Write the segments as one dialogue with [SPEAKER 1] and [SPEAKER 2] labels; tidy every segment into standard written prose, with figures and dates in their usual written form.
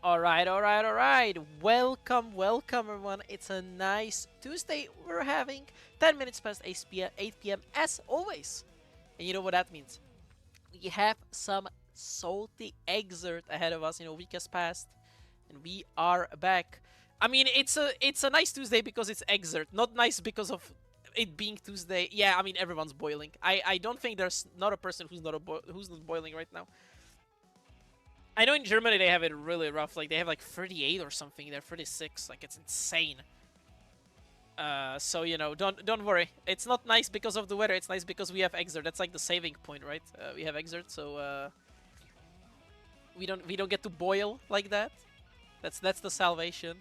[SPEAKER 1] Alright. Welcome everyone. It's a nice Tuesday. We're having 10 minutes past 8 p.m. as always. And you know what that means? We have some salty exert ahead of us. Week has passed and we are back. I mean, it's a nice Tuesday because it's exert, not nice because of it being Tuesday. Yeah, I mean everyone's boiling. I don't think there's not a person who's not boiling right now. I know in Germany they have it really rough. Like they have like 38 or something. They're 36. Like it's insane. So don't worry. It's not nice because of the weather. It's nice because we have Exert. That's like the saving point, right? We have Exert, so we don't get to boil like that. That's the salvation.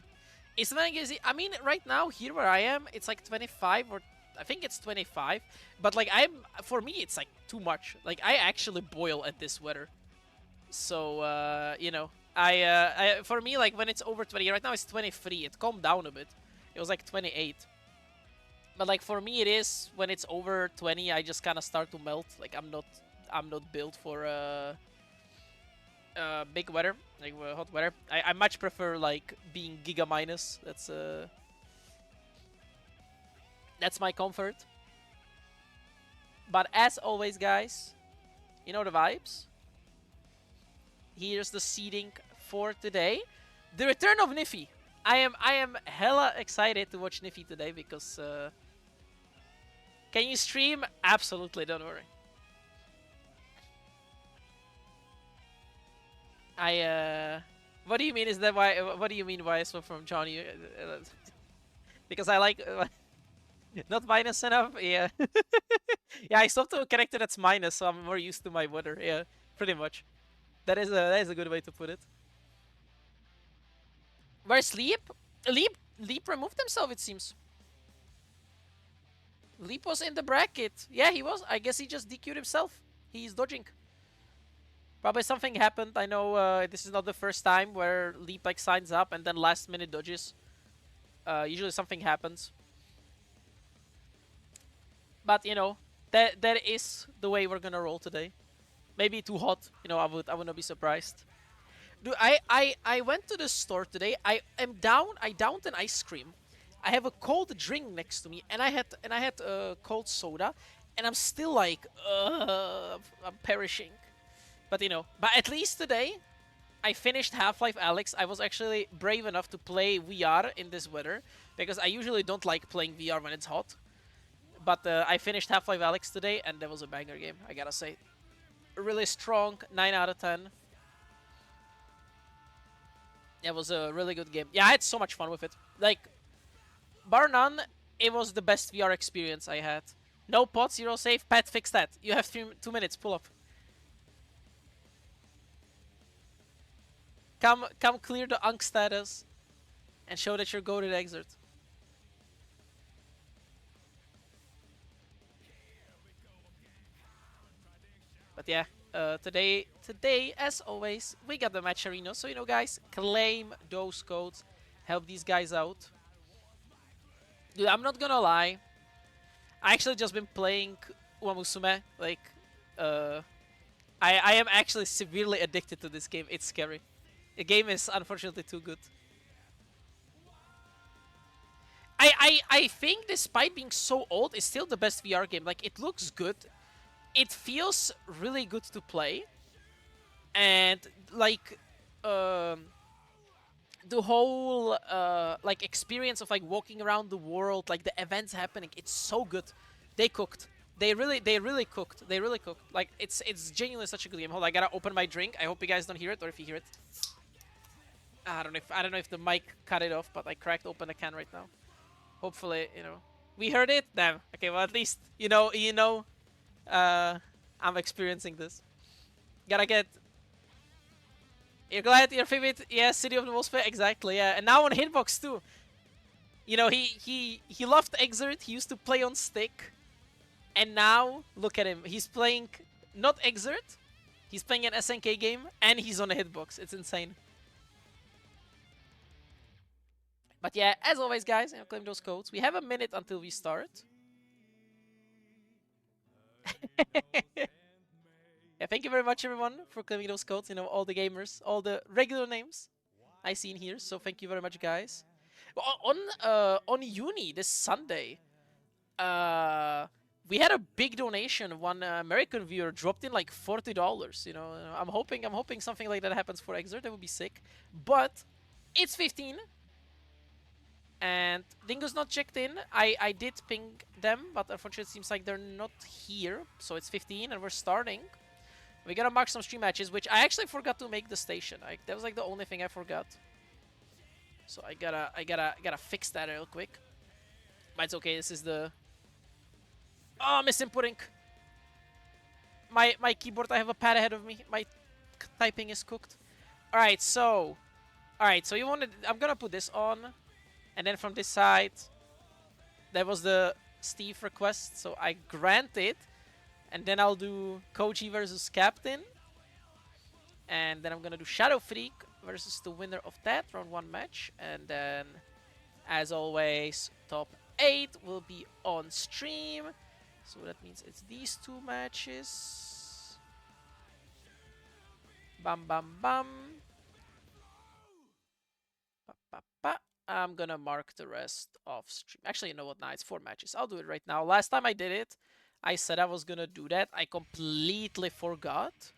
[SPEAKER 1] It's not easy. I mean, right now here where I am, it's like 25 or I think it's 25. But like for me, it's like too much. Like I actually boil at this weather. So, for me, like, when it's over 20, right now it's 23, it calmed down a bit. It was like 28. But, like, for me, it is, when it's over 20, I just kind of start to melt. Like, I'm not built for, big weather, like, hot weather. I much prefer, like, being giga minus. That's my comfort. But as always, guys, you know the vibes. Here's the seeding for today. The return of Nyphi. I am hella excited to watch Nyphi today because can you stream? Absolutely, don't worry. What do you mean? Is that why? What do you mean? Why I swap from Johnny? Because I like not minus enough. Yeah, yeah. I swapped to a character that's minus, so I'm more used to my weather. Yeah, pretty much. That is a good way to put it. Where's Leap? Leap removed himself, it seems. Leap was in the bracket. Yeah, he was. I guess he just DQ'd himself. He's dodging. Probably something happened. I know this is not the first time where Leap like signs up and then last minute dodges. Usually something happens. But that is the way we're gonna roll today. Maybe too hot. I would not be surprised. Dude, I went to the store today. I downed an ice cream. I have a cold drink next to me, and I had a cold soda, and I'm still like, I'm perishing. But at least today, I finished Half-Life Alyx. I was actually brave enough to play VR in this weather because I usually don't like playing VR when it's hot. But I finished Half-Life Alyx today, and that was a banger game. I gotta say, really strong, 9 out of 10. It was a really good game. Yeah, I had so much fun with it. Like, bar none, it was the best VR experience I had. No pot, zero save. Pat, fix that. You have 2 minutes. Pull up. Come clear the Unk status and show that you're goated Exert. But yeah, today, as always, we got the match arena. So, guys, claim those codes. Help these guys out. Dude, I'm not gonna lie. I actually just been playing Uamusume. Like, I am actually severely addicted to this game. It's scary. The game is unfortunately too good. I think despite being so old, it's still the best VR game. Like, it looks good. It feels really good to play. And, like, the whole, like, experience of, like, walking around the world, like, the events happening, it's so good. They cooked. They really cooked. They really cooked. Like, it's genuinely such a good game. Hold on, I gotta open my drink. I hope you guys don't hear it, or if you hear it. I don't know if the mic cut it off, but I cracked open a can right now. Hopefully, we heard it. Damn. Okay, well at least I'm experiencing this. Gotta get. You're glad your favorite, yeah, City of the Most Fair, exactly, yeah, and now on Hitbox too. He loved Exert. He used to play on stick, and now look at him. He's playing not Exert. He's playing an SNK game, and he's on a Hitbox. It's insane. But yeah, as always, guys, claim those codes. We have a minute until we start. Yeah, thank you very much, everyone, for claiming those codes. All the gamers, all the regular names. I seen here. So thank you very much, guys. On Uni this Sunday, we had a big donation. One American viewer dropped in like $40. You know, I'm hoping something like that happens for Xrd. That would be sick. But it's 15, and Dingo's not checked in. I did ping them, but unfortunately it seems like they're not here. So it's 15, and we're starting. We gotta mark some stream matches, which I actually forgot to make the station. That was like the only thing I forgot. So I gotta fix that real quick. But it's okay. This is the misinputting. My keyboard. I have a pad ahead of me. My typing is cooked. All right. So you wanted. I'm gonna put this on, and then from this side, that was the Steve request. So I grant it. And then I'll do Koji versus Captain. And then I'm gonna do Shadow Freak versus the winner of that round 1 match. And then, as always, top 8 will be on stream. So that means it's these 2 matches. Bam bam bam. Ba, ba, ba. I'm gonna mark the rest off stream. Actually, you know what? Nah, it's 4 matches. I'll do it right now. Last time I did it, I said I was gonna do that. I completely forgot.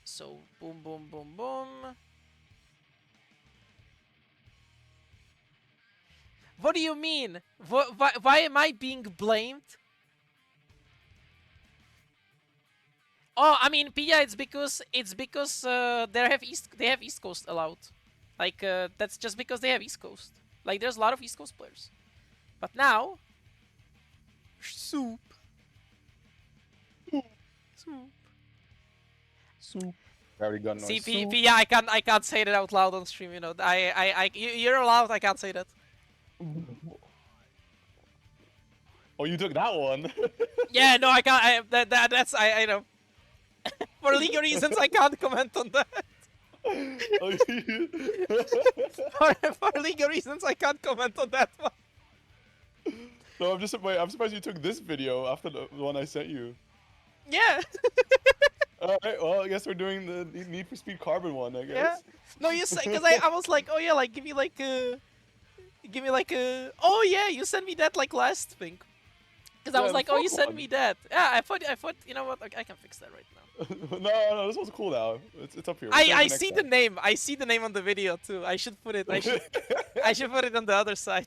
[SPEAKER 1] So, boom, boom, boom, boom. What do you mean? Why am I being blamed? Oh, I mean, Pia, it's because they have East Coast allowed. Like that's just because they have East Coast. Like there's a lot of East Coast players. But now, soup.
[SPEAKER 2] I already got noise.
[SPEAKER 1] See, Pia, I can't say that out loud on stream. You know, you're allowed. I can't say that.
[SPEAKER 2] Oh, you took that one.
[SPEAKER 1] Yeah, no, I can't. I know. For legal reasons, I can't comment on that. for legal reasons, I can't comment on that one.
[SPEAKER 2] No, I'm surprised you took this video after the one I sent you.
[SPEAKER 1] Yeah.
[SPEAKER 2] Alright, well, I guess we're doing the Need for Speed Carbon one, I guess.
[SPEAKER 1] Yeah. No, you said, because I was like, oh yeah, like give me like a, oh yeah, you sent me that like last thing. Because I was like, oh, you sent me that. Yeah, I thought, you know what? I can fix that right now.
[SPEAKER 2] no, this one's cool now. It's up here.
[SPEAKER 1] I see the name. I see the name on the video too. I should put it. I should put it on the other side.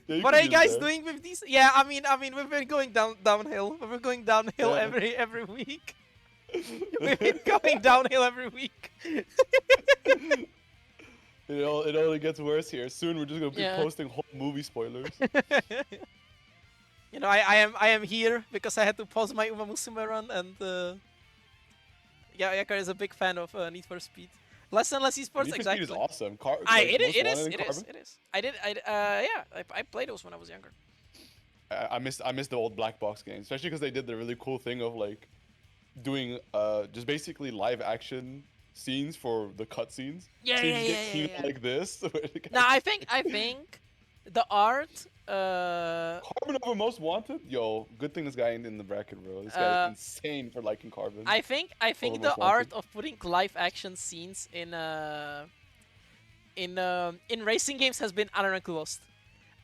[SPEAKER 2] Yeah,
[SPEAKER 1] what are you guys doing with these? Yeah, I mean, we've been going downhill. We've been going downhill every week. We've been going downhill every week.
[SPEAKER 2] It only gets worse here. Soon we're just gonna be posting whole movie spoilers.
[SPEAKER 1] You know, I am here because I had to pause my Uma Musume run, and yeah, Yakar is a big fan of Need for Speed. Less and less esports, exactly.
[SPEAKER 2] Need for Speed is awesome.
[SPEAKER 1] It is. I played those when I was younger.
[SPEAKER 2] I missed the old black box games, especially because they did the really cool thing of like doing just basically live action scenes for the cutscenes.
[SPEAKER 1] Yeah.
[SPEAKER 2] Like this.
[SPEAKER 1] No, I think the art.
[SPEAKER 2] Carbon over Most Wanted? Yo, good thing this guy ain't in the bracket, bro. This guy is insane for liking Carbon.
[SPEAKER 1] I think the art of putting live action scenes in racing games has been unrecognized.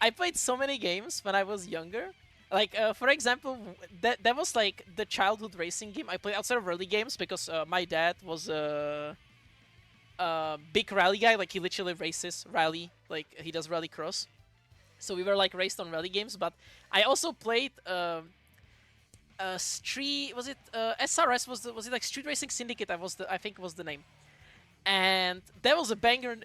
[SPEAKER 1] I played so many games when I was younger. Like for example, that was like the childhood racing game I played outside of rally games because my dad was a big rally guy. Like he literally races rally. Like he does rally cross. So we were like raced on rally games, but I also played Street. Was it SRS? Was it like Street Racing Syndicate? I think was the name. And that was a banger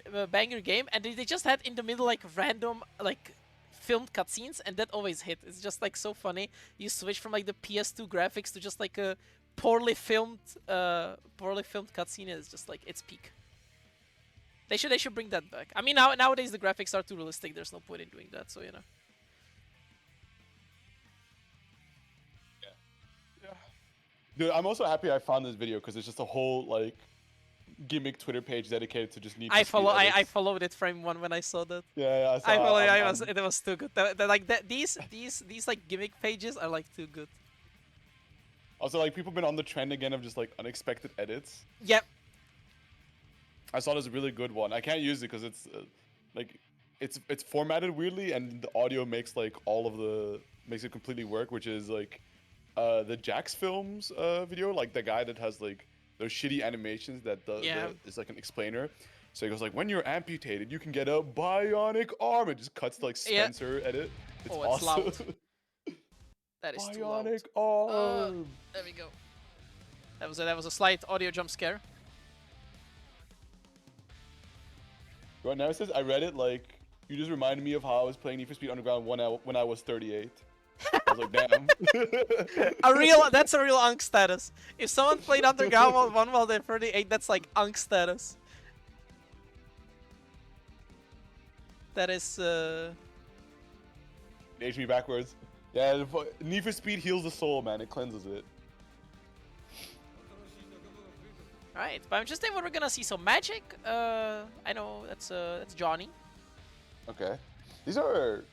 [SPEAKER 1] game. And they just had in the middle like random like filmed cutscenes, and that always hit. It's just like so funny. You switch from like the PS2 graphics to just like a poorly filmed cutscene. It's just like it's peak. They should bring that back. I mean, nowadays the graphics are too realistic. There's no point in doing that. So you know.
[SPEAKER 2] Yeah. Dude, I'm also happy I found this video because it's just a whole like gimmick Twitter page dedicated to just Need for Speed edits.
[SPEAKER 1] I followed it frame one when I saw that.
[SPEAKER 2] Yeah,
[SPEAKER 1] it was too good. These like gimmick pages are like too good.
[SPEAKER 2] Also, like people have been on the trend again of just like unexpected edits.
[SPEAKER 1] Yep.
[SPEAKER 2] I saw this really good one. I can't use it because it's like it's formatted weirdly, and the audio makes like all of the makes it completely work, which is like the Jax Films video, like the guy that has like those shitty animations that is like an explainer. So he goes like, when you're amputated, you can get a bionic arm. It just cuts to like Spencer edit. It's
[SPEAKER 1] Oh, it's
[SPEAKER 2] awesome.
[SPEAKER 1] loud. That is too loud.
[SPEAKER 2] Bionic arm.
[SPEAKER 1] There we go. That was a slight audio jump scare.
[SPEAKER 2] Right now it says, I read it like, you just reminded me of how I was playing Need for Speed Underground when I was 38. I was like, damn.
[SPEAKER 1] That's a real unk status. If someone played Underground 1 while they're 38, that's like unk status. That is
[SPEAKER 2] Age me backwards. Yeah, Need for Speed heals the soul, man. It cleanses it.
[SPEAKER 1] Alright, but I'm just thinking we're gonna see some magic. I know that's Johnny.
[SPEAKER 2] Okay. These are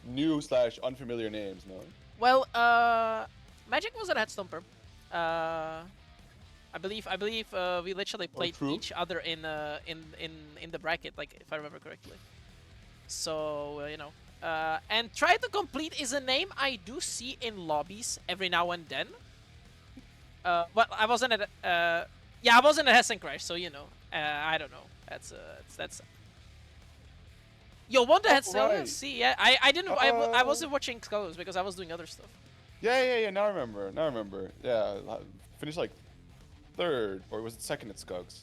[SPEAKER 2] new / unfamiliar names, no?
[SPEAKER 1] Well, Magic was a head stomper. I believe we literally played each other in the bracket, like if I remember correctly. So you know, and TryToComplete is a name I do see in lobbies every now and then. Well, I wasn't at yeah, I wasn't at Hessen Crash, so you know, I don't know. That's. Yo, Wonder had Celes. See, yeah, I didn't. I wasn't watching Celes because I was doing other stuff.
[SPEAKER 2] Yeah. Now I remember. Yeah, finished like 3rd, or was it 2nd at Skugs?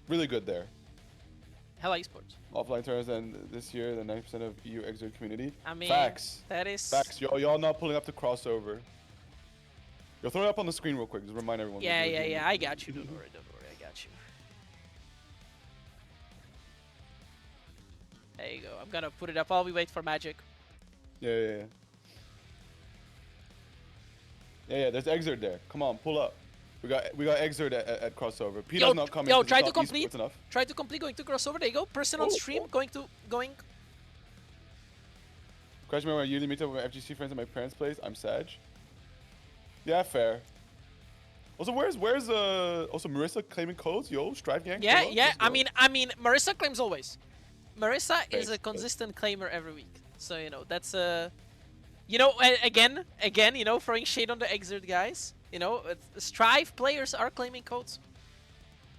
[SPEAKER 2] Really good there.
[SPEAKER 1] Hella esports.
[SPEAKER 2] Offline tournaments, and this year the 90% of EU Xrd community.
[SPEAKER 1] I mean,
[SPEAKER 2] facts.
[SPEAKER 1] That is
[SPEAKER 2] facts. Y'all not pulling up the crossover. Yo, throw it up on the screen real quick. Just remind everyone.
[SPEAKER 1] Yeah. I got you. Don't worry. I got you. There you go. I'm gonna put it up while we wait for Magic.
[SPEAKER 2] Yeah. There's Xrd there. Come on, pull up. We got Xrd at crossover. Peter's not coming.
[SPEAKER 1] Yo, TryToComplete. TryToComplete going to crossover. There you go. Person on stream going.
[SPEAKER 2] Question me when I usually meet up with my FGC friends at my parents' place. I'm Sag. Yeah, fair. Also, where's also Marissa claiming codes? Yo, Strive Gang.
[SPEAKER 1] Yeah. I mean, Marissa claims always. Marissa is a consistent claimer every week. So you know that's you know, again, you know, throwing shade on the Xrd guys. You know, Strive players are claiming codes.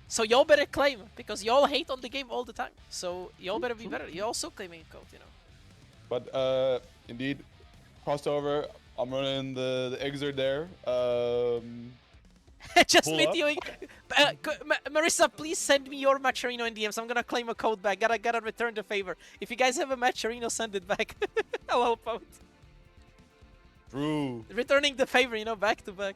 [SPEAKER 1] So y'all better claim, because y'all hate on the game all the time. So y'all better be better. You're also claiming a code, you know.
[SPEAKER 2] But indeed, crossover. I'm running the Xrd there.
[SPEAKER 1] Just videoing. Marissa, please send me your Macherino in DMs. I'm gonna claim a code back. Gotta return the favor. If you guys have a Macherino, send it back. I'll help out.
[SPEAKER 2] True.
[SPEAKER 1] Returning the favor, you know, back to back.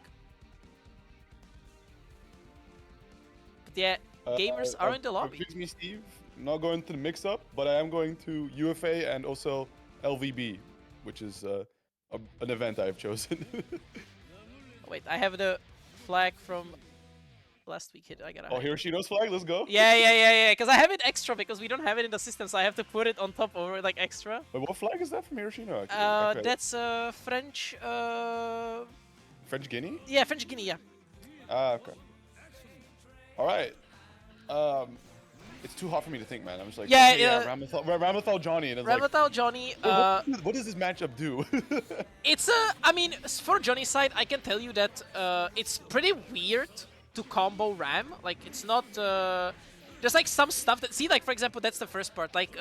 [SPEAKER 1] But yeah, gamers are in the lobby.
[SPEAKER 2] Excuse me, Steve. I'm not going to the mix-up, but I am going to UFA and also LVB, which is an event I have chosen.
[SPEAKER 1] Wait, I have the flag from last week. I gotta.
[SPEAKER 2] Oh, Hiroshino's flag. Let's go.
[SPEAKER 1] Yeah. Because I have it extra because we don't have it in the system, so I have to put it on top over like extra.
[SPEAKER 2] Wait, what flag is that from Hiroshino? Actually?
[SPEAKER 1] That's French.
[SPEAKER 2] French Guinea.
[SPEAKER 1] Yeah, French Guinea. Yeah.
[SPEAKER 2] Ah, okay. All right. It's too hot for me to think, man. I'm just like, Ramlethal Johnny. And
[SPEAKER 1] Ramlethal Johnny.
[SPEAKER 2] What does this matchup do?
[SPEAKER 1] It's I mean, for Johnny's side, I can tell you that it's pretty weird to combo Ram. Like, it's not. There's like some stuff that. See, like for example, that's the first part. Like,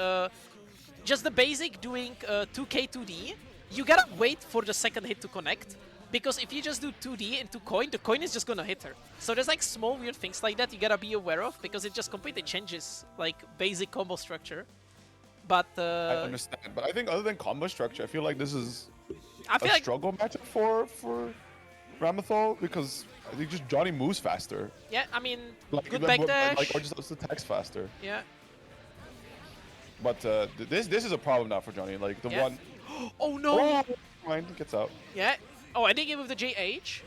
[SPEAKER 1] just the basic doing 2K 2D. You gotta wait for the second hit to connect. Because if you just do 2D into coin, the coin is just gonna hit her. So there's like small weird things like that you gotta be aware of, because it just completely changes like basic combo structure. But
[SPEAKER 2] I understand, but I think other than combo structure, I feel like this is a struggle matchup for Ramlethal, because I think just Johnny moves faster.
[SPEAKER 1] Yeah, I mean,
[SPEAKER 2] like,
[SPEAKER 1] good backdash.
[SPEAKER 2] Or just attacks faster.
[SPEAKER 1] Yeah.
[SPEAKER 2] But this is a problem now for Johnny. Like the one.
[SPEAKER 1] Oh no!
[SPEAKER 2] Fine, gets out.
[SPEAKER 1] Yeah. Oh, I did give with the JH.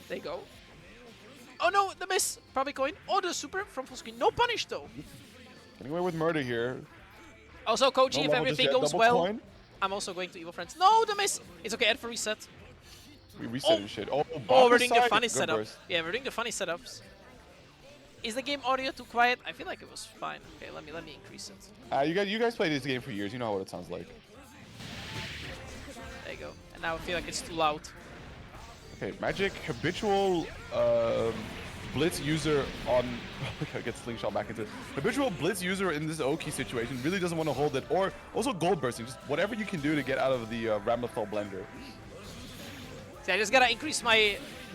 [SPEAKER 1] There you go. Oh no, the miss. Probably coin. Oh, the super from full screen. No punish though.
[SPEAKER 2] Getting away with murder here.
[SPEAKER 1] Also, Koji, if everything goes well,
[SPEAKER 2] coin.
[SPEAKER 1] I'm also going to Evil Friends. No, the miss. It's okay. Add for reset.
[SPEAKER 2] We reset and shit. Oh,
[SPEAKER 1] we're doing the funny setup. Yeah, we're doing the funny setups. Is the game audio too quiet? I feel like it was fine. Okay, let me increase it.
[SPEAKER 2] You guys played this game for years. You know what it sounds like.
[SPEAKER 1] There you go. And now I feel like it's too loud.
[SPEAKER 2] Okay, Magic habitual blitz user on. I get slingshot back into it. Habitual blitz user in this Oki situation really doesn't want to hold it, or also gold bursting. Just whatever you can do to get out of the Ramlethal blender.
[SPEAKER 1] See, I just gotta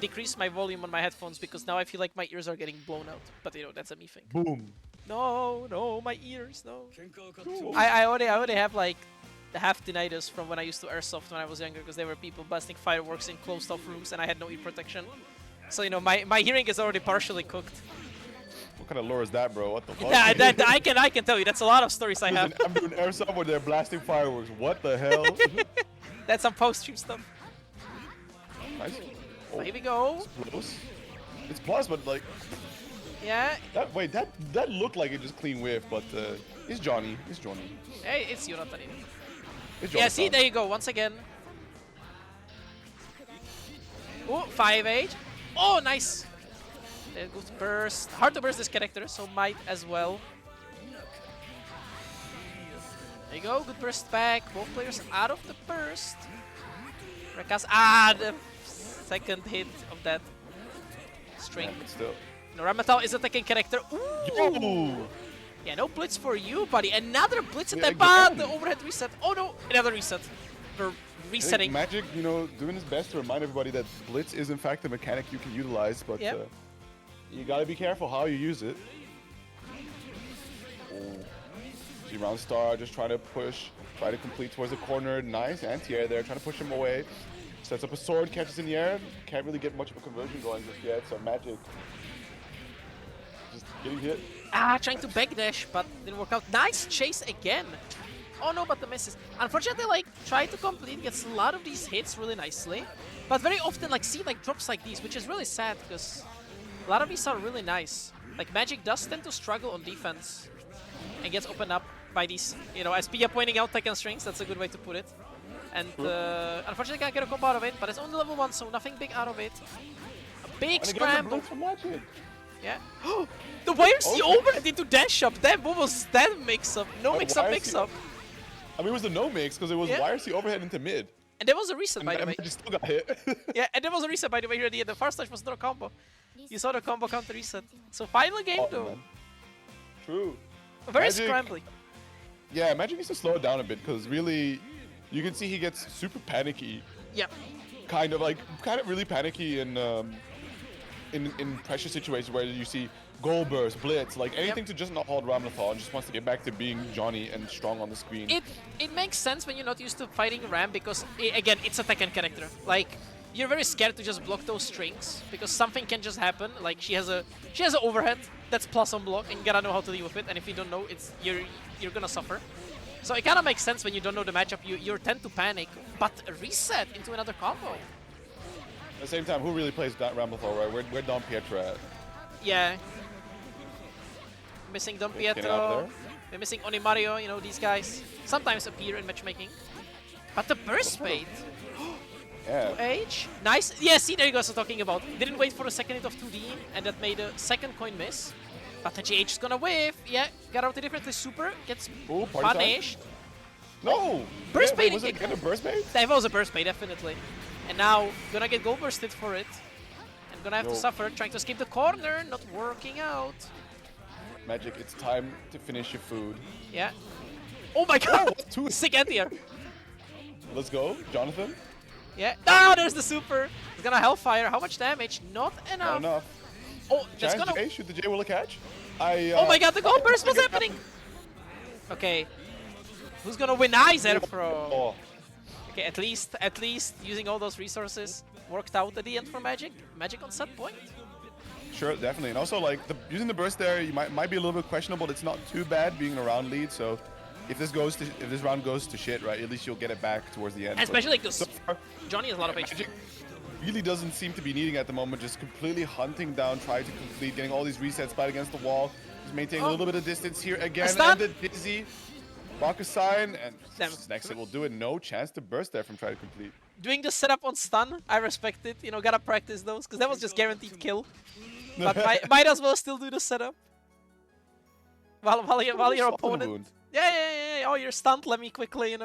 [SPEAKER 1] decrease my volume on my headphones because now I feel like my ears are getting blown out. But you know, that's a me thing.
[SPEAKER 2] Boom.
[SPEAKER 1] No, my ears, no. I already have like the half tinnitus from when I used to airsoft when I was younger because there were people blasting fireworks in closed off rooms and I had no ear protection. So you know, my hearing is already partially cooked.
[SPEAKER 2] What kind of lore is that, bro? What the fuck?
[SPEAKER 1] Yeah, I can tell you. That's a lot of stories I have.
[SPEAKER 2] I'm doing airsoft where they're blasting fireworks. What the hell?
[SPEAKER 1] That's some post-stream stuff.
[SPEAKER 2] Nice. Oh,
[SPEAKER 1] Here we go.
[SPEAKER 2] it's close. It's plus, but like.
[SPEAKER 1] Yeah.
[SPEAKER 2] That looked like it just clean whiff, but it's Johnny. It's Johnny.
[SPEAKER 1] Hey, it's Jonathan.
[SPEAKER 2] It's
[SPEAKER 1] Yeah, see, there you go. Once again. Oh, 5H. Oh, nice. Good burst. Hard to burst this character, so might as well. There you go. Good burst back. Both players out of the burst. Rakas. The second hit of that string.
[SPEAKER 2] Yeah, still.
[SPEAKER 1] No, Ramlethal is a Tekken character. Ooh.
[SPEAKER 2] Yo!
[SPEAKER 1] Yeah, no blitz for you, buddy. Another blitz
[SPEAKER 2] Yeah,
[SPEAKER 1] attempt, but the overhead reset. Oh no, another reset. For resetting.
[SPEAKER 2] Magic, you know, doing his best to remind everybody that blitz is in fact a mechanic you can utilize, but you gotta be careful how you use it. Oh. See, round star just trying to push, try to complete towards the corner. Nice anti-air there, trying to push him away. Sets up a sword, catches in the air. Can't really get much of a conversion going just yet, so Magic just getting hit.
[SPEAKER 1] Trying to backdash, but didn't work out. Nice chase again. Oh no, but the misses. Unfortunately, like, TryToComplete gets a lot of these hits really nicely, but very often, like, see, like, drops like these, which is really sad, because a lot of these are really nice. Like, Magic does tend to struggle on defense, and gets opened up by these, you know, as Pia pointing out Tekken strings, that's a good way to put it. And unfortunately, can't get a combo out of it, but it's only level 1, so nothing big out of it. A big scramble. Yeah. The YRC overhead into dash up. Damn, what was that mix-up? No mix-up, mix-up.
[SPEAKER 2] I mean, it was a no mix because it was YRC overhead into mid.
[SPEAKER 1] And there was a reset, by the way.
[SPEAKER 2] Just still got hit.
[SPEAKER 1] Yeah, and there was a reset, by the way, here at the end. The first touch was not a combo. You saw the combo counter reset. So final game, though.
[SPEAKER 2] Man. True.
[SPEAKER 1] Very
[SPEAKER 2] Magic,
[SPEAKER 1] scrambly.
[SPEAKER 2] Yeah, Magic needs to slow it down a bit because really, you can see he gets super panicky.
[SPEAKER 1] Yep.
[SPEAKER 2] Kind of really panicky in pressure situations where you see goal burst, blitz, like anything to just not hold Ramlethal and just wants to get back to being Johnny and strong on the screen.
[SPEAKER 1] It makes sense when you're not used to fighting Ram because again, it's a Tekken character. Like, you're very scared to just block those strings because something can just happen. Like, she has an overhead that's plus on block, and you gotta know how to deal with it. And if you don't know, you're gonna suffer. So it kind of makes sense when you don't know the matchup. You tend to panic, but a reset into another combo.
[SPEAKER 2] At the same time, who really plays that Ramlethal, right? Where Don Pietro at?
[SPEAKER 1] Yeah. Missing Don Pietro. We're missing Onimario, you know, these guys sometimes appear in matchmaking. But the burst bait.
[SPEAKER 2] Yeah.
[SPEAKER 1] 2H. Nice. Yeah, see, there you go. So talking about. Didn't wait for a second hit of 2D, and that made a second coin miss. But the GH is gonna whiff. Yeah, got out differently. Super gets punished.
[SPEAKER 2] No!
[SPEAKER 1] Burst bait.
[SPEAKER 2] Was it again a burst bait?
[SPEAKER 1] That was a burst bait, definitely. And now, gonna get gold bursted for it. And gonna have to suffer, trying to escape the corner, not working out.
[SPEAKER 2] Magic, it's time to finish your food.
[SPEAKER 1] Yeah. Oh my god! Sick anti-air.
[SPEAKER 2] Let's go, Jonathan.
[SPEAKER 1] Yeah. Ah, there's the super. It's gonna Hellfire. How much damage? Not enough.
[SPEAKER 2] Not enough.
[SPEAKER 1] Oh, that's gonna...
[SPEAKER 2] J, shoot the J, will it catch?
[SPEAKER 1] Oh my god, the gold burst! What's happening? Okay. Who's gonna win Eyes Airthrow?
[SPEAKER 2] Oh.
[SPEAKER 1] Okay, at least using all those resources worked out at the end for Magic. Magic on set point.
[SPEAKER 2] Sure, definitely. And also, like, using the burst there, you might be a little bit questionable. It's not too bad being a round lead, so if this round goes to shit, right, at least you'll get it back towards the end.
[SPEAKER 1] Especially because Johnny has a lot of HP.
[SPEAKER 2] Magic really doesn't seem to be needing at the moment, just completely hunting down, trying to complete, getting all these resets, fight against the wall, just maintaining a little bit of distance here again, and the dizzy. Rock a sign, and next hit will do it. No chance to burst there from TryToComplete.
[SPEAKER 1] Doing the setup on stun, I respect it. You know, gotta practice those, because that was just guaranteed kill. But might as well still do the setup. While your
[SPEAKER 2] Soften
[SPEAKER 1] opponent...
[SPEAKER 2] wound.
[SPEAKER 1] Yeah. Oh, you're stunned. Let me quickly,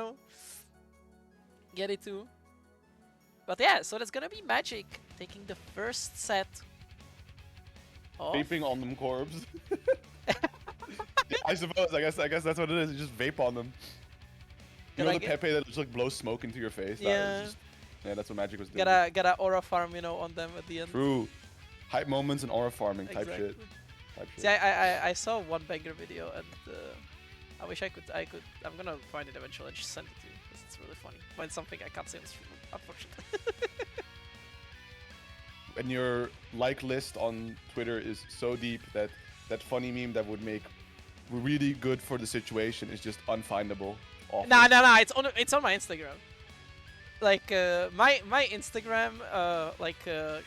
[SPEAKER 1] get it too. But yeah, so that's gonna be Magic taking the first set off.
[SPEAKER 2] Vaping on them corpse. Yeah, I suppose. I guess that's what it is. You just vape on them. You know the Pepe that just like blows smoke into your face.
[SPEAKER 1] Yeah.
[SPEAKER 2] Yeah, that's what Magic was doing.
[SPEAKER 1] Gotta aura farm, on them at the end.
[SPEAKER 2] True. Hype moments and aura farming type
[SPEAKER 1] Exactly.
[SPEAKER 2] shit.
[SPEAKER 1] See, I saw one banger video and I wish I could. I'm gonna find it eventually and just send it to you because it's really funny. But it's something I can't say on stream, unfortunately.
[SPEAKER 2] And your like list on Twitter is so deep that that funny meme that would make really good for the situation is just unfindable. Awful.
[SPEAKER 1] Nah, it's on my Instagram. Like my Instagram,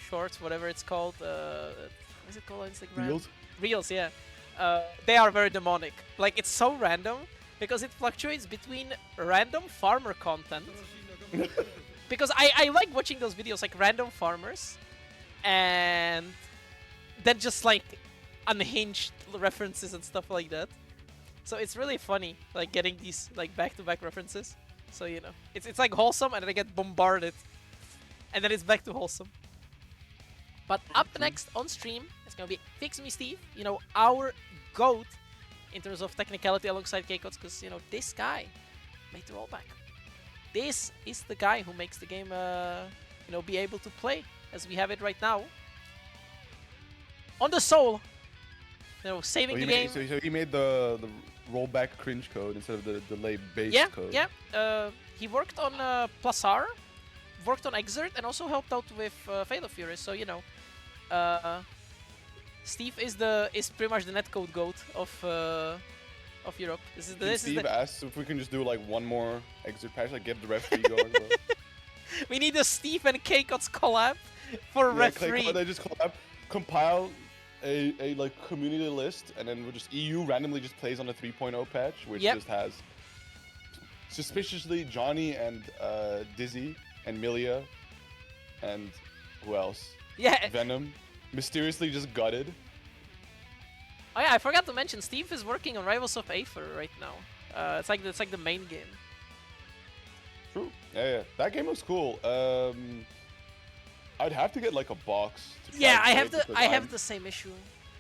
[SPEAKER 1] shorts, whatever it's called. What is it called on Instagram?
[SPEAKER 2] Reels?
[SPEAKER 1] Reels, yeah. They are very demonic. Like it's so random because it fluctuates between random farmer content. Because I like watching those videos, like random farmers, and then just like unhinged references and stuff like that. So it's really funny, like getting these like back-to-back references. So it's like wholesome, and then I get bombarded, and then it's back to wholesome. But up next on stream, it's gonna be FIXMESTEVE, our GOAT in terms of technicality alongside KCOTS, because this guy made the rollback. This is the guy who makes the game, be able to play as we have it right now. On the soul, saving the game.
[SPEAKER 2] So he made the rollback cringe code instead of the delay base code.
[SPEAKER 1] Yeah. He worked on Plasar, worked on Xrd, and also helped out with Fatal of Fury. So Steve is pretty much the netcode goat of Europe.
[SPEAKER 2] Steve asked if we can just do like one more Xrd patch, like get the referee going.
[SPEAKER 1] We need a Steve and KCOTS collab for referee.
[SPEAKER 2] They just collab, compile a like community list, and then we'll just EU randomly just plays on a 3.0 patch, which just has suspiciously Johnny and Dizzy and Milia and who else?
[SPEAKER 1] Yeah.
[SPEAKER 2] Venom mysteriously just gutted.
[SPEAKER 1] Oh yeah, I forgot to mention Steve is working on Rivals of Aether right now. It's like the main game.
[SPEAKER 2] True. Yeah. That game looks cool. I'd have to get like a box.
[SPEAKER 1] Yeah, I have the same issue.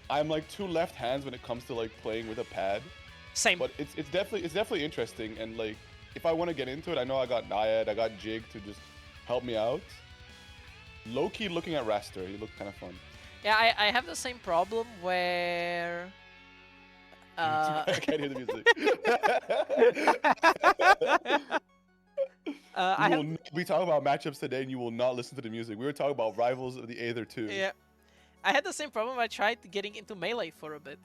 [SPEAKER 2] I'm like two left hands when it comes to like playing with a pad.
[SPEAKER 1] Same.
[SPEAKER 2] But it's definitely interesting, and like if I want to get into it, I know I got Nayad, I got Jig to just help me out. Low-key looking at Raster, he looked kind of fun.
[SPEAKER 1] Yeah, I have the same problem where
[SPEAKER 2] I can't hear the music. We talk about matchups today, and you will not listen to the music. We were talking about Rivals of the Aether 2.
[SPEAKER 1] Yeah, I had the same problem. I tried getting into Melee for a bit,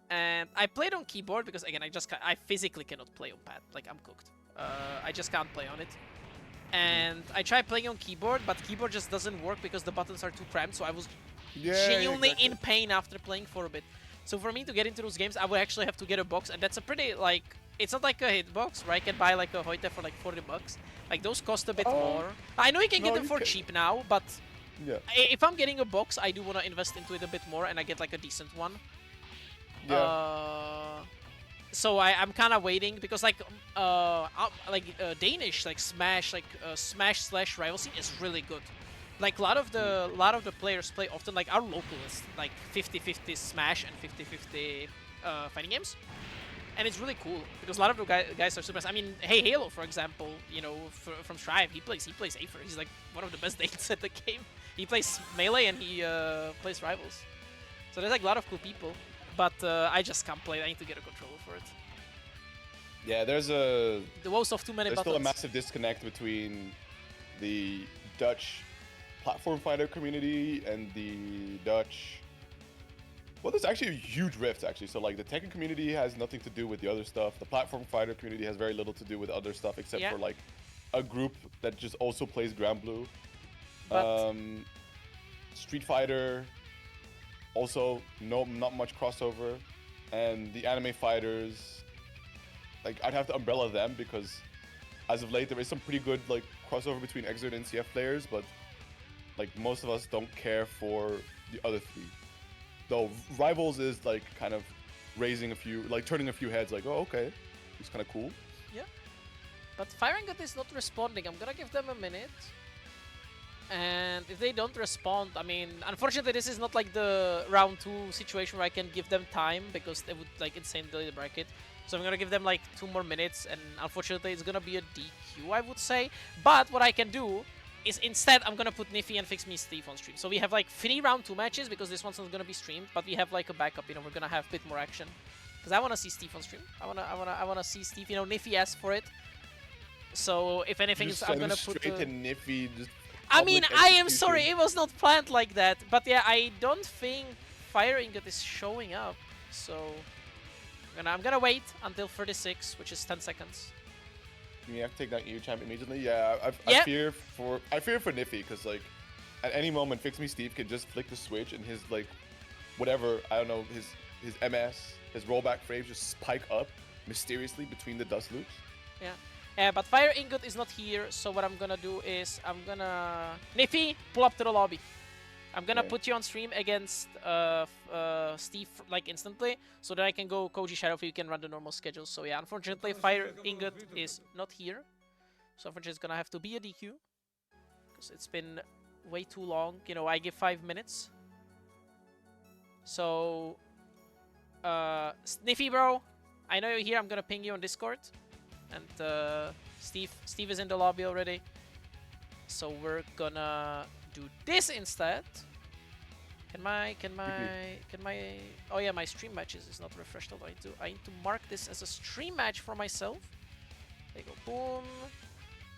[SPEAKER 1] and I played on keyboard because again, I physically cannot play on pad. Like I'm cooked. I just can't play on it. And I tried playing on keyboard, but keyboard just doesn't work because the buttons are too cramped. So I was genuinely in pain after playing for a bit. So for me to get into those games, I would actually have to get a box, and that's a pretty like. It's not like a hitbox where I can buy like a Hoyte for like 40 bucks. Like those cost a bit more. I know you can get them for cheap now, but if I'm getting a box, I do want to invest into it a bit more, and I get like a decent one.
[SPEAKER 2] Yeah.
[SPEAKER 1] So I'm kind of waiting because like Danish like Smash / rival scene is really good. Like a lot of the players play often like our locals, like 50-50 Smash and 50-50 fighting games. And it's really cool because a lot of the guys are super. I mean, hey Halo, for example, from Strive, he plays Aether. He's like one of the best dates at the game. He plays Melee and he plays Rivals. So there's like a lot of cool people, but I just can't play it. I need to get a controller for it.
[SPEAKER 2] Yeah, there's
[SPEAKER 1] the woes of too many buttons.
[SPEAKER 2] There's still a massive disconnect between the Dutch platform fighter community and the Dutch. Well, there's actually a huge rift, actually. So, like, the Tekken community has nothing to do with the other stuff. The platform fighter community has very little to do with other stuff, except for, like, a group that just also plays Grand Blue. Street Fighter, also not much crossover. And the anime fighters, like, I'd have to umbrella them because, as of late, there is some pretty good, like, crossover between Xrd and CF players, but, like, most of us don't care for the other three. Though Rivals is like kind of raising a few, like turning a few heads. Like, oh, okay, he's kind of cool.
[SPEAKER 1] Yeah. But Fire Ingot is not responding. I'm gonna give them a minute. And if they don't respond, I mean, unfortunately, this is not like the round 2 situation where I can give them time because they would like insanely delay the bracket. So I'm gonna give them like 2 more minutes, and unfortunately, it's gonna be a DQ, I would say. But what I can do is instead, I'm gonna put Nyphi and FIXMESTEVE on stream. So we have like 3 round 2 matches because this one's not gonna be streamed, but we have like a backup. You know, we're gonna have a bit more action because I wanna see Steve on stream. I wanna see Steve. You know, Nyphi asked for it. So if anything, I'm gonna put
[SPEAKER 2] straight to Nyphi. Just
[SPEAKER 1] I mean, I am
[SPEAKER 2] execution.
[SPEAKER 1] sorry, it was not planned like that. But yeah, I don't think Fire Ingot is showing up. So I'm gonna wait until 36, which is 10 seconds.
[SPEAKER 2] You have to take that EU champ immediately. Yeah,
[SPEAKER 1] Yep.
[SPEAKER 2] I fear for Nyphi because like at any moment FIXMESTEVE could just flick the switch and his like whatever, I don't know, his MS, his rollback frames just spike up mysteriously between the dust loops.
[SPEAKER 1] Yeah. But Fire Ingot is not here, so what I'm gonna do is I'm gonna Nyphi, pull up to the lobby. I'm gonna put you on stream against Steve like instantly, so that I can go Koji Shadow, you can run the normal schedule. So yeah, unfortunately Fire Ingot is not here, so unfortunately it's gonna have to be a DQ because it's been way too long. You know, I give 5 minutes. So Nyphi bro, I know you're here. I'm gonna ping you on Discord. And Steve is in the lobby already, so we're gonna do this instead. Can my oh yeah, my stream matches is not refreshed. I need to mark this as a stream match for myself. There you go, boom,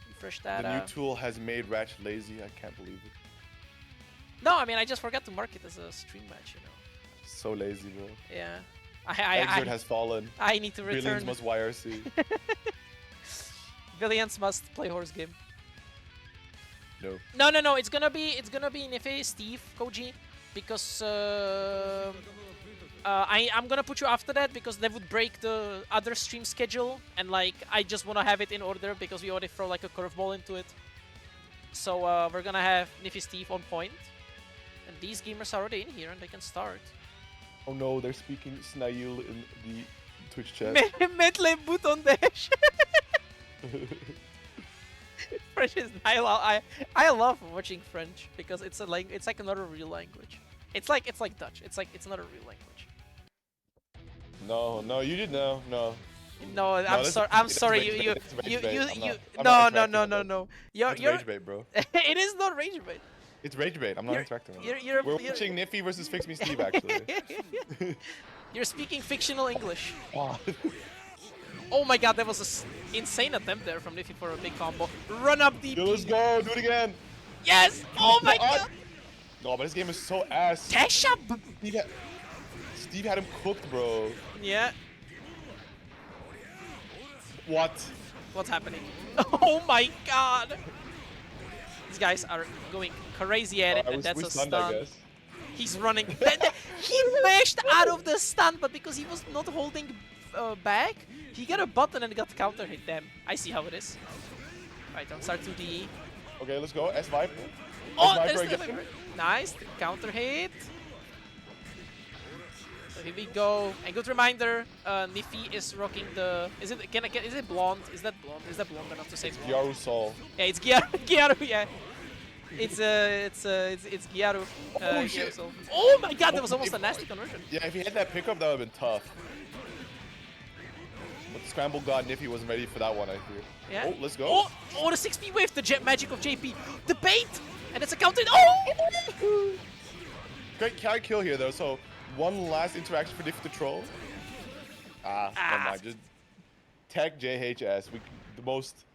[SPEAKER 1] refresh that.
[SPEAKER 2] The new tool has made Ratchet lazy. I can't believe it.
[SPEAKER 1] No, I mean I just forgot to mark it as a stream match. You know.
[SPEAKER 2] So lazy, bro.
[SPEAKER 1] Yeah.
[SPEAKER 2] Xrd has fallen.
[SPEAKER 1] I need to return.
[SPEAKER 2] Billions must YRC.
[SPEAKER 1] Billions must play horse game.
[SPEAKER 2] No.
[SPEAKER 1] No. It's gonna be Nyphi, Steve, Koji, because I'm gonna put you after that because that would break the other stream schedule, and like I just wanna have it in order because we already throw like a curveball into it. So we're gonna have Nyphi, Steve on point, and these gamers are already in here and they can start.
[SPEAKER 2] Oh no, they're speaking Snail in the Twitch chat.
[SPEAKER 1] Metle button dash. French is I love watching French because it's like another real language. It's like Dutch. It's not a real language.
[SPEAKER 2] No, you did no.
[SPEAKER 1] No, I'm sorry. You no.
[SPEAKER 2] It's
[SPEAKER 1] You're
[SPEAKER 2] rage bait, bro.
[SPEAKER 1] it is not rage bait.
[SPEAKER 2] It's rage bait. I'm not interacting with it.
[SPEAKER 1] You're
[SPEAKER 2] We're watching Nyphi versus FIXMESTEVE actually.
[SPEAKER 1] You're speaking fictional English.
[SPEAKER 2] Wow.
[SPEAKER 1] Oh my god, that was an insane attempt there from Nyphi for a big combo. Run up DP.
[SPEAKER 2] Yo, let's go. Do it again.
[SPEAKER 1] Yes. Oh my god.
[SPEAKER 2] No, but this game is so ass.
[SPEAKER 1] Tasha.
[SPEAKER 2] Steve had him cooked, bro.
[SPEAKER 1] Yeah.
[SPEAKER 2] What?
[SPEAKER 1] What's happening? Oh my god. These guys are going crazy at it, and that's a
[SPEAKER 2] stunned,
[SPEAKER 1] stun. He's running. He mashed out of the stun, but because he was not holding back, he got a button and got counter hit. Damn, I see how it is. Right, on start 2D.
[SPEAKER 2] Okay, let's go. S Viper.
[SPEAKER 1] Oh, there's the Viper. Nice, counter hit. So here we go. And good reminder, Nyphi is rocking the. Is it? Is it blonde? Is that blonde? Is that blonde enough to say?
[SPEAKER 2] Gyaru Sol.
[SPEAKER 1] Yeah, it's Gyaru. Yeah. It's Gyaru.
[SPEAKER 2] Oh shit!
[SPEAKER 1] Gyaru. Oh my god, that was almost a nasty conversion.
[SPEAKER 2] Yeah, if he had that pickup, that would have been tough. But the Scramble God Nyphi wasn't ready for that one, I fear.
[SPEAKER 1] Yeah.
[SPEAKER 2] Oh, let's go.
[SPEAKER 1] Oh, the 6P wave, the jet magic of JP. The bait! And it's a counter. Oh!
[SPEAKER 2] Great carry kill here, though. So, one last interaction for Nyphi to troll. Never mind. Just tech JHS. The most,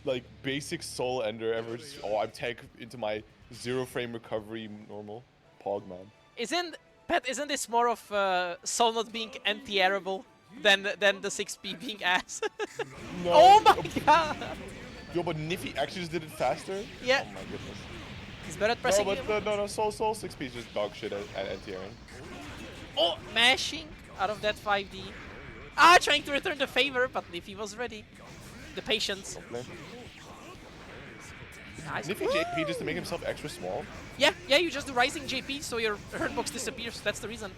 [SPEAKER 2] like, basic soul ender ever. I'm tech into my 0 frame recovery normal. Pog, man.
[SPEAKER 1] Isn't this more of soul not being anti-airable than the 6P being ass?
[SPEAKER 2] No.
[SPEAKER 1] Oh my god!
[SPEAKER 2] Yo, but Nyphi actually just did it faster?
[SPEAKER 1] Yeah.
[SPEAKER 2] Oh my goodness.
[SPEAKER 1] He's better at pressing.
[SPEAKER 2] No, Soul 6P is just dog shit at anti-airing.
[SPEAKER 1] Oh, mashing out of that 5D. Trying to return the favor, but Nyphi was ready. The patience.
[SPEAKER 2] Okay.
[SPEAKER 1] Nice.
[SPEAKER 2] Nyphi JP just to make himself extra small.
[SPEAKER 1] Yeah, you just do rising JP so your hurt box disappears. That's the reason.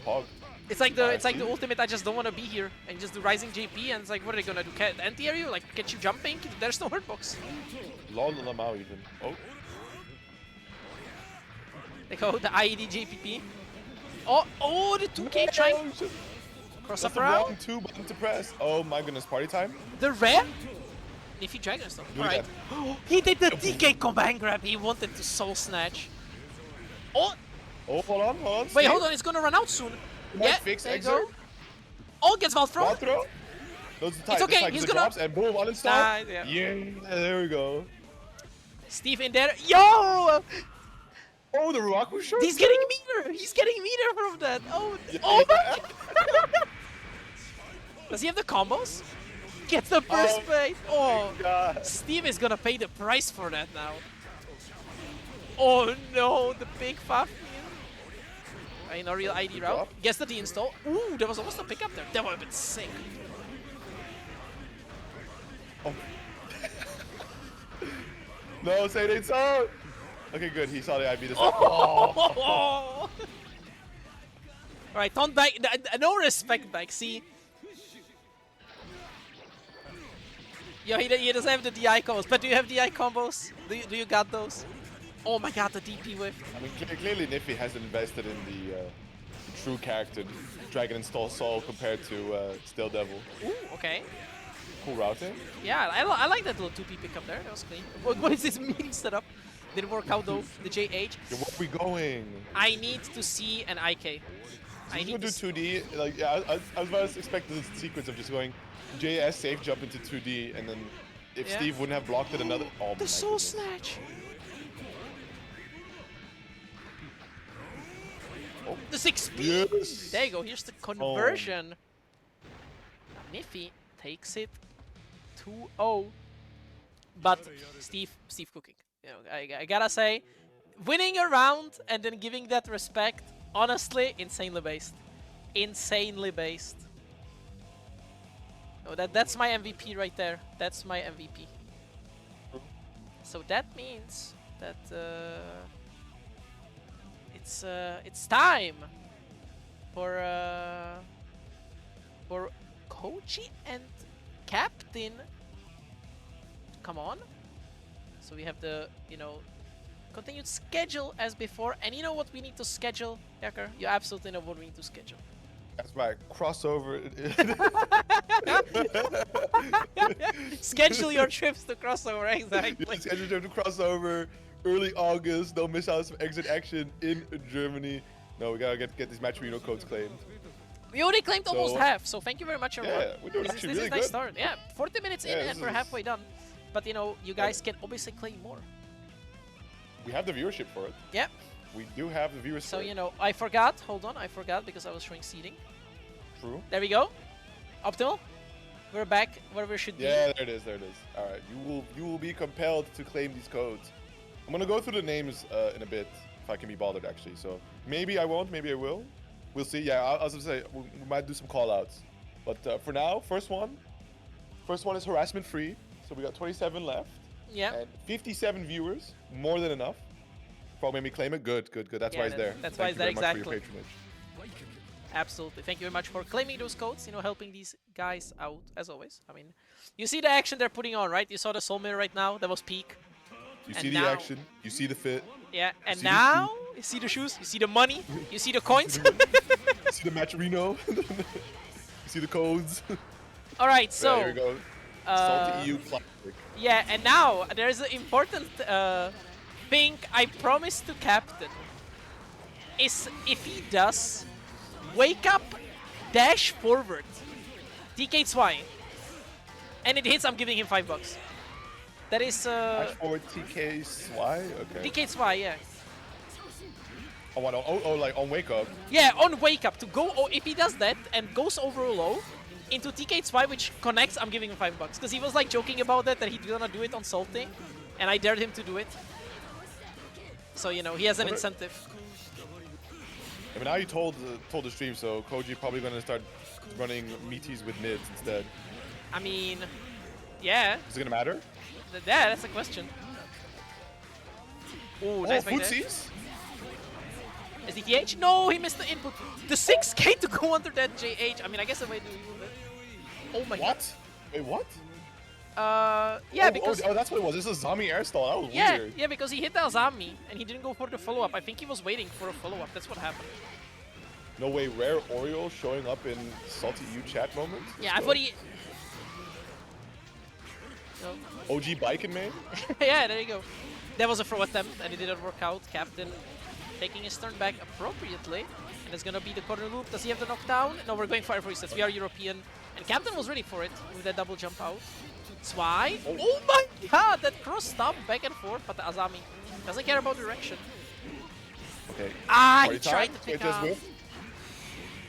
[SPEAKER 2] Hog.
[SPEAKER 1] It's like the ultimate. I just don't want to be here, and you just do rising JP, and it's like, what are they gonna do? Anti-air you? Like get you jumping? There's no hurt box.
[SPEAKER 2] Lol Lamau even. Oh.
[SPEAKER 1] They go the IED JPP. Oh, the 2K trying. Cross up around.
[SPEAKER 2] Wrong 2 button to press. Oh my goodness, party time.
[SPEAKER 1] The Rev? Nyphi Dragon Stone. Alright. He did the DK combo hand grab. He wanted to soul snatch. Oh!
[SPEAKER 2] Oh, hold on.
[SPEAKER 1] Wait,
[SPEAKER 2] Steve.
[SPEAKER 1] hold on. It's gonna run out soon. Yeah,
[SPEAKER 2] Fix
[SPEAKER 1] there you
[SPEAKER 2] Xrd.
[SPEAKER 1] go. Oh, gets Val thrown.
[SPEAKER 2] Throw. Those are tight.
[SPEAKER 1] It's okay.
[SPEAKER 2] Like
[SPEAKER 1] He's
[SPEAKER 2] the
[SPEAKER 1] gonna.
[SPEAKER 2] drops and boom, uninstall.
[SPEAKER 1] Nah, yeah.
[SPEAKER 2] Yeah, there we go.
[SPEAKER 1] Steve in there. Yo!
[SPEAKER 2] Oh, the Raku shot.
[SPEAKER 1] He's getting meter. He's getting meter from that. Oh,
[SPEAKER 2] Yeah.
[SPEAKER 1] oh my! Does he have the combos? Gets the first plate. Oh,
[SPEAKER 2] God.
[SPEAKER 1] Steve is gonna pay the price for that now. Oh no, the big faff. I know real ID route. Gets the deinstall. Ooh, there was almost a pickup there. That would have been sick.
[SPEAKER 2] Oh. No, say it out. Okay, good. He saw the IB this time.
[SPEAKER 1] Oh. Alright, taunt back. No respect back. See. Yo, he doesn't have the DI combos, but do you have DI combos? Do you got those? Oh my god, the DP whiff.
[SPEAKER 2] I mean, clearly Nyphi has invested in the true character, Dragon Install Soul, compared to Still Devil.
[SPEAKER 1] Ooh, okay.
[SPEAKER 2] Cool routing.
[SPEAKER 1] Yeah, I like that little 2P pickup there. That was clean. What is this meeting setup? Didn't work out though. The JH.
[SPEAKER 2] Yeah, where are we going?
[SPEAKER 1] I need to see an IK.
[SPEAKER 2] I need to do 2D. Like, yeah, I was about to expect this sequence of just going JS safe jump into 2D, and then if Steve wouldn't have blocked it, another. Oh,
[SPEAKER 1] the soul snatch.
[SPEAKER 2] Oh.
[SPEAKER 1] The 6P.
[SPEAKER 2] Yes.
[SPEAKER 1] There you go. Here's the conversion. Nyphi takes it 2-0. But Steve cooking. You know, I gotta say, winning a round and then giving that respect, honestly, insanely based. Insanely based. Oh, that's my MVP right there. That's my MVP. So that means that it's time for Koji and Captain. Come on. So we have the, continued schedule as before. And you know what we need to schedule, Yaker? You absolutely know what we need to schedule.
[SPEAKER 2] That's right, crossover.
[SPEAKER 1] Schedule your trips to crossover, exactly.
[SPEAKER 2] Yeah, schedule your trip to crossover, early August. Don't miss out on some exit action in Germany. No, we gotta get these match Reno codes claimed.
[SPEAKER 1] We already claimed almost half, so thank you very much, everyone.
[SPEAKER 2] Yeah, we're doing actually
[SPEAKER 1] this
[SPEAKER 2] really
[SPEAKER 1] is nice
[SPEAKER 2] good.
[SPEAKER 1] start. Yeah, 40 minutes in and we're halfway done. But you guys can obviously claim more.
[SPEAKER 2] We have the viewership for it.
[SPEAKER 1] Yeah.
[SPEAKER 2] We do have the viewers.
[SPEAKER 1] So I forgot. Hold on, I forgot because I was showing seeding.
[SPEAKER 2] True.
[SPEAKER 1] There we go. Optimal. We're back where we should be.
[SPEAKER 2] Yeah, there it is. All right, you will be compelled to claim these codes. I'm gonna go through the names in a bit if I can be bothered actually. So maybe I won't, maybe I will. We'll see. Yeah, I was gonna say we might do some call outs. But for now, first one is harassment free. So we got 27 left.
[SPEAKER 1] Yeah.
[SPEAKER 2] And 57 viewers, more than enough. Probably made me claim it. Good. That's why it's there.
[SPEAKER 1] That's why it's there,
[SPEAKER 2] Thank you very much for
[SPEAKER 1] exactly.
[SPEAKER 2] your patronage.
[SPEAKER 1] Absolutely. Thank you very much for claiming those codes, helping these guys out, as always. I mean, you see the action they're putting on, right? You saw the soul mirror right now. That was peak.
[SPEAKER 2] You see the action. You see the fit.
[SPEAKER 1] Yeah, and now you see the shoes, you see the money, you see the coins.
[SPEAKER 2] You see the match Reno. You see the codes.
[SPEAKER 1] All right, so
[SPEAKER 2] there you go. SaltyEU classic.
[SPEAKER 1] Yeah, and now there's an important thing I promised to Captain. Is if he does wake up, dash forward, TK2, and it hits, I'm giving him $5. That is
[SPEAKER 2] Dash forward TK2. Okay.
[SPEAKER 1] TK2, yeah.
[SPEAKER 2] Oh, what? Oh, like on wake up.
[SPEAKER 1] Yeah, on wake up to go. Oh, if he does that and goes over low into TK2, which connects, I'm giving him $5 because he was like joking about that he's gonna do it on Salty, and I dared him to do it. So he has an incentive.
[SPEAKER 2] I mean, now you told the stream, so Koji probably gonna start running meaties with nids instead.
[SPEAKER 1] I mean, yeah.
[SPEAKER 2] Is it gonna matter?
[SPEAKER 1] Yeah, that's a question. Ooh, nice back there.
[SPEAKER 2] footsies?
[SPEAKER 1] SDTH? No, he missed the input. The 6k to go under that JH. I mean, I guess the way to move it. Oh my god.
[SPEAKER 2] What? Wait, what?
[SPEAKER 1] Yeah,
[SPEAKER 2] oh,
[SPEAKER 1] because...
[SPEAKER 2] oh, that's what it was. This is a Zami air stall. That was
[SPEAKER 1] yeah,
[SPEAKER 2] weird.
[SPEAKER 1] yeah, because he hit the Azami, and he didn't go for the follow-up. I think he was waiting for a follow-up. That's what happened.
[SPEAKER 2] No way, rare Oreo showing up in SaltyEU chat moment?
[SPEAKER 1] Yeah, I thought he... No.
[SPEAKER 2] OG Baiken main?
[SPEAKER 1] Yeah, there you go. That was a throw attempt, and it didn't work out. Captain taking his turn back appropriately. And it's gonna be the corner loop. Does he have the knockdown? No, we're going for every resets. We are European. And Captain was ready for it with that double jump out. Zwei. Oh my god, that cross stomp back and forth, but the Azami doesn't care about direction.
[SPEAKER 2] Okay.
[SPEAKER 1] Ah, he
[SPEAKER 2] Party
[SPEAKER 1] tried
[SPEAKER 2] time.
[SPEAKER 1] to pick
[SPEAKER 2] Get this
[SPEAKER 1] up.
[SPEAKER 2] whip.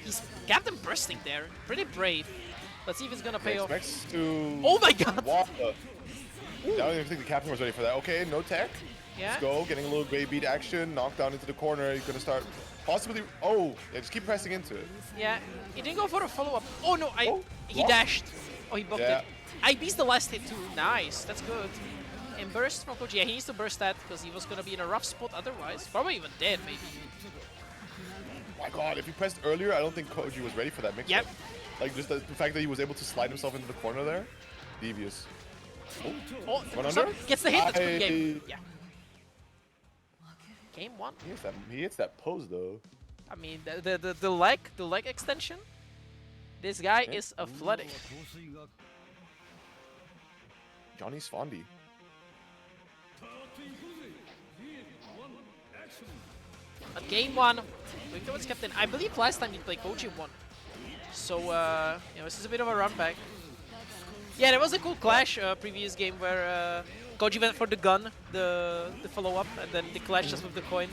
[SPEAKER 1] He's Captain bursting there. Pretty brave. Let's see if it's gonna pay off.
[SPEAKER 2] Next to...
[SPEAKER 1] Oh my god!
[SPEAKER 2] What the... I don't even think the captain was ready for that. Okay, no tech.
[SPEAKER 1] Yeah.
[SPEAKER 2] Let's go. Getting a little gray beat action. Knockdown into the corner. You're gonna start... Possibly... Oh, yeah, just keep pressing into it.
[SPEAKER 1] Yeah, he didn't go for a follow-up. Oh no, he
[SPEAKER 2] what?
[SPEAKER 1] dashed. Oh, he booked
[SPEAKER 2] Yeah.
[SPEAKER 1] it. I beat the last hit too. Nice, that's good. And burst from Koji. Yeah, he needs to burst that because he was gonna be in a rough spot otherwise. Probably even dead, maybe.
[SPEAKER 2] My god, if he pressed earlier, I don't think Koji was ready for that mix-up.
[SPEAKER 1] Yep.
[SPEAKER 2] Like, just the fact that he was able to slide himself into the corner there. Devious.
[SPEAKER 1] Oh,
[SPEAKER 2] One
[SPEAKER 1] so
[SPEAKER 2] under?
[SPEAKER 1] gets the hit. That's good game.
[SPEAKER 2] I-
[SPEAKER 1] Yeah. Game one.
[SPEAKER 2] He hits that pose though.
[SPEAKER 1] I mean, the leg extension. This guy is athletic.
[SPEAKER 2] Johnny Sfondy.
[SPEAKER 1] But game one, going towards Captain. I believe last time he played Koji won. So, you know, this is a bit of a run back. Yeah, there was a cool clash previous game where Koji went for the gun, the follow-up, and then the clash just with the coin.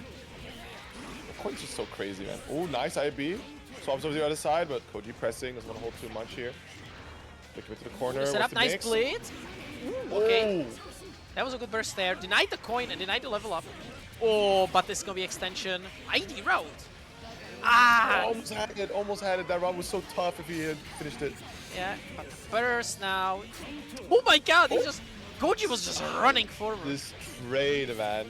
[SPEAKER 2] The coin's just so crazy, man. Oh, nice IB. Swaps over to the other side, but Koji pressing doesn't want to hold too much here. Look into the corner.
[SPEAKER 1] Set up,
[SPEAKER 2] the
[SPEAKER 1] nice
[SPEAKER 2] mix?
[SPEAKER 1] blade. Okay,
[SPEAKER 2] Oh.
[SPEAKER 1] that was a good burst there. Denied the coin and denied the level up. Oh, but this is gonna be extension. ID route. Ah!
[SPEAKER 2] Almost had it, almost had it. That round was so tough if he had finished it.
[SPEAKER 1] Yeah, but the burst now. Oh my god, he just... Koji was just running forward.
[SPEAKER 2] This trade, man.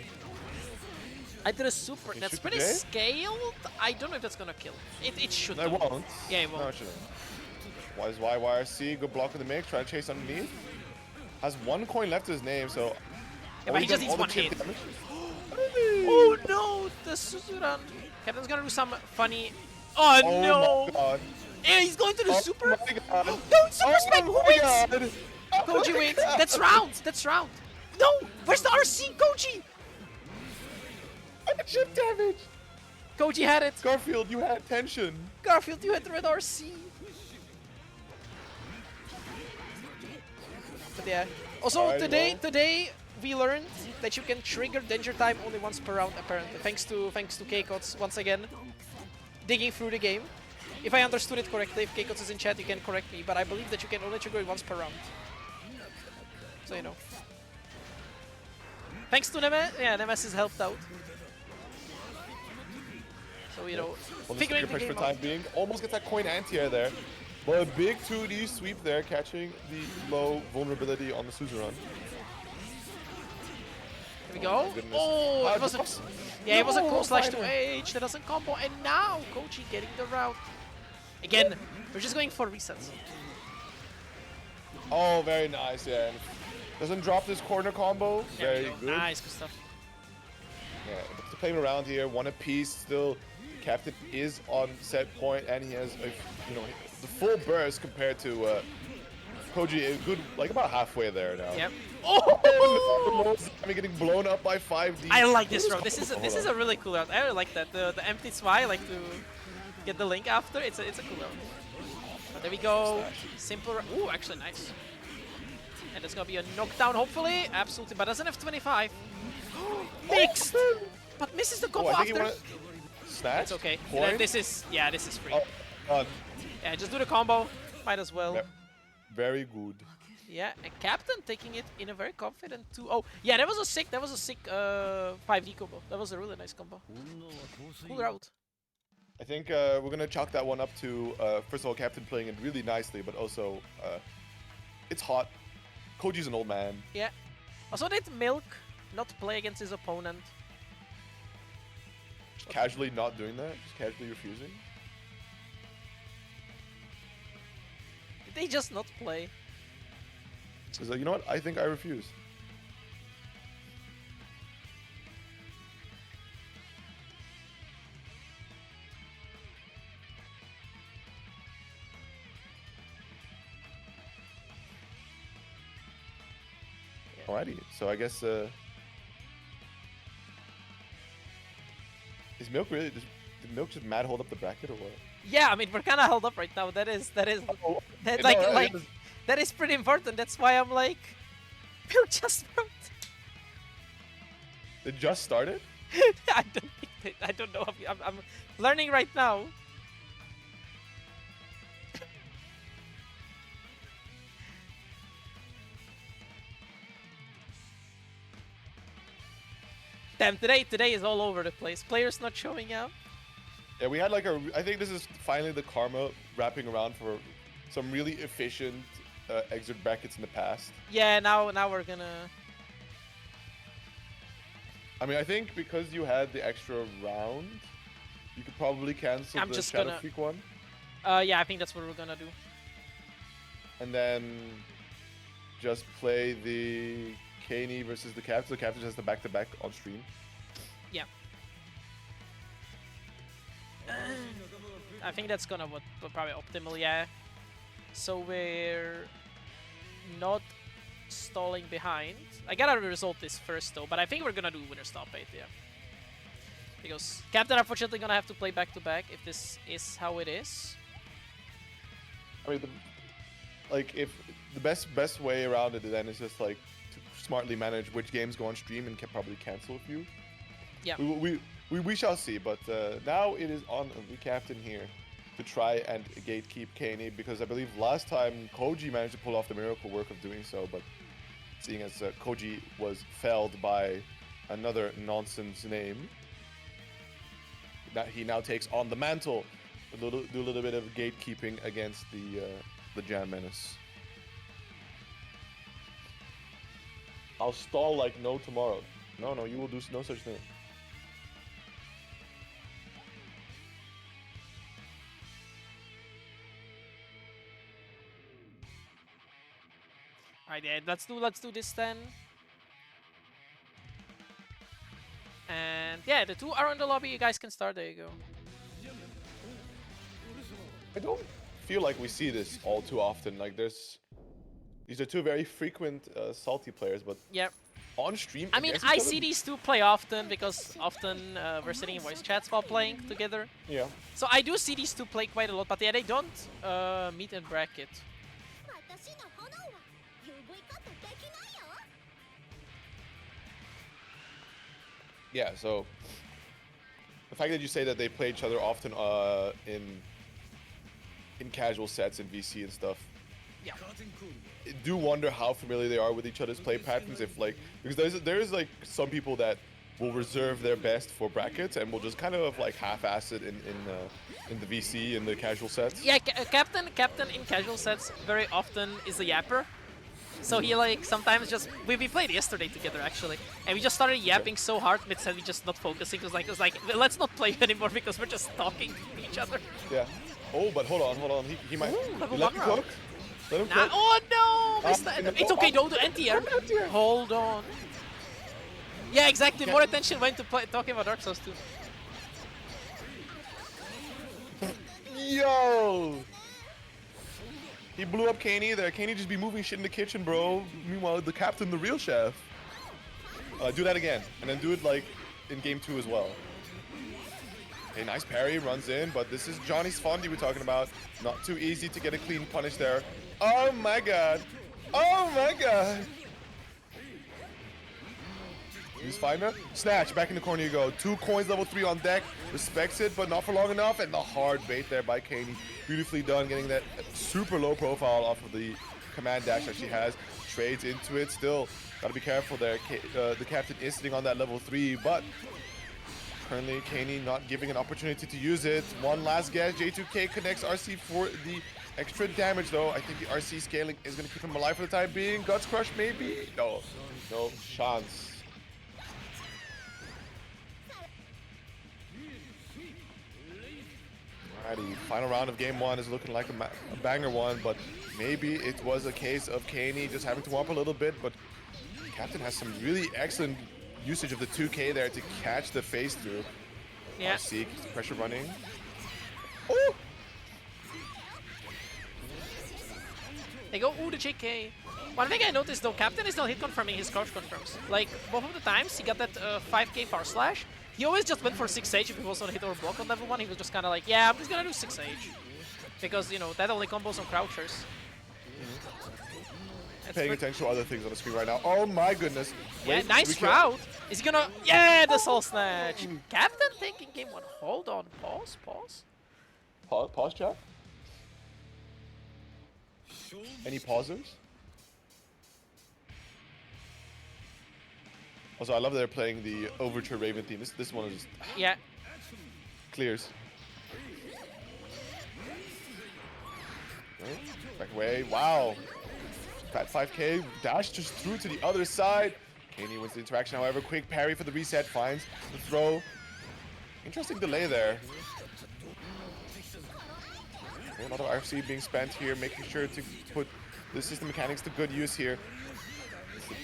[SPEAKER 1] I did a super.
[SPEAKER 2] You
[SPEAKER 1] That's
[SPEAKER 2] shoot
[SPEAKER 1] pretty
[SPEAKER 2] the J?
[SPEAKER 1] scaled. I don't know if that's gonna kill. It should.
[SPEAKER 2] No, it
[SPEAKER 1] though.
[SPEAKER 2] won't.
[SPEAKER 1] Yeah, it
[SPEAKER 2] No,
[SPEAKER 1] won't.
[SPEAKER 2] it shouldn't. Wise YYRC, good block in the mix, trying to chase underneath. Has one coin left to his name, so...
[SPEAKER 1] Yeah, but he just needs
[SPEAKER 2] all the
[SPEAKER 1] one
[SPEAKER 2] chip
[SPEAKER 1] hit.
[SPEAKER 2] damage.
[SPEAKER 1] Oh no, the Suzuran. Captain's gonna do some funny. Oh,
[SPEAKER 2] Oh
[SPEAKER 1] no!
[SPEAKER 2] my god.
[SPEAKER 1] Yeah, he's going to the
[SPEAKER 2] Oh
[SPEAKER 1] super.
[SPEAKER 2] my god.
[SPEAKER 1] No, super spike. Who
[SPEAKER 2] my
[SPEAKER 1] wins?
[SPEAKER 2] god. Oh
[SPEAKER 1] Koji
[SPEAKER 2] my
[SPEAKER 1] wins.
[SPEAKER 2] god.
[SPEAKER 1] That's round. That's round. No, where's the RC? Koji.
[SPEAKER 2] Chip damage.
[SPEAKER 1] Koji had it.
[SPEAKER 2] Garfield, you had tension.
[SPEAKER 1] Garfield, you had the red RC. But yeah. Also,
[SPEAKER 2] Alright,
[SPEAKER 1] today we learned that you can trigger danger time only once per round, apparently. Thanks to K-Cots once again digging through the game. If I understood it correctly, if K-Cots is in chat, you can correct me. But I believe that you can only trigger it once per round. So you know. Thanks to Nemes, yeah, Nemes has helped out. So you know,
[SPEAKER 2] Well,
[SPEAKER 1] figuring
[SPEAKER 2] just
[SPEAKER 1] the
[SPEAKER 2] push for
[SPEAKER 1] game
[SPEAKER 2] time
[SPEAKER 1] out.
[SPEAKER 2] being. Almost gets that coin anti-air there. But a big 2D sweep there, catching the low vulnerability on the Suzerain.
[SPEAKER 1] Here we go.
[SPEAKER 2] goodness.
[SPEAKER 1] Oh, it was a,
[SPEAKER 2] Drops.
[SPEAKER 1] yeah, it was a
[SPEAKER 2] No,
[SPEAKER 1] cool slash to
[SPEAKER 2] Fighter.
[SPEAKER 1] H. That doesn't combo, and now Koji getting the route. Again, we're just going for resets.
[SPEAKER 2] Oh, very nice, yeah. Doesn't drop this corner combo.
[SPEAKER 1] There we
[SPEAKER 2] Very
[SPEAKER 1] go.
[SPEAKER 2] good.
[SPEAKER 1] Nice, good stuff.
[SPEAKER 2] Yeah, to play him around here, one apiece. Still, Captain is on set point, and he has a, you know, the full burst compared to Koji. A good, like about halfway there now.
[SPEAKER 1] Yep.
[SPEAKER 2] Oh! I'm getting blown up by 5D.
[SPEAKER 1] I like this route. This is a really cool route. I really like that. The empty Zwei, I like to get the link after. It's a cool route. But there we go. Simple. Ooh, actually nice. And it's gonna be a knockdown, hopefully. Absolutely, but doesn't have 25. Mixed, but misses the combo
[SPEAKER 2] Oh, I think he
[SPEAKER 1] after.
[SPEAKER 2] wanted snatch.
[SPEAKER 1] It's okay.
[SPEAKER 2] Coin?
[SPEAKER 1] This is free.
[SPEAKER 2] Oh, God.
[SPEAKER 1] Yeah, just do the combo. Might as well.
[SPEAKER 2] Yeah. Very good.
[SPEAKER 1] Yeah, and Captain taking it in a very confident 2-0. Yeah, that was a sick 5D combo. That was a really nice combo. Cool route.
[SPEAKER 2] I think we're gonna chalk that one up to first of all, Captain playing it really nicely, but also it's hot. Koji's an old man.
[SPEAKER 1] Yeah. Also, did Milk not play against his opponent?
[SPEAKER 2] Just casually not doing that, just casually refusing.
[SPEAKER 1] Did they just not play?
[SPEAKER 2] He's like, you know what? I think I refuse. Alrighty, so I guess is Milk really? Did Milk just mad hold up the bracket or what?
[SPEAKER 1] Yeah, I mean we're kind of held up right now. That is
[SPEAKER 2] Oh,
[SPEAKER 1] that,
[SPEAKER 2] no,
[SPEAKER 1] like
[SPEAKER 2] it is-
[SPEAKER 1] that is pretty important. That's why I'm like, Milk just wrote.
[SPEAKER 2] It just started?
[SPEAKER 1] I don't know. I'm learning right now. Damn, today is all over the place. Players not showing up.
[SPEAKER 2] Yeah, we had like I think this is finally the karma wrapping around for some really efficient exit brackets in the past.
[SPEAKER 1] Yeah, now we're gonna.
[SPEAKER 2] I mean, I think because you had the extra round, you could probably cancel
[SPEAKER 1] I'm
[SPEAKER 2] the
[SPEAKER 1] just
[SPEAKER 2] Shadow
[SPEAKER 1] gonna-
[SPEAKER 2] Freak one.
[SPEAKER 1] Yeah, I think that's what we're gonna do.
[SPEAKER 2] And then just play the Kaney versus the Captain. The Captain has the back-to-back on stream.
[SPEAKER 1] Yeah. I think that's gonna what probably optimal, yeah. So we're not stalling behind. I gotta result this first though, but I think we're gonna do winner's top 8, yeah. Because Captain unfortunately gonna have to play back to back if this is how it is.
[SPEAKER 2] I mean, if the best way around it then is just like to smartly manage which games go on stream and can probably cancel a few.
[SPEAKER 1] Yeah.
[SPEAKER 2] We shall see, but now it is on the Captain here to try and gatekeep Kaney, because I believe last time Koji managed to pull off the miracle work of doing so, but seeing as Koji was felled by another nonsense name, that he now takes on the mantle, do a little bit of gatekeeping against the Jam Menace. I'll stall like no tomorrow. No, you will do no such thing.
[SPEAKER 1] Alright, yeah, let's do this then. And yeah, the two are in the lobby. You guys can start. There you go.
[SPEAKER 2] I don't feel like we see this all too often. Like these are two very frequent salty players, but
[SPEAKER 1] Yeah.
[SPEAKER 2] on stream.
[SPEAKER 1] I mean,
[SPEAKER 2] against
[SPEAKER 1] I
[SPEAKER 2] each
[SPEAKER 1] see
[SPEAKER 2] other?
[SPEAKER 1] these two play often because often we're sitting in voice chats while playing together.
[SPEAKER 2] Yeah.
[SPEAKER 1] So I do see these two play quite a lot, but yeah, they don't meet in bracket.
[SPEAKER 2] Yeah. So the fact that you say that they play each other often in casual sets in VC and stuff.
[SPEAKER 1] Yeah.
[SPEAKER 2] I do wonder how familiar they are with each other's play patterns. If like, because there's like some people that will reserve their best for brackets and will just kind of like half-ass it in the VC in the casual sets.
[SPEAKER 1] Yeah, Captain in casual sets very often is a yapper. So he like sometimes just we played yesterday together actually, and we just started yapping so hard instead we just not focusing. It was like let's not play anymore because we're just talking to each other.
[SPEAKER 2] Yeah. Oh, but hold on. He might
[SPEAKER 1] level
[SPEAKER 2] let him
[SPEAKER 1] one round.
[SPEAKER 2] cook. Let him
[SPEAKER 1] Nah,
[SPEAKER 2] cook.
[SPEAKER 1] oh no! Missed the-
[SPEAKER 2] no.
[SPEAKER 1] It's okay, don't do anti-air.
[SPEAKER 2] Anti-air.
[SPEAKER 1] Hold on. Yeah, exactly. More attention went to talking about Dark Souls 2.
[SPEAKER 2] Yo! He blew up Kaney there. Kaney just be moving shit in the kitchen, bro. Meanwhile, the Captain, the real chef. Do that again, and then do it like in game 2 as well. Okay, nice parry, runs in, but this is Johnny's Fondy we're talking about. Not too easy to get a clean punish there. Oh my god. Oh my god. Use Finder. Snatch, back in the corner you go. 2 coins, level 3 on deck. Respects it, but not for long enough. And the hard bait there by Kaney. Beautifully done, getting that super low profile off of the command dash that she has. Trades into it. Still, gotta be careful there. The Captain is sitting on that level 3, but Currently, Kaney not giving an opportunity to use it. One last guess. J2K connects RC for the extra damage, though. I think the RC scaling is going to keep him alive for the time being. Guts Crush, maybe? No. No chance. Alrighty, final round of game one is looking like a banger one, but maybe it was a case of Kaney just having to warm up a little bit, but Captain has some really excellent usage of the 2K there to catch the phase through.
[SPEAKER 1] Yeah.
[SPEAKER 2] RC keeps the pressure running. Oh!
[SPEAKER 1] They go, ooh, the JK. One thing I noticed though, Captain is not hit confirming his crouch confirms. Like, both of the times he got that 5k far slash, he always just went for 6H if he was on hit or block on level 1. He was just kind of like, yeah, I'm just gonna do 6H. Because, you know, that only combos on crouchers.
[SPEAKER 2] Paying attention to other things on the screen right now. Oh my goodness.
[SPEAKER 1] Yeah,
[SPEAKER 2] Wait,
[SPEAKER 1] nice route. Is he gonna... Yeah, the soul snatch. Captain taking game 1. Hold on, pause.
[SPEAKER 2] Pause, chat? Any pausers? Also, I love that they're playing the Overture Raven theme. This one is just...
[SPEAKER 1] Yeah.
[SPEAKER 2] Clears. Back away. Wow. Fat 5k. Dash just through to the other side. Kaney wins the interaction, however. Quick parry for the reset. Finds the throw. Interesting delay there. A lot of RC being spent here, making sure to put the system mechanics to good use here.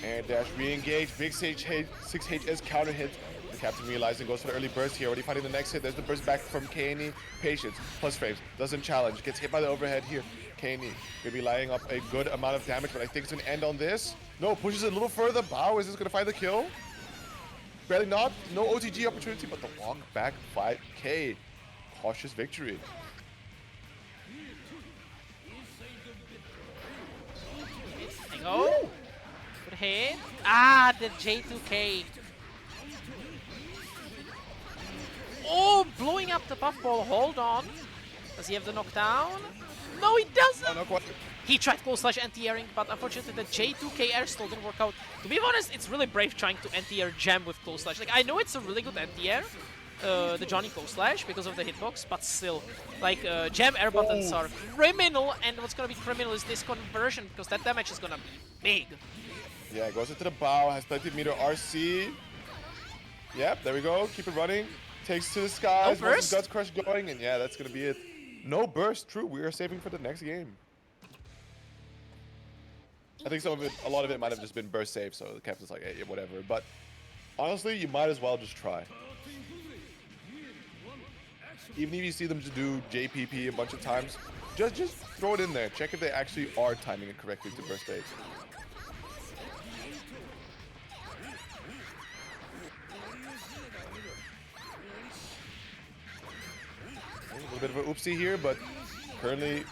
[SPEAKER 2] And dash re-engage. Big 6H is counter hit. The Captain realizing goes for the early burst here. Already finding the next hit. There's the burst back from Kaney. Patience. Plus frames. Doesn't challenge. Gets hit by the overhead here. Kaney gonna be lining up a good amount of damage, but I think it's gonna end on this. No, pushes it a little further. Bao, is this gonna find the kill? Barely not. No OTG opportunity, but the walk back 5k. Cautious victory.
[SPEAKER 1] Go. Good hit. Ah, the J2K. Oh, blowing up the puffball. Hold on. Does he have the knockdown? No, he doesn't.
[SPEAKER 2] Oh, no, quite.
[SPEAKER 1] He tried close slash anti-airing, but unfortunately the J2K air stall didn't work out. To be honest, it's really brave trying to anti-air jam with close slash. Like, I know it's a really good anti-air, the Johnny close slash, because of the hitbox, but still, like, jam air buttons are criminal, and what's gonna be criminal is this conversion, because that damage is gonna be big.
[SPEAKER 2] Yeah, goes into the bow, has plenty of meter RC. Yep, there we go. Keep it running. Takes to the skies.
[SPEAKER 1] No burst?
[SPEAKER 2] Guts Crush going, and yeah, that's gonna be it. No burst. True. We are saving for the next game. I think some of it, a lot of it might have just been burst save, so the Captain's like, hey, whatever. But honestly, you might as well just try. Even if you see them just do JPP a bunch of times, just throw it in there. Check if they actually are timing it correctly to burst save. A little bit of an oopsie here, but currently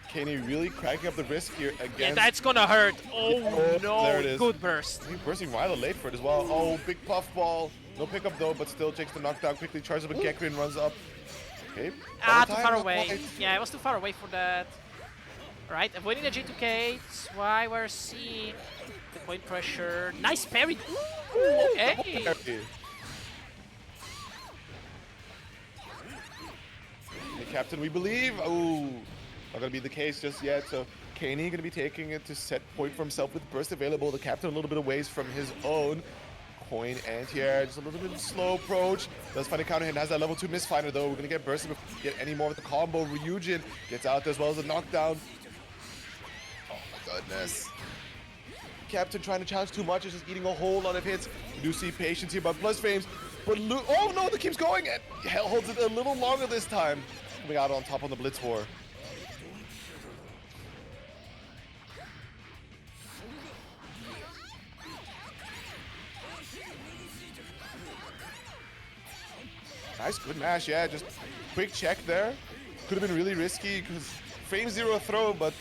[SPEAKER 2] Kaney really cracking up the risk here against...
[SPEAKER 1] Yeah, that's gonna hurt. Oh, no,
[SPEAKER 2] there it is.
[SPEAKER 1] good burst.
[SPEAKER 2] He's bursting rather late for it as well. Oh, big puffball. No pickup though, but still takes the knockdown quickly. Charges up a Gekko and runs up. Okay.
[SPEAKER 1] Ah, too far away. Yeah, it was too far away for that. Alright, avoiding the J2K. That's why we're seeing the point pressure. Nice parry. Ooh, okay.
[SPEAKER 2] The Captain, we believe. Oh, not gonna be the case just yet. So Kaney gonna be taking it to set point for himself with burst available. The Captain a little bit of ways from his own. Coin anti-air, just a little bit of slow approach. Does find a counter hit, has that level 2 misfinder though. We're gonna get bursted before we get any more with the combo. Ryujin gets out there as well as a knockdown. Oh my goodness. Captain trying to challenge too much, is just eating a whole lot of hits. We do see patience here, but plus frames. But oh no, that keeps going and holds it a little longer this time. Coming out on top on the Blitz War. Nice, good mash, yeah, just quick check there. Could have been really risky because frame zero throw, but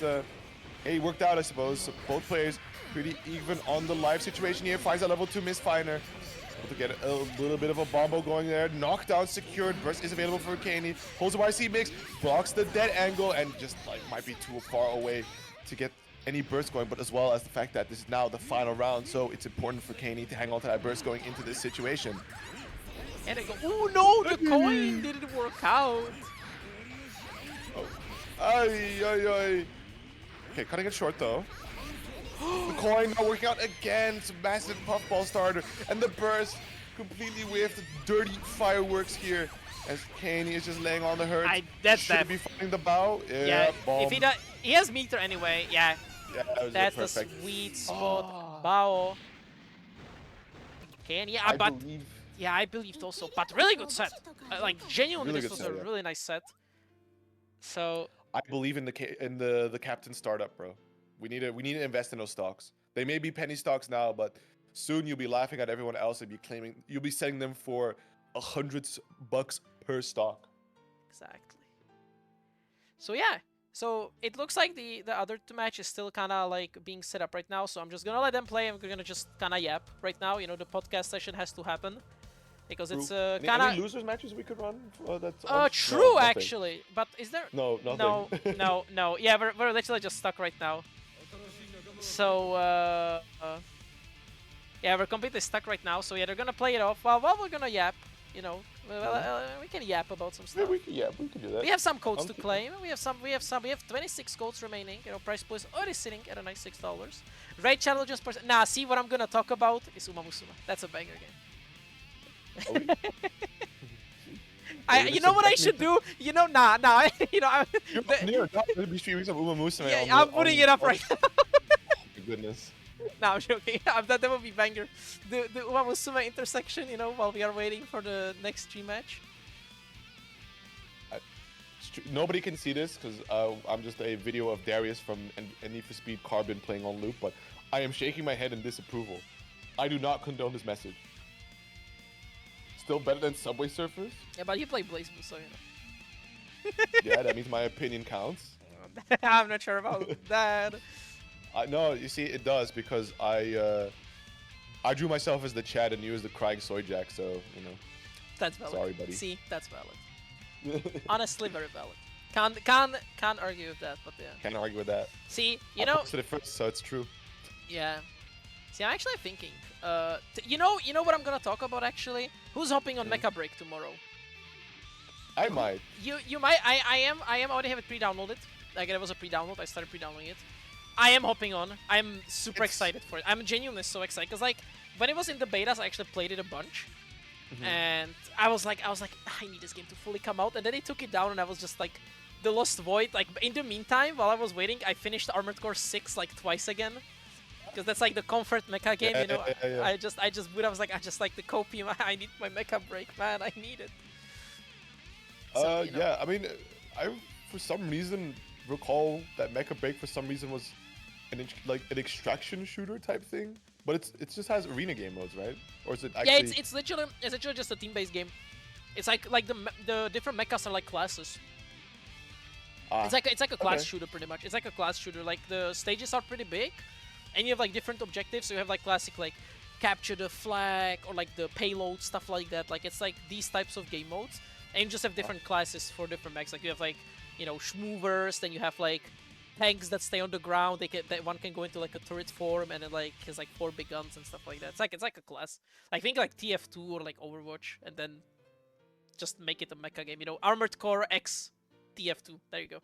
[SPEAKER 2] hey, worked out, I suppose. So both players pretty even on the live situation here. Finds that level 2 misfinder. Able to get a little bit of a bombo going there. Knockdown secured. Burst is available for Kaney. Holds the YC mix, blocks the dead angle, and just like might be too far away to get any burst going, but as well as the fact that this is now the final round, so it's important for Kaney to hang on to that burst going into this situation.
[SPEAKER 1] And I go, oh no, the coin didn't work out.
[SPEAKER 2] Oh. Ay, ay, ay. Okay, cutting it short though. The coin not working out again. It's a massive puffball starter. And the burst completely whiffed. Dirty fireworks here. As Kaney is just laying on the hurt.
[SPEAKER 1] That's
[SPEAKER 2] Should
[SPEAKER 1] that.
[SPEAKER 2] be fighting the bow.
[SPEAKER 1] Yeah,
[SPEAKER 2] bomb.
[SPEAKER 1] if he does, he has meter anyway. Yeah,
[SPEAKER 2] Yeah, that was
[SPEAKER 1] that's the
[SPEAKER 2] perfect.
[SPEAKER 1] sweet spot.
[SPEAKER 2] Oh.
[SPEAKER 1] Bao. Kaney, yeah,
[SPEAKER 2] I
[SPEAKER 1] but
[SPEAKER 2] believe.
[SPEAKER 1] yeah, I believed also. But really good set. Like genuinely,
[SPEAKER 2] Really
[SPEAKER 1] this
[SPEAKER 2] good
[SPEAKER 1] was
[SPEAKER 2] set,
[SPEAKER 1] a
[SPEAKER 2] yeah.
[SPEAKER 1] really nice set. So
[SPEAKER 2] I believe in the captain startup, bro. We need to invest in those stocks. They may be penny stocks now, but soon you'll be laughing at everyone else and you'll be selling them for $100 per stock.
[SPEAKER 1] exactly. So yeah. So it looks like the other two match is still kind of like being set up right now. So I'm just gonna let them play. I'm gonna just kind of yap right now. You know, the podcast session has to happen because it's kind
[SPEAKER 2] Any
[SPEAKER 1] of
[SPEAKER 2] losers matches we could run? That's
[SPEAKER 1] true
[SPEAKER 2] no,
[SPEAKER 1] actually. But is there?
[SPEAKER 2] No, nothing.
[SPEAKER 1] No. Yeah, we're literally just stuck right now. So yeah, we're completely stuck right now. So yeah, they're gonna play it off while we're gonna yap. You know, we can yap about some stuff.
[SPEAKER 2] Yeah, we can do that.
[SPEAKER 1] We have some codes to claim. We have 26 codes remaining. You know, price pool is already sitting at a nice $6. Raid challenges per. Nah, see what I'm gonna talk about is Umamusuma. That's a banger game. You know what I should do? You know, nah. You know,
[SPEAKER 2] You're gonna be streaming some Umamusuma.
[SPEAKER 1] Yeah, I'm putting it up right now.
[SPEAKER 2] Oh my goodness.
[SPEAKER 1] No, I'm joking. That would be banger. The Umamusuma intersection, you know, while we are waiting for the next stream match.
[SPEAKER 2] Nobody can see this because I'm just a video of Darius from Need for Speed Carbon playing on loop, but I am shaking my head in disapproval. I do not condone this message. Still better than Subway Surfers?
[SPEAKER 1] Yeah, but you play Blaze Blue, so you know.
[SPEAKER 2] Yeah, that means my opinion counts.
[SPEAKER 1] I'm not sure about that.
[SPEAKER 2] No, you see, it does because I drew myself as the Chad and you as the crying soy jack, so you know.
[SPEAKER 1] That's valid.
[SPEAKER 2] Sorry, buddy.
[SPEAKER 1] See, that's valid. Honestly, very valid. Can't argue with that, but yeah.
[SPEAKER 2] Can't argue with that.
[SPEAKER 1] See, you
[SPEAKER 2] I
[SPEAKER 1] know.
[SPEAKER 2] posted it first, so it's true.
[SPEAKER 1] Yeah. See, I'm actually thinking. You know what I'm gonna talk about actually? Who's hopping on Mecha Break tomorrow?
[SPEAKER 2] I might.
[SPEAKER 1] You might. I am already have it pre-downloaded. Like it was a pre-download. I started pre-downloading it. I am hopping on. I'm super excited for it. I'm genuinely so excited because like when it was in the betas, I actually played it a bunch, and I was like, I need this game to fully come out, and then they took it down, and I was just like, the Lost Void. Like in the meantime, while I was waiting, I finished Armored Core 6 like twice again, because that's like the comfort mecha game, you know.
[SPEAKER 2] Yeah.
[SPEAKER 1] I just boot. I was like, I just like the copium. I need my Mecha Break, man. I need it. So, you know.
[SPEAKER 2] Yeah. I mean, I for some reason recall that Mecha Break for some reason was an extraction shooter type thing, but it just has arena game modes, right? Or is it actually?
[SPEAKER 1] Yeah, it's literally just a team-based game. It's like the different mechas are like classes. It's like a class shooter pretty much. It's like a class shooter. Like the stages are pretty big, and you have like different objectives. So you have like classic like capture the flag or like the payload stuff like that. Like it's like these types of game modes, and you just have different classes for different mechs. Like you have like schmoovers, then you have like tanks that stay on the ground. That one can go into like a turret form, and it like has like 4 big guns and stuff like that. It's like a class. I think like TF2 or like Overwatch, and then just make it a mecha game. Armored Core X TF2. There you go.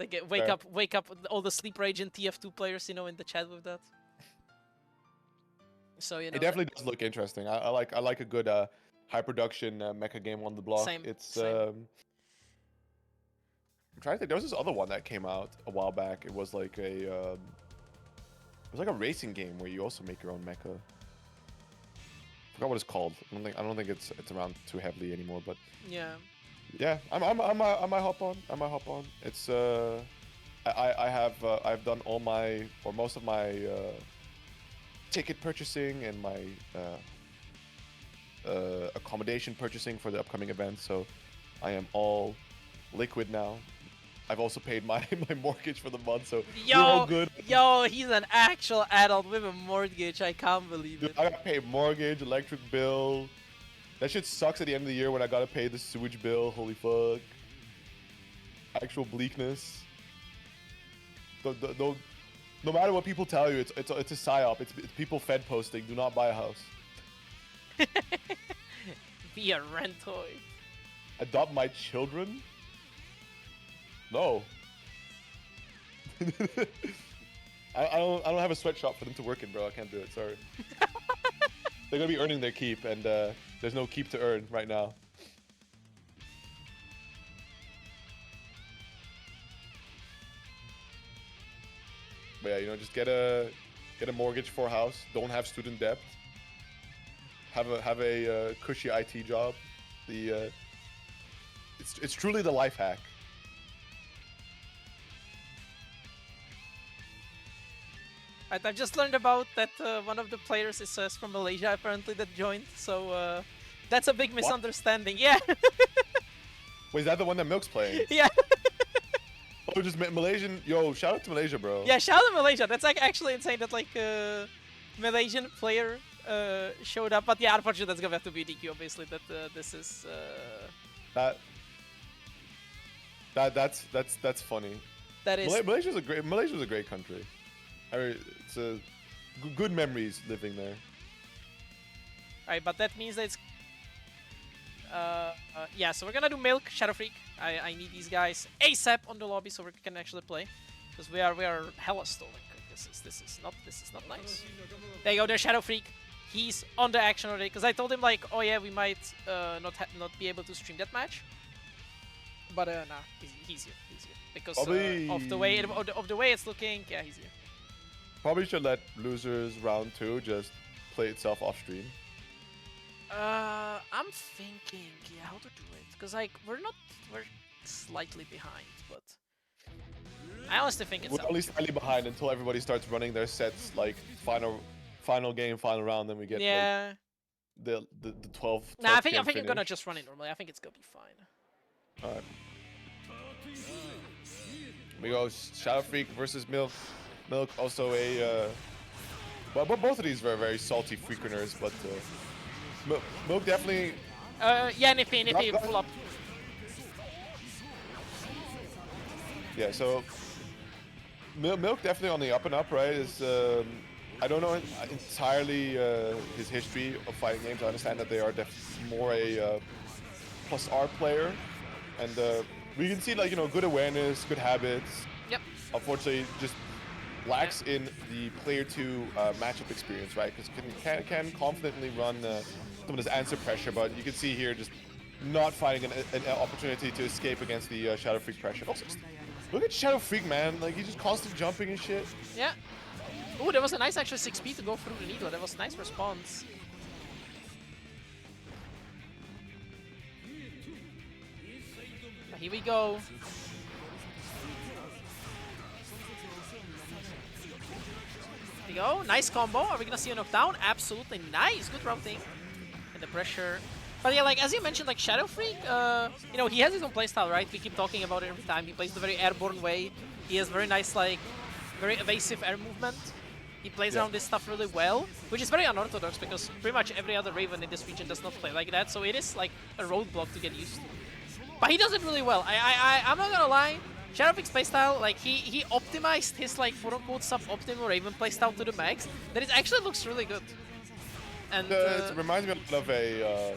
[SPEAKER 1] Like wake up all the Sleep Rage and TF2 players, in the chat with that. So
[SPEAKER 2] it definitely does look interesting. I like a good high production mecha game on the block.
[SPEAKER 1] Same.
[SPEAKER 2] I'm trying to think. There was this other one that came out a while back. It was like a racing game where you also make your own mecha. I forgot what it's called. I don't think it's around too heavily anymore. But yeah, I might hop on. It's I've done all my or most of my ticket purchasing and my accommodation purchasing for the upcoming event. So I am all liquid now. I've also paid my mortgage for the month, so we're all good.
[SPEAKER 1] Yo, he's an actual adult with a mortgage. I can't believe it.
[SPEAKER 2] I gotta pay mortgage, electric bill. That shit sucks at the end of the year when I gotta pay the sewage bill. Holy fuck. Actual bleakness. No matter what people tell you, it's a psyop. It's people Fed posting. Do not buy a house.
[SPEAKER 1] Be a rentoy.
[SPEAKER 2] Adopt my children? No. I don't have a sweatshop for them to work in, bro. I can't do it. Sorry. They're gonna be earning their keep, and there's no keep to earn right now. But yeah, you know, just get a mortgage for a house. Don't have student debt. Have a cushy IT job. It's truly the life hack.
[SPEAKER 1] I've just learned about that one of the players is from Malaysia apparently that joined, so that's a big misunderstanding. Yeah.
[SPEAKER 2] Wait, is that the one that Milk's playing?
[SPEAKER 1] Yeah.
[SPEAKER 2] Oh, just Malaysian. Yo, shout out to Malaysia, bro.
[SPEAKER 1] Yeah, shout out to Malaysia. That's like actually insane that like Malaysian player showed up, but yeah, unfortunately that's gonna have to be DQ. Obviously, that this is.
[SPEAKER 2] That's funny.
[SPEAKER 1] That is.
[SPEAKER 2] Malaysia's a great country. I mean, it's a good memories living there.
[SPEAKER 1] Alright, but that means that it's. Yeah, so we're gonna do Milk, Shadow Freak. I need these guys ASAP on the lobby so we can actually play, because we are hella stalling. This is not nice. There you go, there's Shadow Freak. He's on the action already, because I told him like, oh yeah, we might not be able to stream that match. But nah, he's here, because of the way it's looking. Yeah, he's here.
[SPEAKER 2] Probably should let losers round 2 just play itself off stream.
[SPEAKER 1] I'm thinking, yeah, how to do it, because like we're slightly behind, but I honestly think it's.
[SPEAKER 2] We're only slightly behind until everybody starts running their sets, like final game, final round, then we get
[SPEAKER 1] yeah
[SPEAKER 2] like, the 12.
[SPEAKER 1] Nah, I think I'm gonna just run it normally. I think it's gonna be fine.
[SPEAKER 2] All right. We go Shadow Freak versus Milk. Milk also a well, both of these very, very salty freakerners, but Milk definitely.
[SPEAKER 1] Yeah, Nyphi, pull up.
[SPEAKER 2] Yeah, so Milk definitely on the up and up, right? Is I don't know entirely his history of fighting games. I understand that they are more a plus R player, and we can see like, you know, good awareness, good habits.
[SPEAKER 1] Yep.
[SPEAKER 2] Unfortunately, just lacks in the player 2 matchup experience, right? Because can confidently run some of this answer pressure, but you can see here just not finding an opportunity to escape against the Shadow Freak pressure. Also, look at Shadow Freak, man. Like, he's just constant jumping and shit.
[SPEAKER 1] Yeah. Oh, there was a nice actually 6p to go through the needle. That was a nice response. Here we go. There you go. Nice combo. Are we gonna see a knockdown? Absolutely nice. Good routing. And the pressure. But yeah, like as you mentioned, like Shadow Freak, you know, he has his own playstyle, right? We keep talking about it every time. He plays the very airborne way. He has very nice, like, very evasive air movement. He plays around this stuff really well, which is very unorthodox because pretty much every other Raven in this region does not play like that. So it is like a roadblock to get used to. But he does it really well. I'm not gonna lie. Shadow Freak's playstyle, like he optimized his like quote-unquote suboptimal Raven playstyle to the max. That it actually looks really good. And
[SPEAKER 2] it reminds me of a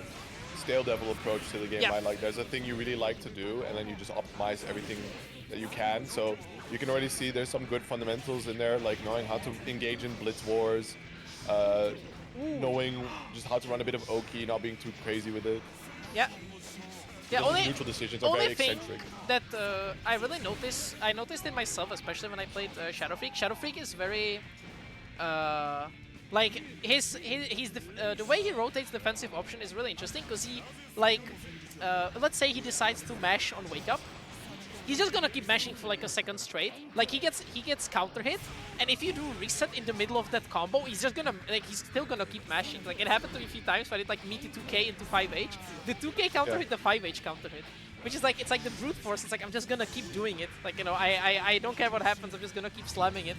[SPEAKER 2] Stale Devil approach to the game.
[SPEAKER 1] Yeah.
[SPEAKER 2] Right? Like, there's a thing you really like to do, and then you just optimize everything that you can. So you can already see there's some good fundamentals in there, like knowing how to engage in blitz wars, knowing just how to run a bit of Oki, not being too crazy with it.
[SPEAKER 1] Yeah. Yeah,
[SPEAKER 2] only neutral decisions are very eccentric.
[SPEAKER 1] That I really noticed it myself, especially when I played Shadow Freak. Shadow Freak is very, like the way he rotates defensive option is really interesting because he like, let's say he decides to mash on wake up. He's just gonna keep mashing for like a second straight. Like he gets counter hit, and if you do reset in the middle of that combo, he's just gonna he's still gonna keep mashing. Like it happened to me a few times where I did like meaty 2k into 5h. The 2k counter hit the 5h counter hit, which is like it's like the brute force. It's like I'm just gonna keep doing it. Like, you know, I don't care what happens. I'm just gonna keep slamming it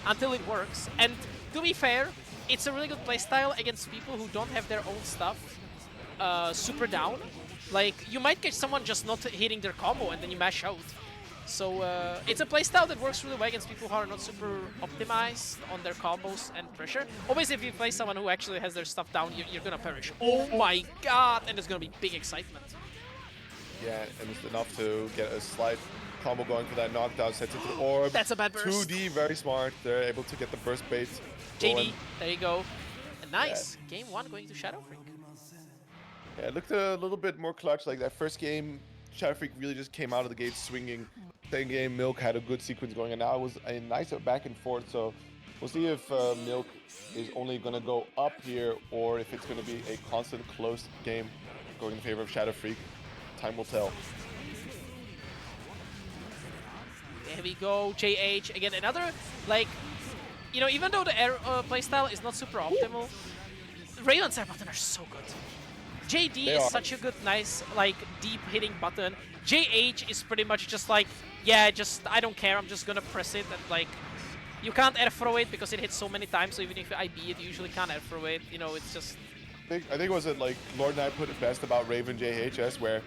[SPEAKER 1] until it works. And to be fair, it's a really good playstyle against people who don't have their own stuff super down. Like, you might catch someone just not hitting their combo and then you mash out. So it's a playstyle that works really well against people who are not super optimized on their combos and pressure. Obviously, if you play someone who actually has their stuff down, you're gonna perish. Oh my god! And there's gonna be big excitement.
[SPEAKER 2] Yeah, and it's enough to get a slight combo going for that knockdown, sets into the orb.
[SPEAKER 1] That's a bad burst.
[SPEAKER 2] 2D, very smart. They're able to get the burst bait
[SPEAKER 1] JD,
[SPEAKER 2] going.
[SPEAKER 1] there you go. And nice. Yeah. Game 1 going to Shadow Freak.
[SPEAKER 2] Yeah, it looked a little bit more clutch. Like that first game, Shadow Freak really just came out of the gate swinging. Second game, Milk had a good sequence going, and now it was a nice back and forth. So we'll see if Milk is only going to go up here, or if it's going to be a constant close game going in favor of Shadow Freak. Time will tell.
[SPEAKER 1] There we go, JH. Again, another, like, you know, even though the air playstyle is not super optimal, Raven's air button are so good. JD is such a good, nice, like, deep hitting button. JH is pretty much just like, yeah, just, I don't care, I'm just gonna press it, and like, you can't air throw it because it hits so many times, so even if you IB it, you usually can't air throw it, you know, it's just...
[SPEAKER 2] I think it was like Lord Knight put it best about Raven JHS, where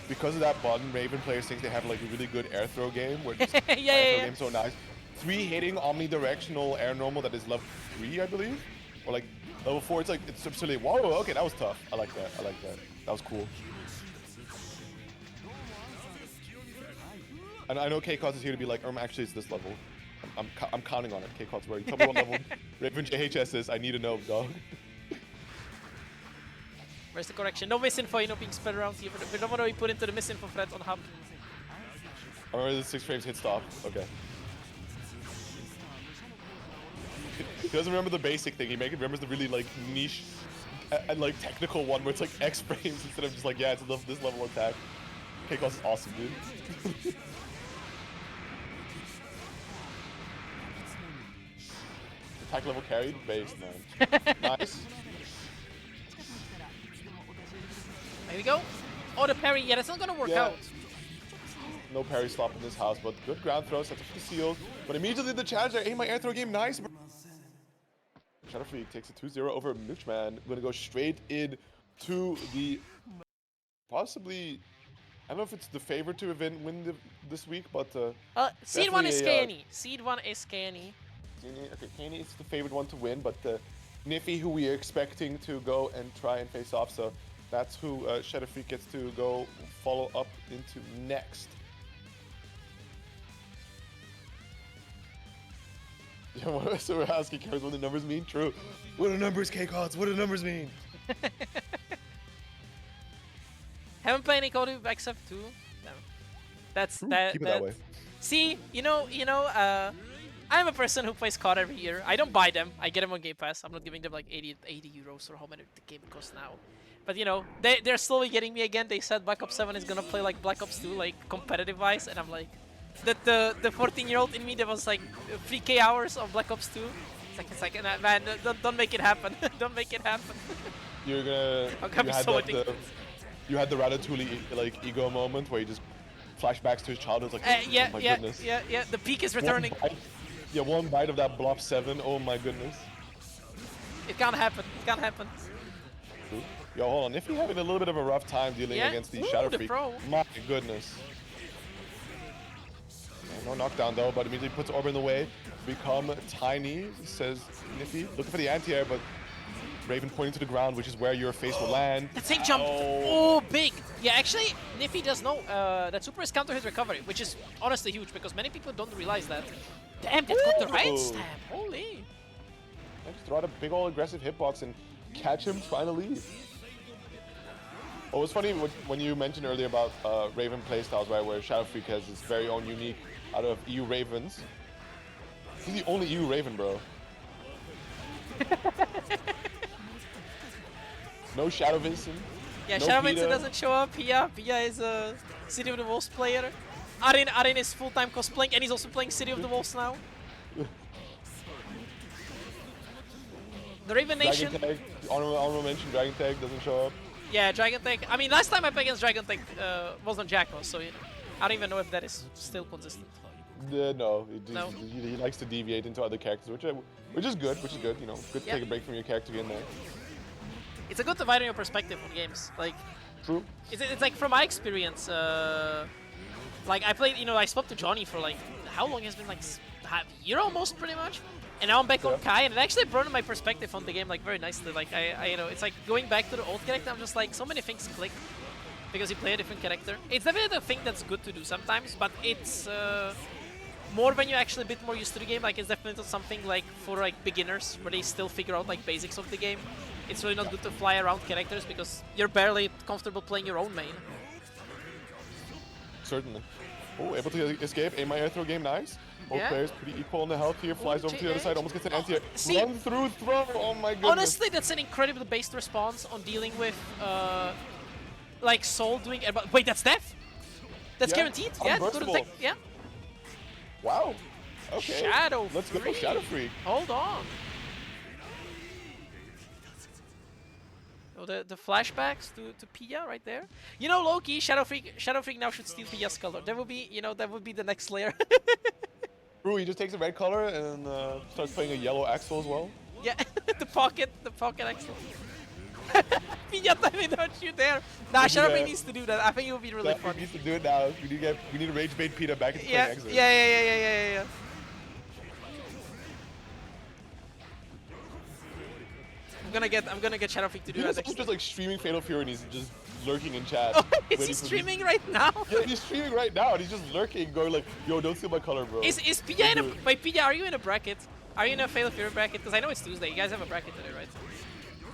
[SPEAKER 2] because of that button, Raven players think they have like a really good air throw game, where just air throw game's so nice. 3 hitting omnidirectional air normal that is level 3, I believe, or like level 4. It's like it's absolutely whoa. Okay, that was tough. I like that. I like that. That was cool. And I know KCOS is here to be like, actually it's this level. I'm counting on it. KCOS, where you tell me what level Raven JHS is. I need to know, dog.
[SPEAKER 1] Where's the correction? No misinfo, no being spread around here. We don't want to be put into the misinfo thread on Hub.
[SPEAKER 2] I remember the 6 frames hit stop. Okay. He doesn't remember the basic thing. He remembers the really like niche and like technical one where it's like X frames instead of just like, yeah, it's this level attack. KCOS is awesome, dude. Attack level carried, base, man. Nice.
[SPEAKER 1] There we go. Oh, the parry. Yeah, that's not gonna work out.
[SPEAKER 2] No parry slop in this house, but good ground throw, sets up the seal. But immediately the challenge there, my air throw game, nice. Shadow Freak takes a 2-0 over Milchmann. Gonna go straight in to the possibly, I don't know if it's the favorite to win this week, but
[SPEAKER 1] Seed 1 is Kenny. Seed 1 is Kenny.
[SPEAKER 2] Okay, Kenny is the favorite one to win, but Nyphi, who we are expecting to go and try and face off, so that's who Shadow Freak gets to go follow up into next. Yeah, so we're asking Karis what the numbers mean? True. What do numbers, KCOS? What do numbers mean?
[SPEAKER 1] Haven't played any Koji except 2. No. That's that.
[SPEAKER 2] Keep it that way.
[SPEAKER 1] See, you know, I'm a person who plays COD every year. I don't buy them. I get them on Game Pass. I'm not giving them like 80 euros or how many the game costs now. But you know, they're slowly getting me again. They said Black Ops 7 is gonna play like Black Ops 2, like competitive-wise, and I'm like, the 14-year-old in me that was like 3K hours of Black Ops 2. It's like man, don't make it happen. Don't make it happen.
[SPEAKER 2] You're gonna.
[SPEAKER 1] I'm gonna be so addicted.
[SPEAKER 2] You had the Ratatouille like ego moment where he just flashbacks to his childhood. Like,
[SPEAKER 1] yeah,
[SPEAKER 2] oh my
[SPEAKER 1] yeah,
[SPEAKER 2] goodness.
[SPEAKER 1] yeah. The peak is returning.
[SPEAKER 2] One bite of that Blob 7. Oh my goodness.
[SPEAKER 1] It can't happen. It can't happen.
[SPEAKER 2] True. Yo, hold on. If you're having a little bit of a rough time dealing against the Shadow Freak, my goodness. No knockdown though, but immediately puts Orb in the way. Become tiny, says Nyphi. Looking for the anti-air, but Raven pointing to the ground, which is where your face will land.
[SPEAKER 1] That same jump! Oh, big! Yeah, actually, Nyphi does know that super is counter his recovery, which is honestly huge because many people don't realize that. Damn, that got the right stab! Holy!
[SPEAKER 2] I just throw out a big old aggressive hitbox and catch him trying to leave. Oh, it was funny when you mentioned earlier about Raven playstyles, right, where Shadow Freak has his very own unique out of EU Ravens. He's the only EU Raven, bro. No Shadow Vincent.
[SPEAKER 1] Yeah,
[SPEAKER 2] no
[SPEAKER 1] Shadow
[SPEAKER 2] Peter.
[SPEAKER 1] Vincent doesn't show up. Pia is a City of the Wolves player. Arin is full-time cosplaying, and he's also playing City of the Wolves now. The Raven Nation.
[SPEAKER 2] Dragon Tag, honorable mention, Dragon Tag doesn't show up.
[SPEAKER 1] Yeah, Dragon Tag. I mean, last time I played against Dragon Tag was on Jacko, so you know, I don't even know if that is still consistent.
[SPEAKER 2] No, he likes to deviate into other characters, which is good. You know, good to take a break from your character in there.
[SPEAKER 1] It's a good to widen your perspective on games. Like,
[SPEAKER 2] true.
[SPEAKER 1] It's like from my experience, Like, I played, you know, I swapped to Johnny for like, how long has it been, like, half a year almost, pretty much? And now I'm back on Kai, and it actually broadened my perspective on the game, like, very nicely. Like, I you know, it's like going back to the old character, I'm just like, so many things click because you play a different character. It's definitely a thing that's good to do sometimes, but it's more when you're actually a bit more used to the game. Like, it's definitely not something like for like beginners where they still figure out like basics of the game. It's really not good to fly around characters because you're barely comfortable playing your own main.
[SPEAKER 2] Certainly. Oh, able to escape. Aim my air throw game, nice. Both players pretty equal in the health here. Flies over to the other side, almost gets an anti-air. Run through throw, oh my goodness.
[SPEAKER 1] Honestly, that's an incredibly based response on dealing with like Soul doing. Wait, that's death? That's guaranteed? Yeah, good attack. Yeah.
[SPEAKER 2] Wow. Okay.
[SPEAKER 1] Shadow
[SPEAKER 2] Let's go, Shadow Freak.
[SPEAKER 1] Hold on. Oh, the flashbacks to Pia right there. You know, low-key, Shadow Freak now should steal Pia's color. That would be, you know, that would be the next layer.
[SPEAKER 2] Ooh, he just takes a red color and starts playing a yellow Axel as well.
[SPEAKER 1] Yeah, the pocket Axel. Pia, don't you dare. Nah, Shadow Freak needs to do that. I think it would be really fun.
[SPEAKER 2] He needs to do it now. We need to rage bait Pia back into playing Axel.
[SPEAKER 1] Yeah. I'm gonna get Shadow Freak to do that.
[SPEAKER 2] He's just like streaming Fatal Fury and he's just lurking in chat.
[SPEAKER 1] Oh, is he streaming right now?
[SPEAKER 2] Yeah, he's streaming right now and he's just lurking, going like, yo, don't steal my color, bro.
[SPEAKER 1] Is Pia in a... Wait, Pia, are you in a bracket? Are you in a Fatal Fury bracket? Because I know it's Tuesday. You guys have a bracket today, right?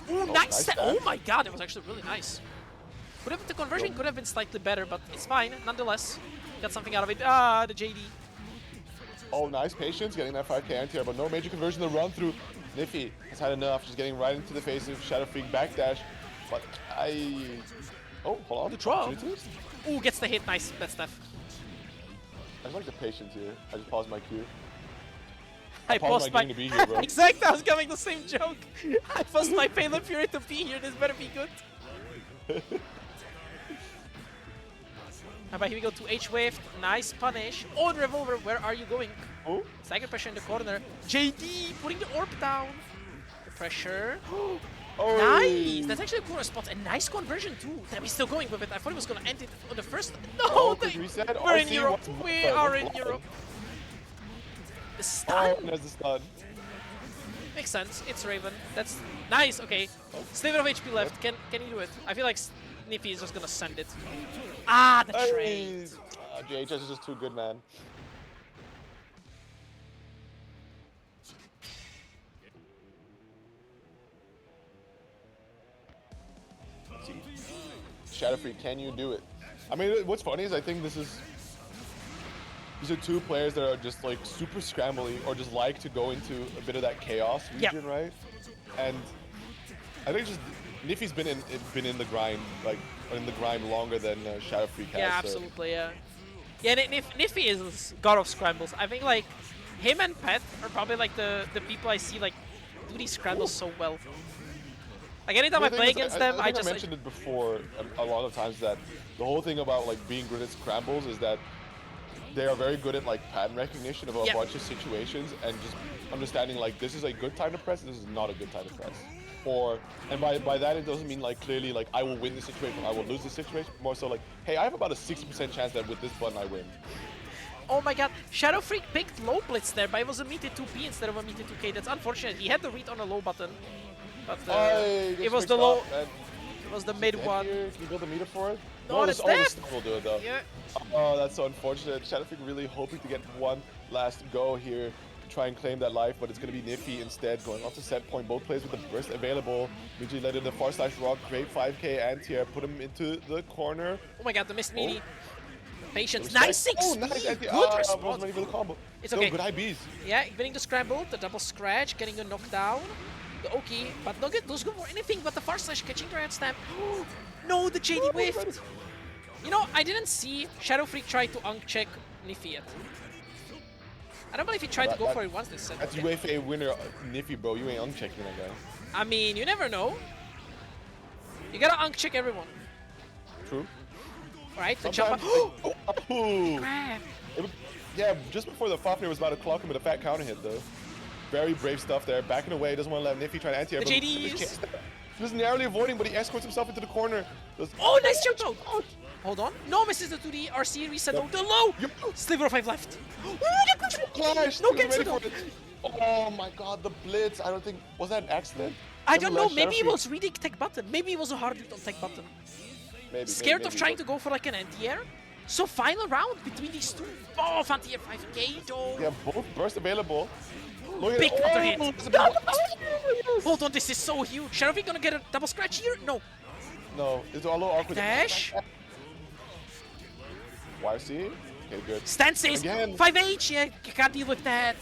[SPEAKER 1] Ooh, nice. Oh my god, that was actually really nice. The conversion could have been slightly better, but it's fine. Nonetheless, got something out of it. Ah, the JD.
[SPEAKER 2] Oh, nice patience, getting that 5k anti-air, but no major conversion to run through. Nyphi has had enough, just getting right into the face of Shadow Freak backdash. But oh, hold on.
[SPEAKER 1] The draw. Ooh, gets the hit. Nice. That's Steph.
[SPEAKER 2] I just like the patience here. I just paused my cue.
[SPEAKER 1] I paused my...
[SPEAKER 2] to be here, bro.
[SPEAKER 1] Exactly, I was coming the same joke. I paused my Fatal Fury to be here. This better be good. Alright, here we go to H-Wave. Nice punish. Oh, the Revolver, where are you going?
[SPEAKER 2] Oh.
[SPEAKER 1] Stagger pressure in the corner. JD putting the orb down. The pressure.
[SPEAKER 2] Oh.
[SPEAKER 1] Nice! That's actually a cool response. A nice conversion too. Damn, he's still going with it. I thought he was gonna end it on the first. No!
[SPEAKER 2] Oh,
[SPEAKER 1] we're in Europe. We are in Europe. The stun?
[SPEAKER 2] Oh, there's the stun.
[SPEAKER 1] Makes sense. It's Raven. That's nice. Okay. Sliver of HP left. Can he do it? I feel like Nyphi is just gonna send it. Ah, the trade.
[SPEAKER 2] JHS is just too good, man. Shadow Freak, can you do it? I mean, what's funny is I think these are two players that are just like super scrambly or just like to go into a bit of that chaos region, right? And I think just Nyphi's been in the grind, like in the grind longer than Shadow Freak has.
[SPEAKER 1] Yeah, absolutely, yeah. Yeah, Nyphi is god of scrambles. I think like him and Pet are probably like the people I see like do these scrambles so well. Like anytime I play against them, I
[SPEAKER 2] mentioned it before a lot of times that the whole thing about like being good at scrambles is that they are very good at like pattern recognition of a bunch of situations and just understanding like this is a good time to press, this is not a good time to press. And by that it doesn't mean like clearly like I will win this situation, I will lose this situation. More so like, hey, I have about a 60% chance that with this button I win.
[SPEAKER 1] Oh my god, Shadow Freak picked low blitz there, but it was a meter 2P instead of a meter 2K. That's unfortunate. He had the read on a low button. But it was the low. It was the mid one.
[SPEAKER 2] Can you build a meter for it?
[SPEAKER 1] No, that's death.
[SPEAKER 2] Will do it though.
[SPEAKER 1] Yeah.
[SPEAKER 2] Oh, that's so unfortunate. Shadow Freak really hoping to get one last go here to try and claim that life, but it's going to be Nyphi instead going off to set point. Both players with the burst available. Immediately led in the far slash rock. Great 5k anti-air. Put him into the corner.
[SPEAKER 1] Oh my god, the missed meaty. Patience. Nice 6.
[SPEAKER 2] Oh, nice.
[SPEAKER 1] Good response.
[SPEAKER 2] Wasn't ready for the combo.
[SPEAKER 1] It's okay.
[SPEAKER 2] Good IBs.
[SPEAKER 1] Yeah, winning the scramble, the double scratch, getting a knockdown. The Oki, but not good. Those go for anything but the far slash catching the red stamp. No, the JD whiffed. You know, I didn't see Shadow Freak try to check Nyphi yet. I don't believe he tried to go for it once this set.
[SPEAKER 2] That's UEFA winner, Nyphi, bro. You ain't unchecking that guy.
[SPEAKER 1] I mean, you never know. You gotta uncheck everyone.
[SPEAKER 2] True.
[SPEAKER 1] Alright, the jump.
[SPEAKER 2] Grab. Yeah, just before the Fafnir was about to clock him with a fat counter hit, though. Very brave stuff there. Backing away, doesn't want to let Nyphi try to anti-air.
[SPEAKER 1] The JDs.
[SPEAKER 2] He was narrowly avoiding, but he escorts himself into the corner.
[SPEAKER 1] Oh, nice jump out. Hold on. No, misses the 2D. RC reset
[SPEAKER 2] Yep.
[SPEAKER 1] out the low.
[SPEAKER 2] Yep.
[SPEAKER 1] Sliver of 5 left.
[SPEAKER 2] Clash!
[SPEAKER 1] No
[SPEAKER 2] He was
[SPEAKER 1] cancel
[SPEAKER 2] ready
[SPEAKER 1] though.
[SPEAKER 2] for it. Oh my god, the blitz. I don't think... Was that an accident?
[SPEAKER 1] I don't know.
[SPEAKER 2] Nevertheless,
[SPEAKER 1] Maybe he
[SPEAKER 2] Shadow
[SPEAKER 1] was reading tech button. Maybe he was a hard read on tech button.
[SPEAKER 2] Maybe,
[SPEAKER 1] Scared of
[SPEAKER 2] maybe,
[SPEAKER 1] trying
[SPEAKER 2] but-
[SPEAKER 1] to go for like an anti-air. So final round between these two. Oh, anti-air 5k though.
[SPEAKER 2] Yeah, both burst available. Look at
[SPEAKER 1] Big
[SPEAKER 2] it.
[SPEAKER 1] counter
[SPEAKER 2] Oh,
[SPEAKER 1] hit.
[SPEAKER 2] it's
[SPEAKER 1] No.
[SPEAKER 2] yes.
[SPEAKER 1] Hold on, this is so huge. Sheriff gonna get a double scratch here? No.
[SPEAKER 2] No, it's a little awkward.
[SPEAKER 1] Dash.
[SPEAKER 2] YC? Okay, good.
[SPEAKER 1] Stances.
[SPEAKER 2] Again.
[SPEAKER 1] 5H. Yeah, you can't deal with that.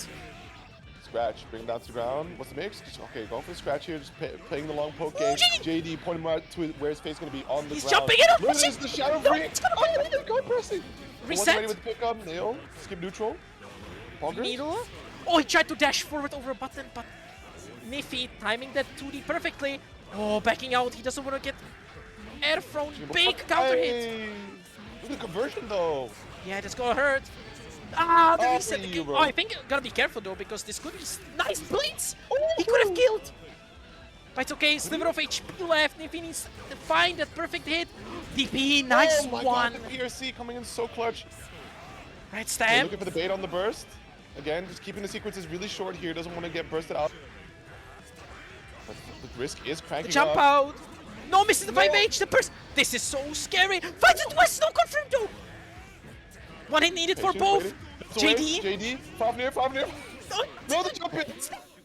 [SPEAKER 2] Scratch, bring it down to the ground. What's the mix? Okay, going for the scratch here, just playing the long poke game. JD pointing him out to where his face is going to be on the
[SPEAKER 1] He's
[SPEAKER 2] ground.
[SPEAKER 1] jumping it up.
[SPEAKER 2] Look at this, the shadow
[SPEAKER 1] No,
[SPEAKER 2] free.
[SPEAKER 1] it's gonna
[SPEAKER 2] Oh, look at go pressing.
[SPEAKER 1] Reset.
[SPEAKER 2] Wasn't ready with the pickup, nail, skip neutral. Pogger.
[SPEAKER 1] Needle. Oh, he tried to dash forward over a button, but Nyphi timing that 2D perfectly. Oh, backing out. He doesn't want to get air thrown. Big counter hit.
[SPEAKER 2] Hey, look at the conversion though.
[SPEAKER 1] Yeah, that's gonna hurt. Ah, the
[SPEAKER 2] Oh,
[SPEAKER 1] reset
[SPEAKER 2] for you,
[SPEAKER 1] again.
[SPEAKER 2] bro.
[SPEAKER 1] Oh, I think gotta be careful though, because this could be nice blitz. He could have killed. But it's okay. Sliver of HP left. Nyphi needs to find that perfect hit. DP, nice
[SPEAKER 2] Oh my
[SPEAKER 1] one.
[SPEAKER 2] god, the PRC coming in so clutch.
[SPEAKER 1] Right
[SPEAKER 2] Okay,
[SPEAKER 1] stab.
[SPEAKER 2] looking for the bait on the burst. Again, just keeping the sequences really short here. Doesn't want to get bursted out. But the risk is cranking
[SPEAKER 1] Jump
[SPEAKER 2] up.
[SPEAKER 1] out. No, misses the
[SPEAKER 2] No.
[SPEAKER 1] 5H. The burst. This is so scary. Finds a twist. No confirmed though. One hit needed for
[SPEAKER 2] Patient,
[SPEAKER 1] both.
[SPEAKER 2] waiting. That's away.
[SPEAKER 1] JD.
[SPEAKER 2] JD, 5 near, 5 near. No, the jump in.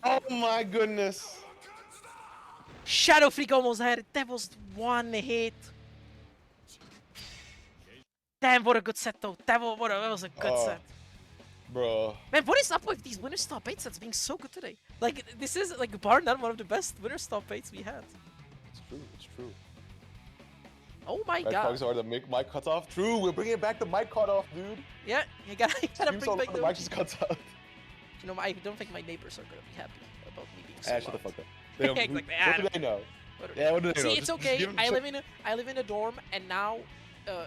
[SPEAKER 2] Oh my goodness.
[SPEAKER 1] Shadow Freak almost had it. That was one hit. Damn, what a good set though. That was a good
[SPEAKER 2] Oh.
[SPEAKER 1] set.
[SPEAKER 2] Bro.
[SPEAKER 1] Man, what is up with these winner stop 8 sets being so good today? Like, this is, like, bar none, one of the best winner stop 8s we had.
[SPEAKER 2] It's true, it's true.
[SPEAKER 1] Oh my
[SPEAKER 2] Red
[SPEAKER 1] god.
[SPEAKER 2] Fox are the mic cutoff. True, we're bringing back the mic cutoff, dude.
[SPEAKER 1] Yeah, you gotta
[SPEAKER 2] Stream
[SPEAKER 1] bring
[SPEAKER 2] so
[SPEAKER 1] back
[SPEAKER 2] long, the
[SPEAKER 1] the...
[SPEAKER 2] mic just cuts out.
[SPEAKER 1] You know, I don't think my neighbors are gonna be happy about me being so
[SPEAKER 2] Ah, shut the
[SPEAKER 1] loud.
[SPEAKER 2] fuck up. They don't,
[SPEAKER 1] Exactly,
[SPEAKER 2] what do they know?
[SPEAKER 1] What-
[SPEAKER 2] Yeah, what do they know?
[SPEAKER 1] See, it's
[SPEAKER 2] Just
[SPEAKER 1] okay.
[SPEAKER 2] give 'em
[SPEAKER 1] I
[SPEAKER 2] some-
[SPEAKER 1] live in a dorm, and now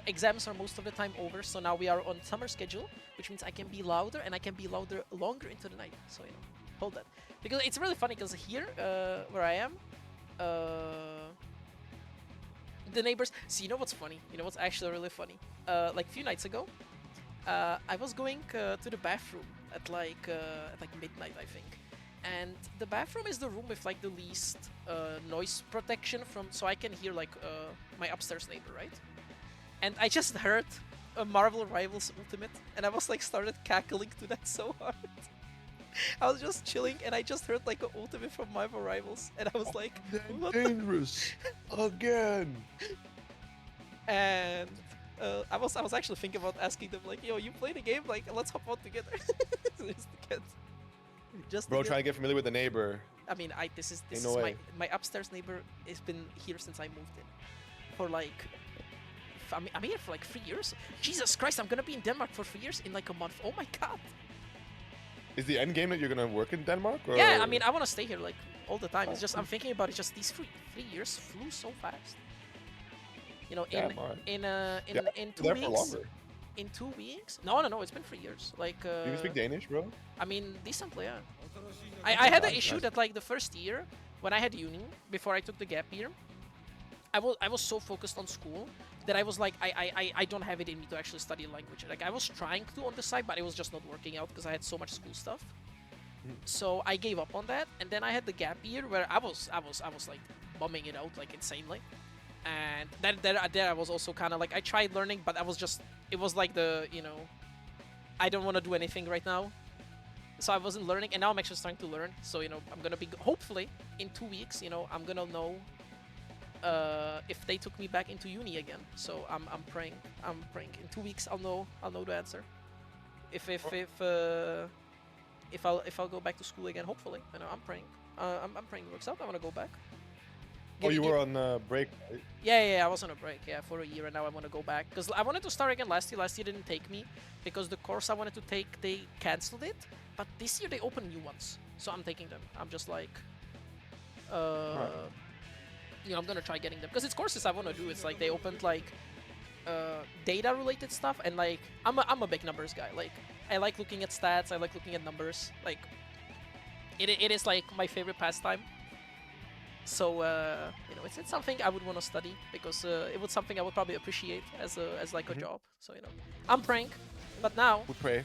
[SPEAKER 1] exams are most of the time over. So now we are on summer schedule, which means I can be louder, and I can be louder longer into the night. So you know, hold that, because it's really funny. Because here, where I am, the neighbors. See, you know what's funny? You know what's actually really funny? Like a few nights ago, I was going to the bathroom at like midnight, I think. And the bathroom is the room with like the least noise protection from, so I can hear like my upstairs neighbor, right? And I just heard a Marvel Rivals Ultimate, and I was like started cackling to that so hard. I was just chilling, and I just heard like an ultimate from Marvel Rivals, and I was like, what the?
[SPEAKER 2] Dangerous again.
[SPEAKER 1] And I was actually thinking about asking them like, yo, you play the game? Like, let's hop on together. Just to get, just to
[SPEAKER 2] Bro,
[SPEAKER 1] get-
[SPEAKER 2] trying to get familiar with the neighbor.
[SPEAKER 1] I mean, this is
[SPEAKER 2] Ain't no way.
[SPEAKER 1] my upstairs neighbor has been here since I moved in, for like, I'm here for like 3 years. Jesus Christ, I'm gonna be in Denmark for 3 years in like a month. Oh my god.
[SPEAKER 2] Is the end game that you're gonna work in Denmark? Or?
[SPEAKER 1] Yeah, I mean, I want to stay here like all the time. It's just I'm thinking about it. Just these 3 years flew so fast. You know,
[SPEAKER 2] Damn, alright.
[SPEAKER 1] in
[SPEAKER 2] Yeah,
[SPEAKER 1] in 2
[SPEAKER 2] there for
[SPEAKER 1] weeks.
[SPEAKER 2] longer.
[SPEAKER 1] In 2 weeks? No. It's been 3 years. Like.
[SPEAKER 2] Do you speak Danish, bro?
[SPEAKER 1] I mean, decently, yeah. I had the
[SPEAKER 2] Nice,
[SPEAKER 1] issue
[SPEAKER 2] nice.
[SPEAKER 1] that like the first year when I had uni before I took the gap year, I was so focused on school that I was like I don't have it in me to actually study a language. Like I was trying to on the side, but it was just not working out because I had so much school stuff. So I gave up on that, and then I had the gap year where I was like bumming it out like insanely. And then there I was also kind of like I tried learning, but it was like the, you know, I don't want to do anything right now. So I wasn't learning, and now I'm actually starting to learn. So, you know, I'm gonna be, hopefully, in 2 weeks, you know, I'm gonna know if they took me back into uni again. So I'm praying. In 2 weeks, I'll know the answer. If I'll go back to school again, hopefully. You know, I'm praying. I'm praying it works out. I wanna go back.
[SPEAKER 2] Oh, you were on break, right?
[SPEAKER 1] Yeah, I was on a break, yeah, for a year, and now I want to go back. Because I wanted to start again last year. Last year didn't take me, because the course I wanted to take, they cancelled it. But this year they opened new ones, so I'm taking them. I'm just like, you know, I'm gonna try getting them. Because it's courses I want to do. It's like they opened like data-related stuff, and like, I'm a big numbers guy. Like, I like looking at stats, I like looking at numbers. Like, it is like my favorite pastime. So you know, it's something I would want to study because it was something I would probably appreciate as like a job. So you know, I'm praying, but now
[SPEAKER 2] We pray.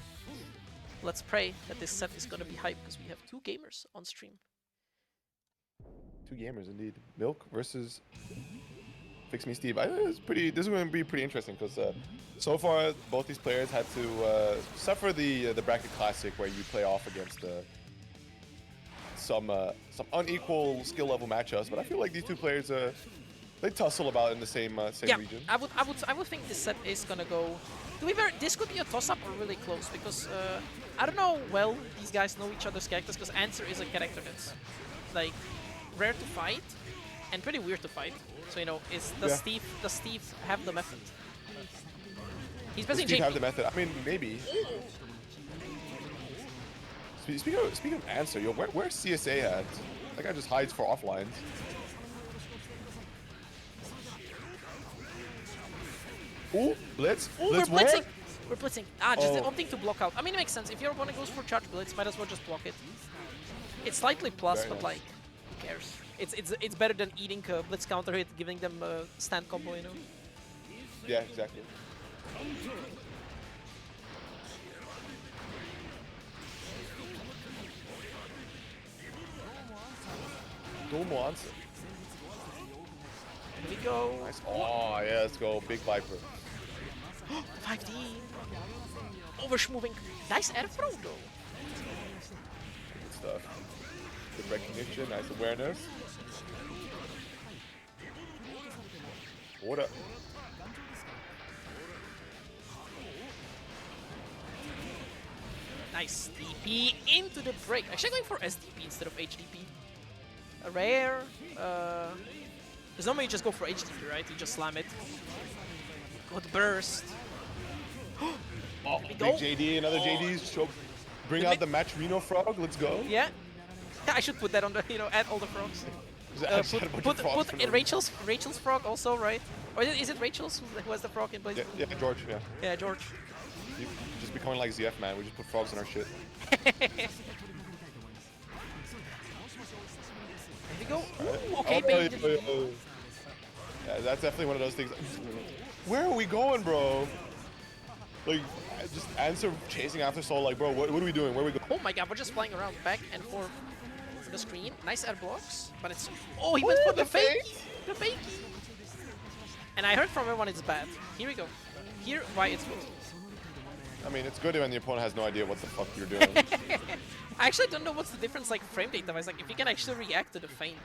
[SPEAKER 1] let's pray that this set is gonna be hype because we have 2 gamers on stream.
[SPEAKER 2] 2 gamers indeed. Milk versus FIXMESTEVE. This is going to be pretty interesting because so far both these players had to suffer the bracket classic where you play off against some unequal skill level matchups. But I feel like these 2 players they tussle about in the same region.
[SPEAKER 1] I would think this set is gonna go. To be fair, this could be a toss-up or really close because I don't know well these guys know each other's characters because Answer is a character that's like rare to fight and pretty weird to fight. So you know, does Steve have the method? He's
[SPEAKER 2] Does
[SPEAKER 1] basically
[SPEAKER 2] Steve have the method? I mean, maybe. Speaking of Answer, yo, where's CSA at? That guy just hides for offlines. Ooh, Blitz.
[SPEAKER 1] Oh,
[SPEAKER 2] Blitz
[SPEAKER 1] we're blitzing!
[SPEAKER 2] war?
[SPEAKER 1] We're blitzing. Just opting to block out. I mean, it makes sense. If your opponent goes for charge blitz, might as well just block it. It's slightly plus,
[SPEAKER 2] Very
[SPEAKER 1] but
[SPEAKER 2] nice.
[SPEAKER 1] like, who cares? It's better than eating a blitz counter hit, giving them a stand combo, you know?
[SPEAKER 2] Yeah, exactly. Domo answer.
[SPEAKER 1] Here we go.
[SPEAKER 2] Nice. Oh, yeah, let's go. Big Viper.
[SPEAKER 1] 5D. Overschmoving. Nice air throw, though.
[SPEAKER 2] Good stuff. Good recognition, nice awareness. What up?
[SPEAKER 1] Nice DP into the break. Actually going for SDP instead of HDP. A rare. Because normally you just go for HDP, right? You just slam it. Good burst.
[SPEAKER 2] Oh,
[SPEAKER 1] we
[SPEAKER 2] big
[SPEAKER 1] go.
[SPEAKER 2] JD, another JD's. Bring
[SPEAKER 1] The
[SPEAKER 2] out
[SPEAKER 1] mid-
[SPEAKER 2] the match Reno frog. Let's go.
[SPEAKER 1] Yeah. I should put that on the, you know, add all the frogs.
[SPEAKER 2] Just add a bunch of frogs for no reason.
[SPEAKER 1] Rachel's frog also, right? Or is it Rachel's who has the frog in place?
[SPEAKER 2] Yeah, George, yeah.
[SPEAKER 1] Yeah, George.
[SPEAKER 2] You just becoming like ZF, man. We just put frogs in our shit.
[SPEAKER 1] There we go. Ooh, okay,
[SPEAKER 2] Oh,
[SPEAKER 1] baby.
[SPEAKER 2] yeah, that's definitely one of those things. Where are we going, bro? Like, just Answer chasing after Soul, like, bro, what are we doing? Where are we going?
[SPEAKER 1] Oh my god, we're just flying around back and forth for the screen. Nice air blocks, but it's... Oh, he went for the fakey! The fakey! And I heard from everyone it's bad. Here we go. Here, why it's good.
[SPEAKER 2] I mean, it's good when the opponent has no idea what the fuck you're doing.
[SPEAKER 1] I actually don't know what's the difference, like, frame data-wise. Like, if you can actually react to the feint.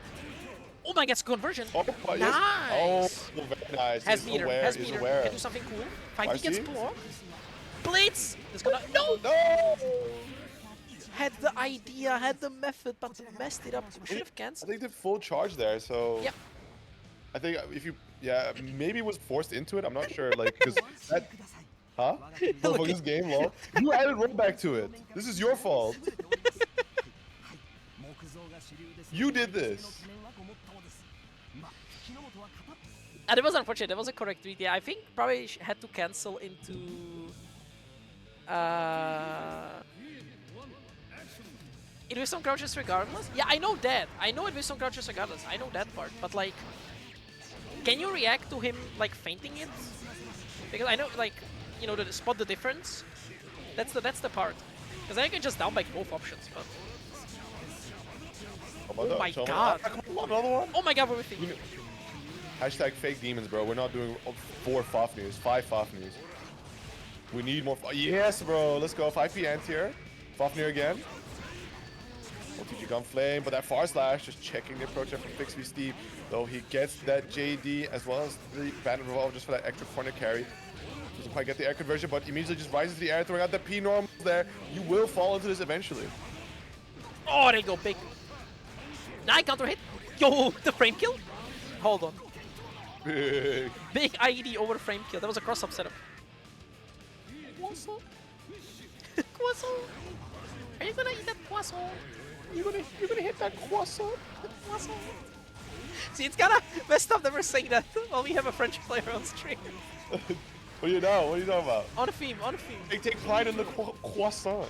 [SPEAKER 1] Oh my god, it's conversion!
[SPEAKER 2] Oh,
[SPEAKER 1] Nice!
[SPEAKER 2] yes. Oh, very nice.
[SPEAKER 1] Has
[SPEAKER 2] He's
[SPEAKER 1] meter,
[SPEAKER 2] aware,
[SPEAKER 1] has
[SPEAKER 2] he's
[SPEAKER 1] meter.
[SPEAKER 2] aware.
[SPEAKER 1] Can do something cool. 5D gets
[SPEAKER 2] RC?
[SPEAKER 1] blocked. Blitz! It's gonna... No!
[SPEAKER 2] No!
[SPEAKER 1] Had the idea, had the method, but messed it up. Should have
[SPEAKER 2] I
[SPEAKER 1] cancelled.
[SPEAKER 2] think they full charge there, so...
[SPEAKER 1] Yep.
[SPEAKER 2] I think if you... Yeah, maybe was forced into it. I'm not sure, like, because that... Huh? Motherfucker, this game, lol. You added rollback to it. This is your fault. You did this.
[SPEAKER 1] And it was unfortunate. That was a correct read. Yeah, I think probably had to cancel into. It was some crouches regardless. Yeah, I know that. I know it was some crouches regardless. I know that part. But like, can you react to him like fainting it? Because I know like, you know, spot the difference. That's the part. Because I can just down bike both options. But oh my god!
[SPEAKER 2] Come on, another one.
[SPEAKER 1] Oh my god, what are we thinking?
[SPEAKER 2] Hashtag fake demons, bro. We're not doing 4 Fafnir's, 5 Fafnir's. We need more. Yes, bro. Let's go. 5p anti-air. Fafnir again. OTG gun flame, but that far slash just checking the approach from FIXMESTEVE. Though he gets that JD as well as the Bandit Revolve just for that extra corner carry. Doesn't quite get the air conversion, but immediately just rises to the air, throwing out the P normals there. You will fall into this eventually.
[SPEAKER 1] Oh, they go big. Nah, counter hit. Yo, the frame kill. Hold on.
[SPEAKER 2] Big.
[SPEAKER 1] Big IED over frame kill. That was a cross-up setup. Croissant? Croissant? Are you gonna eat that croissant?
[SPEAKER 2] You're gonna hit that croissant.
[SPEAKER 1] Croissant? See, it's kinda messed up that we're saying that while we have a French player on stream.
[SPEAKER 2] What do you know? What are you talking about?
[SPEAKER 1] On a theme, on a theme.
[SPEAKER 2] They take pride in the croissant.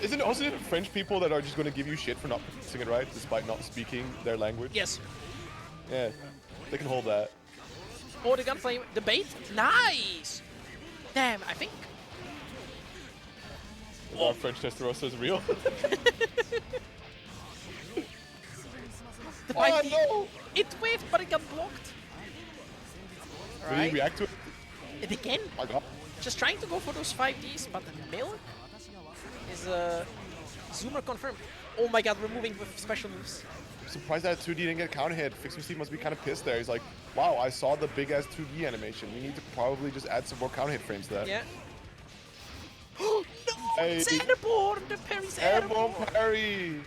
[SPEAKER 2] Isn't it also French people that are just going to give you shit for not pronouncing it right, despite not speaking their language?
[SPEAKER 1] Yes.
[SPEAKER 2] Yeah, they can hold that.
[SPEAKER 1] Oh, the gunflame. The bait. Nice. Damn, I think.
[SPEAKER 2] Our French Testarossa is real.
[SPEAKER 1] The
[SPEAKER 2] Oh,
[SPEAKER 1] 5D.
[SPEAKER 2] no!
[SPEAKER 1] It waved, but it got blocked.
[SPEAKER 2] Did he
[SPEAKER 1] Alright.
[SPEAKER 2] react to it?
[SPEAKER 1] And again,
[SPEAKER 2] Oh my god.
[SPEAKER 1] just trying to go for those 5Ds, but Milk is Zoomer confirmed. Oh my god, we're moving with special moves.
[SPEAKER 2] I'm surprised that 2D didn't get counter hit. FIXMESTEVE must be kind of pissed there. He's like, wow, I saw the big ass 2D animation. We need to probably just add some more counter hit frames to that.
[SPEAKER 1] Yeah. No!
[SPEAKER 2] Hey.
[SPEAKER 1] It's airborne! The parry's airborne!
[SPEAKER 2] Airborne parry!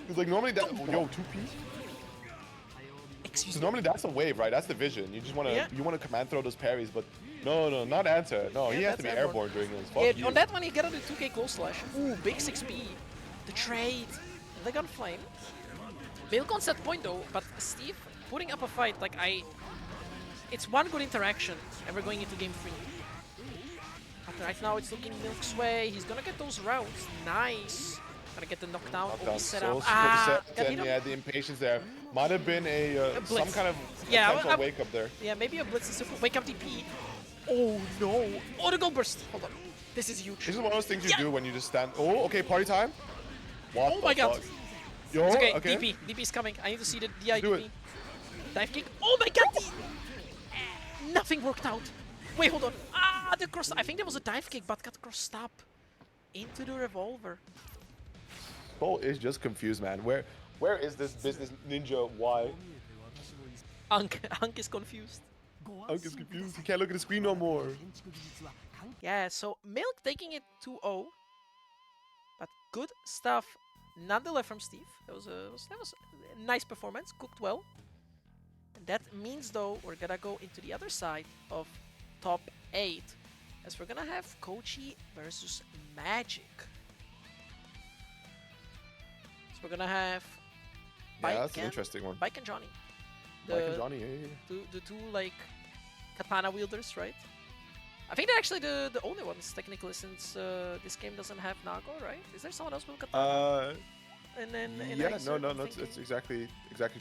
[SPEAKER 2] It's like normally that. Yo, 2P?
[SPEAKER 1] Excuse
[SPEAKER 2] So
[SPEAKER 1] me.
[SPEAKER 2] normally that's a wave, right? That's the vision. You just want to you want to command throw those parries, but no, not answer. No,
[SPEAKER 1] Yeah,
[SPEAKER 2] he has to
[SPEAKER 1] that's
[SPEAKER 2] be airborne during this. Fuck
[SPEAKER 1] Yeah,
[SPEAKER 2] you.
[SPEAKER 1] on that one, you get on the 2K close slash. Ooh, big 6P. The trade. The gunflame. Milk on set point though, but Steve putting up a fight, like it's one good interaction, and we're going into game 3. But right now it's looking Milk's way. He's gonna get those rounds. Nice. Gonna get the knockdown.
[SPEAKER 2] Knockdown
[SPEAKER 1] set
[SPEAKER 2] so
[SPEAKER 1] up.
[SPEAKER 2] set,
[SPEAKER 1] Got
[SPEAKER 2] and
[SPEAKER 1] him.
[SPEAKER 2] yeah, the impatience there might have been a some
[SPEAKER 1] blitz.
[SPEAKER 2] kind of
[SPEAKER 1] Yeah,
[SPEAKER 2] potential wake up there.
[SPEAKER 1] Yeah, maybe a blitz is simple. Wake up DP. Oh no. Oh, the gold burst. Hold on. This is huge.
[SPEAKER 2] This is one of those things you do when you just stand. Oh, okay, party time. What
[SPEAKER 1] Oh
[SPEAKER 2] the
[SPEAKER 1] my god.
[SPEAKER 2] fuck? Yo,
[SPEAKER 1] It's okay,
[SPEAKER 2] okay.
[SPEAKER 1] DP is coming. I need to see the DI
[SPEAKER 2] Do
[SPEAKER 1] DP.
[SPEAKER 2] it.
[SPEAKER 1] Dive kick. Oh my god! Nothing worked out. Wait, hold on. The cross. I think there was a dive kick, but got crossed up into the revolver.
[SPEAKER 2] Bo is just confused, man. Where is this business ninja? Why?
[SPEAKER 1] Unk is confused.
[SPEAKER 2] Unk is confused. He can't look at the screen no more.
[SPEAKER 1] Yeah, so Milk taking it 2-0. But good stuff nonetheless from Steve. That was a nice performance, cooked well. And that means though we're gonna go into the other side of top 8, as we're gonna have Koji versus Magic. So we're gonna have
[SPEAKER 2] Yeah, that's an interesting one.
[SPEAKER 1] Baiken Johnny.
[SPEAKER 2] Mike and Johnny, yeah.
[SPEAKER 1] The two like katana wielders, right? I think they're actually the only ones technically, since this game doesn't have Nago, right? Is there someone else with katana? And then
[SPEAKER 2] Yeah, no, it's exactly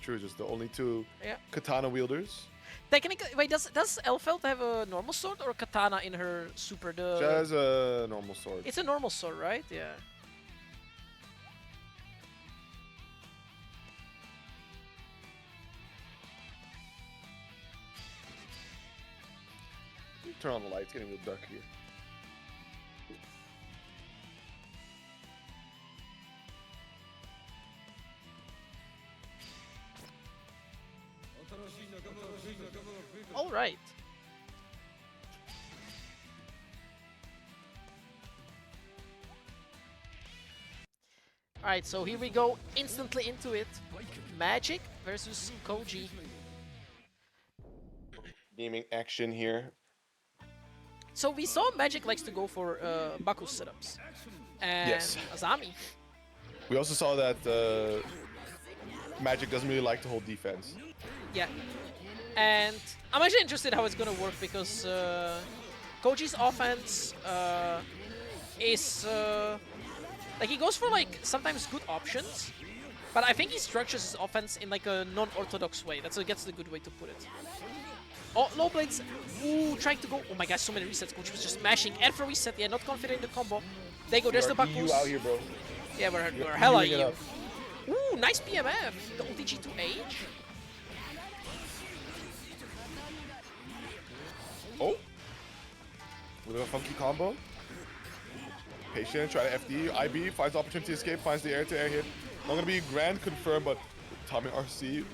[SPEAKER 2] true. Just the only two katana wielders.
[SPEAKER 1] Technically, wait, does Elfeld have a normal sword or a katana in her super?
[SPEAKER 2] She has a normal sword.
[SPEAKER 1] It's a normal sword, right? Yeah.
[SPEAKER 2] Turn on the lights, getting a little dark here.
[SPEAKER 1] All right. All right, so here we go, instantly into it. Magic versus Koji.
[SPEAKER 2] Gaming action here.
[SPEAKER 1] So we saw Magic likes to go for Baku setups. And
[SPEAKER 2] Yes.
[SPEAKER 1] Azami.
[SPEAKER 2] We also saw that Magic doesn't really like to hold defense.
[SPEAKER 1] Yeah. And I'm actually interested how it's gonna work, because Koji's offense is like, he goes for like sometimes good options, but I think he structures his offense in like a non-orthodox way. That's the good way to put it. Oh, low blades. Ooh, trying to go. Oh my gosh, so many resets. Koji was just mashing. And for reset, yeah, not confident in the combo. There you go, there's the back
[SPEAKER 2] You
[SPEAKER 1] boost.
[SPEAKER 2] out here, bro.
[SPEAKER 1] Yeah, we're hella
[SPEAKER 2] You're
[SPEAKER 1] EU.
[SPEAKER 2] up.
[SPEAKER 1] Ooh, nice PMF. The OTG to Age.
[SPEAKER 2] Oh! With a funky combo. Patient, try to FD. IB finds opportunity to escape, finds the air-to-air hit. Not gonna be grand confirmed, but Tommy RC.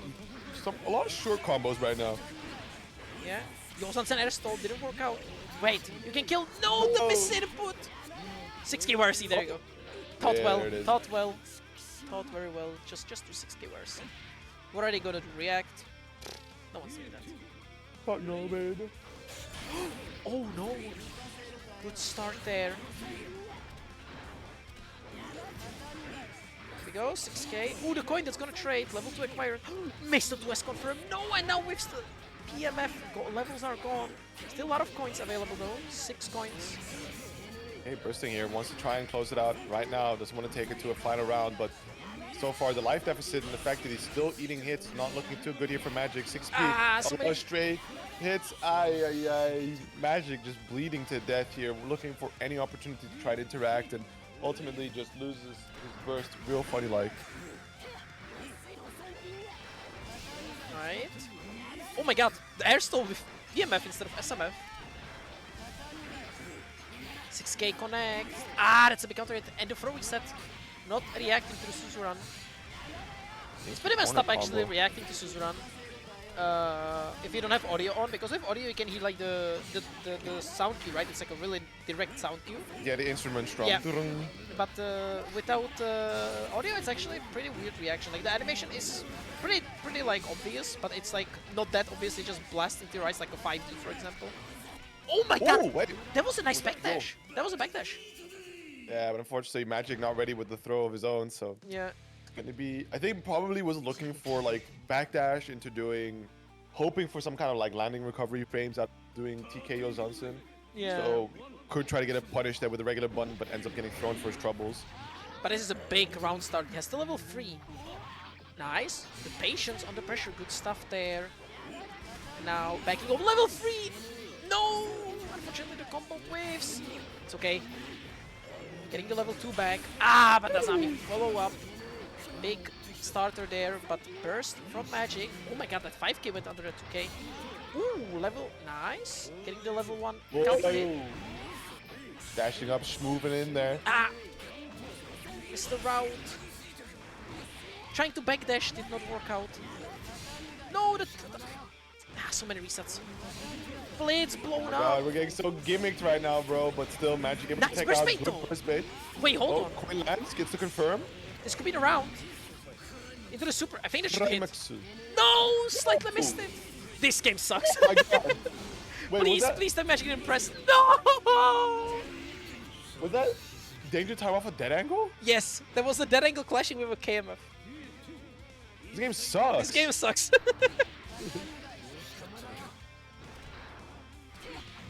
[SPEAKER 2] A lot of short combos right now.
[SPEAKER 1] Yeah. Yosansen air stall didn't work out. Wait, you can kill. No, the miss input. 6k WRC, there you go. Thought
[SPEAKER 2] Yeah,
[SPEAKER 1] well,
[SPEAKER 2] there it is.
[SPEAKER 1] thought well. Thought very well. Just do 6k WRC. We're already gonna react. No one's doing that.
[SPEAKER 2] Fuck no, baby.
[SPEAKER 1] Oh no! Good start there. Here we go, 6k. Ooh, the coin that's gonna trade. Level 2 acquired. Missed the 2S confirm. No, and now with the PMF levels are gone. Still a lot of coins available though. 6 coins.
[SPEAKER 2] Okay, bursting here. Wants to try and close it out right now. Doesn't want to take it to a final round, but so far the life deficit and the fact that he's still eating hits, not looking too good here for Magic. 6p.
[SPEAKER 1] Ah, so many.
[SPEAKER 2] Straight hits. Ay, ay, ay. Magic just bleeding to death here. We're looking for any opportunity to try to interact and ultimately just loses his burst real funny like.
[SPEAKER 1] Right. Oh my god, the air stole with BMF instead of SMF. 6k connect. Ah, that's a big counter hit. And the throw reset. Not reacting to the Suzuran. It's pretty messed up actually reacting to Suzuran. If you don't have audio on, because with audio you can hear like the sound cue, right? It's like a really direct sound cue.
[SPEAKER 2] Yeah, the instrument strum.
[SPEAKER 1] Yeah. But without audio, it's actually a pretty weird reaction. Like the animation is pretty like obvious, but it's like not that obvious. It just blasts into your eyes like a 5D, for example. Oh my god!
[SPEAKER 2] Wait.
[SPEAKER 1] That was a nice backdash. That was a backdash.
[SPEAKER 2] Yeah, but unfortunately Magic not ready with the throw of his own, so
[SPEAKER 1] Yeah.
[SPEAKER 2] it's gonna be. I think probably was looking for like backdash into doing, hoping for some kind of like landing recovery frames out doing TKO Johnson.
[SPEAKER 1] Yeah.
[SPEAKER 2] So could try to get a punish there with a regular button, but ends up getting thrown for his troubles.
[SPEAKER 1] But this is a big round start. He has the level 3. Nice. The patience under pressure. Good stuff there. Now backing up level 3. No! Unfortunately the combo waves. It's okay. Getting the level 2 back. Ah, but that's not follow up. Big starter there, but burst from Magic. Oh my god, that 5k went under the 2k. Ooh, level, nice. Getting the level 1 counter hit.
[SPEAKER 2] Dashing up, moving in there.
[SPEAKER 1] Ah! Missed the route. Trying to backdash did not work out. No, so many resets. Blades blown up.
[SPEAKER 2] God, we're getting so gimmicked right now, bro, but still Magic able to take out good burst bait.
[SPEAKER 1] Wait, hold on.
[SPEAKER 2] Coin lands, gets to confirm.
[SPEAKER 1] This could be the round. Into the super. I think this should hit.
[SPEAKER 2] Trimaxu.
[SPEAKER 1] No! Slightly missed it. This game sucks.
[SPEAKER 2] Oh my god. Wait,
[SPEAKER 1] please tell Magic didn't press. No!
[SPEAKER 2] Was that danger time off a dead angle?
[SPEAKER 1] Yes, there was a dead angle clashing with a KMF.
[SPEAKER 2] This game sucks.
[SPEAKER 1] This game sucks.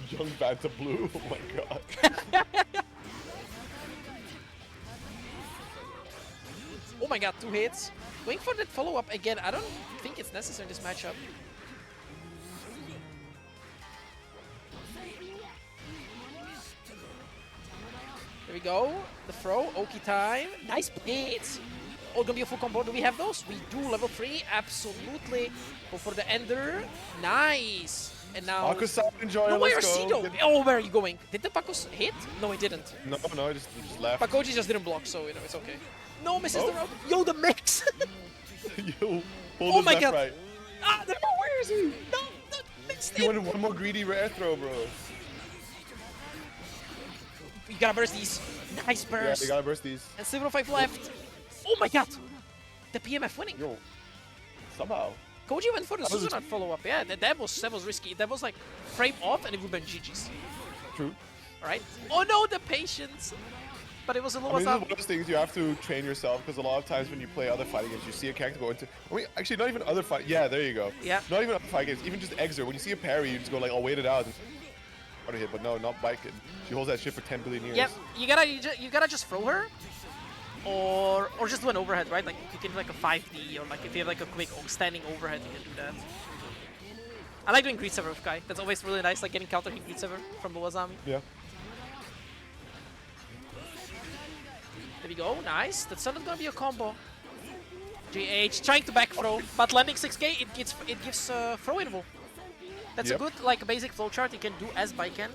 [SPEAKER 2] Young Banta Blue, oh my god.
[SPEAKER 1] Oh my god, 2 hits. Going for that follow-up again. I don't think it's necessary in this matchup. There we go. The throw. Oki time. Nice hits. Oh, gonna be a full combo. Do we have those? We do. Level 3. Absolutely. Go for the ender. Nice. And now...
[SPEAKER 2] Pakus-san, enjoy.
[SPEAKER 1] No, where
[SPEAKER 2] let's
[SPEAKER 1] is he
[SPEAKER 2] go.
[SPEAKER 1] though? Oh, where are you going? Did the Pakus hit? No, he didn't.
[SPEAKER 2] No, he just left.
[SPEAKER 1] But Koji just didn't block, so, you know, it's okay. No, misses the route. Yo, the mix!
[SPEAKER 2] Yo,
[SPEAKER 1] Oh my god.
[SPEAKER 2] right.
[SPEAKER 1] Ah, where is he? No, mixed
[SPEAKER 2] He
[SPEAKER 1] it.
[SPEAKER 2] wanted one more greedy rare throw, bro.
[SPEAKER 1] You gotta burst these. Nice
[SPEAKER 2] Yeah,
[SPEAKER 1] burst.
[SPEAKER 2] they gotta burst these.
[SPEAKER 1] And 705 left. Oh my god. The PMF winning.
[SPEAKER 2] Yo, somehow.
[SPEAKER 1] Koji went for the
[SPEAKER 2] That was
[SPEAKER 1] Susanat follow-up. Yeah, that was risky. That was like frame off and it would have been GG's.
[SPEAKER 2] True.
[SPEAKER 1] Alright. Oh no, the patience. But it was a
[SPEAKER 2] I
[SPEAKER 1] little
[SPEAKER 2] mean, this is one of those things you have to train yourself, because a lot of times when you play other fighting games, you see a character go into... I mean, actually, not even other fight... Yeah, there you go.
[SPEAKER 1] Yeah.
[SPEAKER 2] Not even other fighting games, even just Xrd. When you see a parry, you just go like, I'll wait it out. And hit, but no, not Baiken. She holds that shit for 10 billion years.
[SPEAKER 1] Yep. You gotta just throw her. Or just do an overhead, right? Like you can do like a 5D, or like if you have like a quick standing overhead, you can do that. I like doing Greed Sever with Kai. That's always really nice, like getting counter hit Greed Sever from Boazami.
[SPEAKER 2] Yeah.
[SPEAKER 1] There we go, nice. That's not gonna be a combo. GH trying to back throw, but landing 6k, it gives throw interval. That's a good like basic flowchart you can do as Baiken,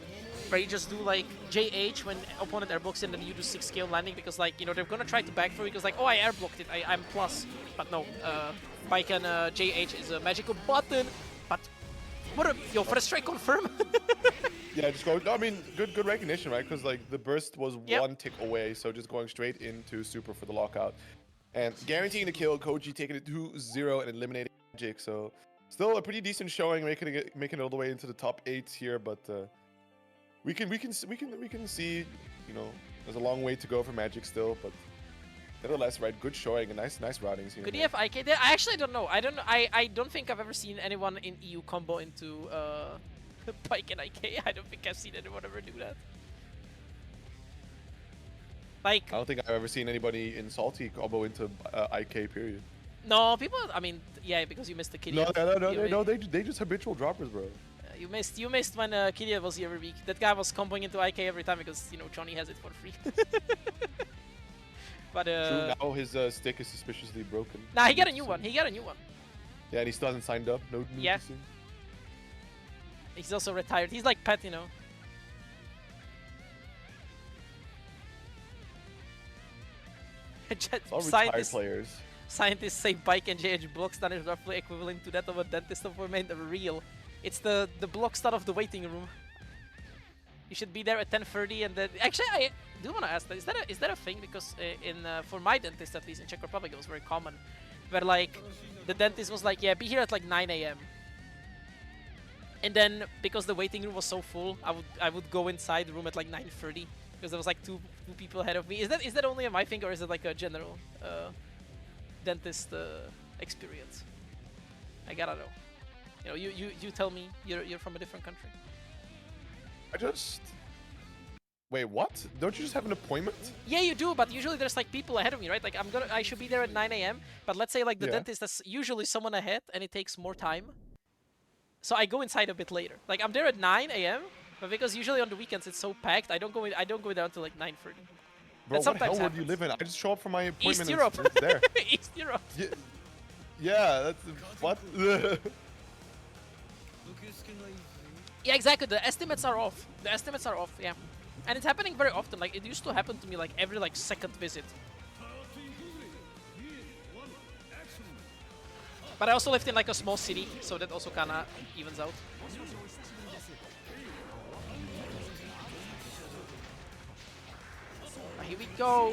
[SPEAKER 1] where you just do like JH when opponent airblocks and then you do 6k on landing, because like, you know, they're gonna try to back throw because like, oh, I airblocked it, I'm plus. But no, Baiken JH is a magical button, but what a, yo, first strike confirm.
[SPEAKER 2] Yeah, just go. No, I mean, good recognition, right? Because like the burst was one tick away, so just going straight into super for the lockout, and guaranteeing the kill. Koji taking it 2-0 and eliminating Magic. So still a pretty decent showing, making it all the way into the top 8 here. But we can see, you know, there's a long way to go for Magic still, but nevertheless, right? Good showing and nice routings here.
[SPEAKER 1] Good EF IK there. I actually don't know. I don't think I've ever seen anyone in EU combo into Baiken IK. I don't think I've seen anyone ever do that. Like,
[SPEAKER 2] I don't think I've ever seen anybody in Salty combo into IK period.
[SPEAKER 1] no, people. I mean, yeah, because you missed the kitty.
[SPEAKER 2] No, they just habitual droppers, bro.
[SPEAKER 1] You missed when Kidia was here every week. That guy was comboing into IK every time because you know Johnny has it for free. But
[SPEAKER 2] True, now his stick is suspiciously broken.
[SPEAKER 1] nah, he got a new one. He got a new one.
[SPEAKER 2] Yeah, and he still hasn't signed up. No new
[SPEAKER 1] Yeah.
[SPEAKER 2] soon.
[SPEAKER 1] He's also retired. He's like Pet, you know.
[SPEAKER 2] All retired players.
[SPEAKER 1] Scientists say bike and JH block stun is roughly equivalent to that of a dentist appointment real. It's the block stun of the waiting room. You should be there at 10:30 and then... Actually, I do want to ask that. Is that a thing? Because for my dentist, at least in Czech Republic, it was very common. Where like, the dentist was like, yeah, be here at like 9 AM. And then, because the waiting room was so full, I would go inside the room at like 9:30. Because there was like two people ahead of me. Is that only a my thing or is it like a general dentist experience? I gotta know. You know, you tell me. You're from a different country.
[SPEAKER 2] Wait, what? Don't you just have an appointment?
[SPEAKER 1] Yeah, you do, but usually there's like people ahead of me, right? Like I should be there at 9 AM, but let's say like the dentist has usually someone ahead and it takes more time. So I go inside a bit later. Like I'm there at 9 AM, but because usually on the weekends it's so packed, I don't go there until like 9:30.
[SPEAKER 2] Bro, what hell would you live in? I just show up for my appointment.
[SPEAKER 1] East Europe.
[SPEAKER 2] It's there.
[SPEAKER 1] East Europe.
[SPEAKER 2] Yeah, that's what?
[SPEAKER 1] Yeah, exactly. The estimates are off. The estimates are off. Yeah, and it's happening very often. Like it used to happen to me like every like second visit. But I also lived in like a small city, so that also kind of evens out. Here we go.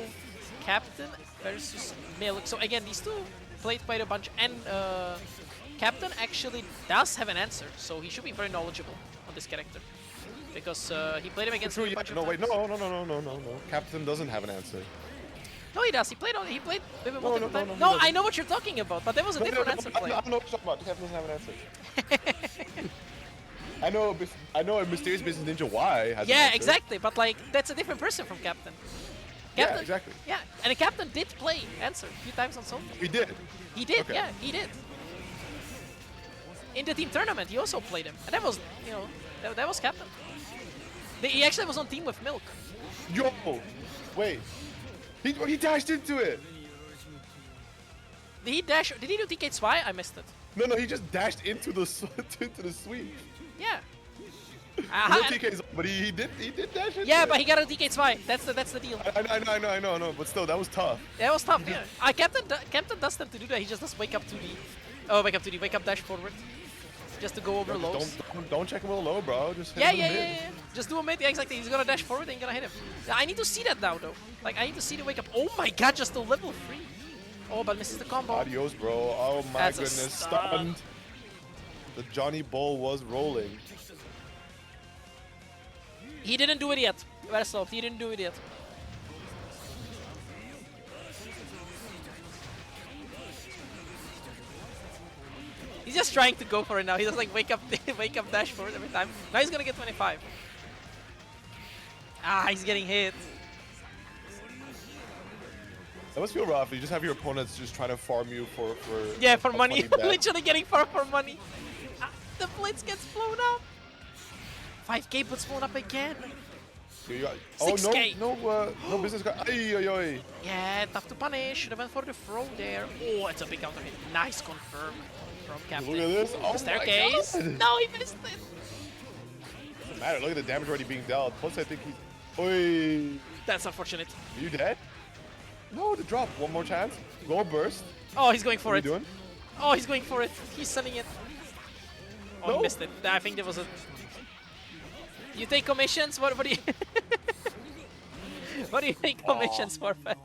[SPEAKER 1] Captain versus Milk. So again, these two played quite a bunch, and Captain actually does have an answer, so he should be very knowledgeable on this character. Because he played him against a bunch of
[SPEAKER 2] wait, no. Captain doesn't have an answer.
[SPEAKER 1] No, he does. He played with him multiple times.
[SPEAKER 2] No,
[SPEAKER 1] I know what you're talking about, but there was a different answer play.
[SPEAKER 2] I don't know what you're talking about. Captain doesn't have an answer. I know a mysterious business ninja Y has an
[SPEAKER 1] Yeah,
[SPEAKER 2] answer.
[SPEAKER 1] exactly. But like, that's a different person from Captain. Captain.
[SPEAKER 2] Yeah, exactly.
[SPEAKER 1] Yeah, and the Captain did play answer a few times on Salty.
[SPEAKER 2] He did.
[SPEAKER 1] He did.
[SPEAKER 2] Okay.
[SPEAKER 1] Yeah, he did. In the team tournament, he also played him, and that was, you know, that was Captain. He actually was on team with Milk.
[SPEAKER 2] Yo, wait. He dashed into it.
[SPEAKER 1] Did he dash? Did he do TK2? I missed it.
[SPEAKER 2] No, he just dashed into the sweep.
[SPEAKER 1] Yeah.
[SPEAKER 2] No TKs, but he did dash into
[SPEAKER 1] Yeah,
[SPEAKER 2] it.
[SPEAKER 1] but he got a TK2. That's the deal.
[SPEAKER 2] I know, but still, that was tough.
[SPEAKER 1] That was tough. Yeah. Captain does tend to do that. He just does wake up 2D. Wake up dash forward. Just to go over lows.
[SPEAKER 2] Don't check him with a low, bro. Just hit
[SPEAKER 1] Yeah,
[SPEAKER 2] him
[SPEAKER 1] yeah,
[SPEAKER 2] in the
[SPEAKER 1] yeah,
[SPEAKER 2] mid.
[SPEAKER 1] yeah. Just do a mid. Yeah, exactly. He's gonna dash forward and you're gonna hit him. Yeah, I need to see that now, though. Like, I need to see the wake up. Oh my god, just a level 3. Oh, but misses the combo.
[SPEAKER 2] Adios, bro. Oh my
[SPEAKER 1] That's
[SPEAKER 2] goodness.
[SPEAKER 1] a stun.
[SPEAKER 2] Stunned. The Johnny Bull was rolling.
[SPEAKER 1] He didn't do it yet. Versloft, he didn't do it yet. He's just trying to go for it now. He does like wake up dash forward every time. Now he's gonna get 25. Ah, he's getting hit.
[SPEAKER 2] That must feel rough. You just have your opponents just trying to farm you for
[SPEAKER 1] Yeah, for
[SPEAKER 2] a
[SPEAKER 1] money.
[SPEAKER 2] funny bet.
[SPEAKER 1] Literally getting farm for money. Ah, the blitz gets blown up. 5k puts blown up again.
[SPEAKER 2] Oh
[SPEAKER 1] 6K.
[SPEAKER 2] no business guy. Ay.
[SPEAKER 1] Yeah, tough to punish. Should have went for the throw there. Oh, it's a big counter hit. Nice confirm from Captain.
[SPEAKER 2] Look at this. Oh
[SPEAKER 1] Staircase.
[SPEAKER 2] my God.
[SPEAKER 1] No, he missed it.
[SPEAKER 2] Doesn't matter. Look at the damage already being dealt. Plus, I think he's. Oi.
[SPEAKER 1] That's unfortunate.
[SPEAKER 2] Are you dead? No, the drop. One more chance. Go burst.
[SPEAKER 1] Oh, he's going for
[SPEAKER 2] What are
[SPEAKER 1] it.
[SPEAKER 2] you doing?
[SPEAKER 1] Oh, he's going for it. He's sending it. Oh,
[SPEAKER 2] No.
[SPEAKER 1] he missed it. I think there was a... You take commissions? What do you... What do you take commissions for, Fat?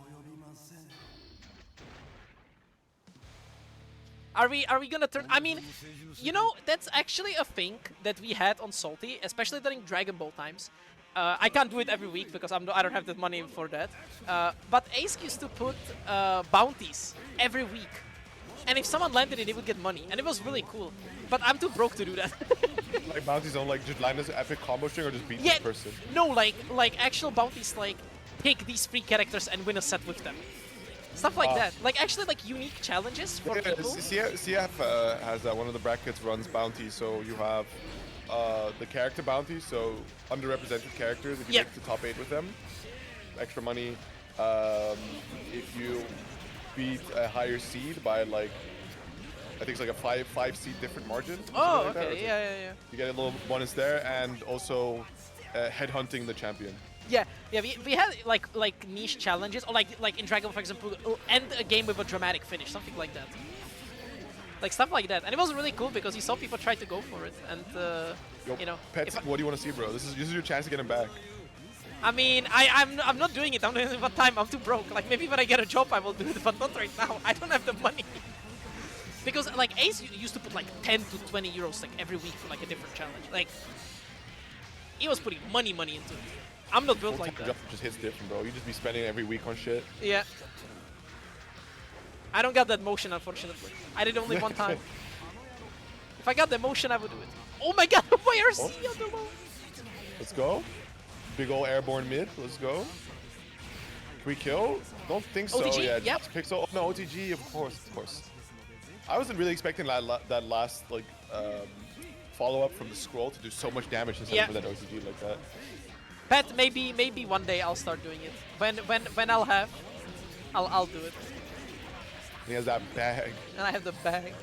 [SPEAKER 1] Are we gonna turn... I mean, you know, that's actually a thing that we had on Salty, especially during Dragon Ball times. I can't do it every week because I don't have the money for that. But Ace used to put bounties every week. And if someone landed it, he would get money. And it was really cool. But I'm too broke to do that.
[SPEAKER 2] Like bounties don't like just land as an epic combo string or just beat
[SPEAKER 1] Yeah,
[SPEAKER 2] this person.
[SPEAKER 1] no, like actual bounties, like pick these 3 characters and win a set with them. Stuff like that. Like actually like unique challenges for people.
[SPEAKER 2] CF has one of the brackets runs bounties, so you have the character bounty, so underrepresented characters, if you make the top 8 with them, extra money. If you beat a higher seed by like, I think it's like a five seed different margin.
[SPEAKER 1] Oh,
[SPEAKER 2] like
[SPEAKER 1] okay, yeah.
[SPEAKER 2] You get a little bonus there, and also headhunting the champion.
[SPEAKER 1] Yeah, we had like niche challenges, or like in Dragon, for example, end a game with a dramatic finish, something like that. Like stuff like that, and it was really cool because you saw people try to go for it, and you know.
[SPEAKER 2] Pets, what do you want to see, bro? This is your chance to get him back.
[SPEAKER 1] I mean, I'm not doing it. I'm doing it for time. I'm too broke. Like maybe when I get a job, I will do it, but not right now. I don't have the money. Because like Ace used to put like 10 to 20 euros like every week for like a different challenge. Like he was putting money into it. I'm not built like that.
[SPEAKER 2] Just hits different, bro. You just be spending every week on shit.
[SPEAKER 1] Yeah. I don't got that motion, unfortunately. I did only one time. If I got the motion, I would do it. Oh my god, YRC on the low.
[SPEAKER 2] Let's go. Big ol' airborne mid. Let's go. Can we kill? Don't think so.
[SPEAKER 1] OTG?
[SPEAKER 2] Yeah,
[SPEAKER 1] Yep.
[SPEAKER 2] Pixel. Oh, no, OTG, of course. I wasn't really expecting that last like follow-up from the scroll to do so much damage instead of that OTG like that.
[SPEAKER 1] Pat, maybe one day I'll start doing it. When I'll do it.
[SPEAKER 2] He has that bag.
[SPEAKER 1] And I have the bag.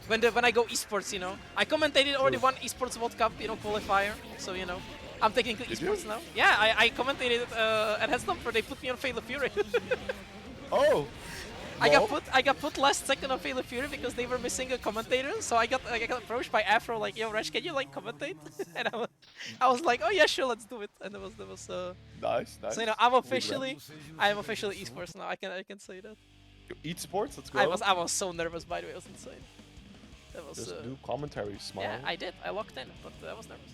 [SPEAKER 1] When I go esports, you know, I commentated already one esports World Cup, you know, qualifier. So you know, I'm taking esports now. Yeah, I commentated at Headstopper. They put me on Fatal Fury.
[SPEAKER 2] Oh.
[SPEAKER 1] I got put last second on Fatal Fury because they were missing a commentator. So I got approached by Afro like, yo, Resh, can you like commentate? And I was like, oh yeah, sure, let's do it. And that was
[SPEAKER 2] nice.
[SPEAKER 1] So you know, I am officially esports now. I can say that.
[SPEAKER 2] Eat sports, let's go.
[SPEAKER 1] I was so nervous, by the way. It was insane. That was
[SPEAKER 2] just do commentary, smile.
[SPEAKER 1] Yeah, I did. I locked in, but I was nervous.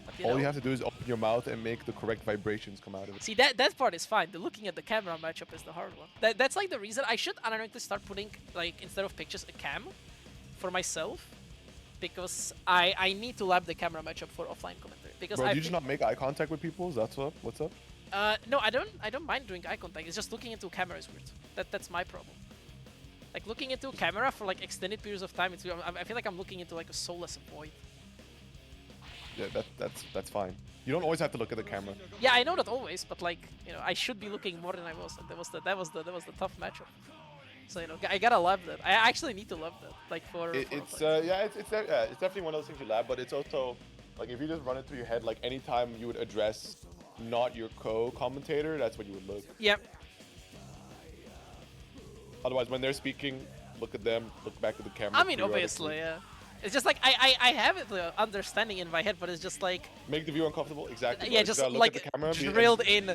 [SPEAKER 1] But,
[SPEAKER 2] All you have to do is open your mouth and make the correct vibrations come out of it.
[SPEAKER 1] See, that part is fine. The looking at the camera matchup is the hard one. That's like the reason I should ironically start putting, like, instead of pictures, a cam for myself. Because I need to lab the camera matchup for offline commentary. Because
[SPEAKER 2] Bro, do you just not make eye contact with people? Is that what's up?
[SPEAKER 1] No, I don't mind doing eye contact. It's just looking into a camera is weird. That's my problem. Like looking into a camera for like extended periods of time, I feel like I'm looking into like a soulless void.
[SPEAKER 2] Yeah, that's fine. You don't always have to look at the camera.
[SPEAKER 1] Yeah, I know that always, but like, you know, I should be looking more than I was. And that was the tough matchup. So you know, I gotta love that. I actually need to love that. Like
[SPEAKER 2] it's definitely one of those things you lab, but it's also like if you just run it through your head, like anytime you would address not your co-commentator, that's what you would look.
[SPEAKER 1] Yep.
[SPEAKER 2] Otherwise, when they're speaking, look at them, look back at the camera.
[SPEAKER 1] I mean, obviously, yeah. It's just like I have it the understanding in my head, but it's just like
[SPEAKER 2] make the viewer uncomfortable. Exactly.
[SPEAKER 1] Yeah, just like drilled in,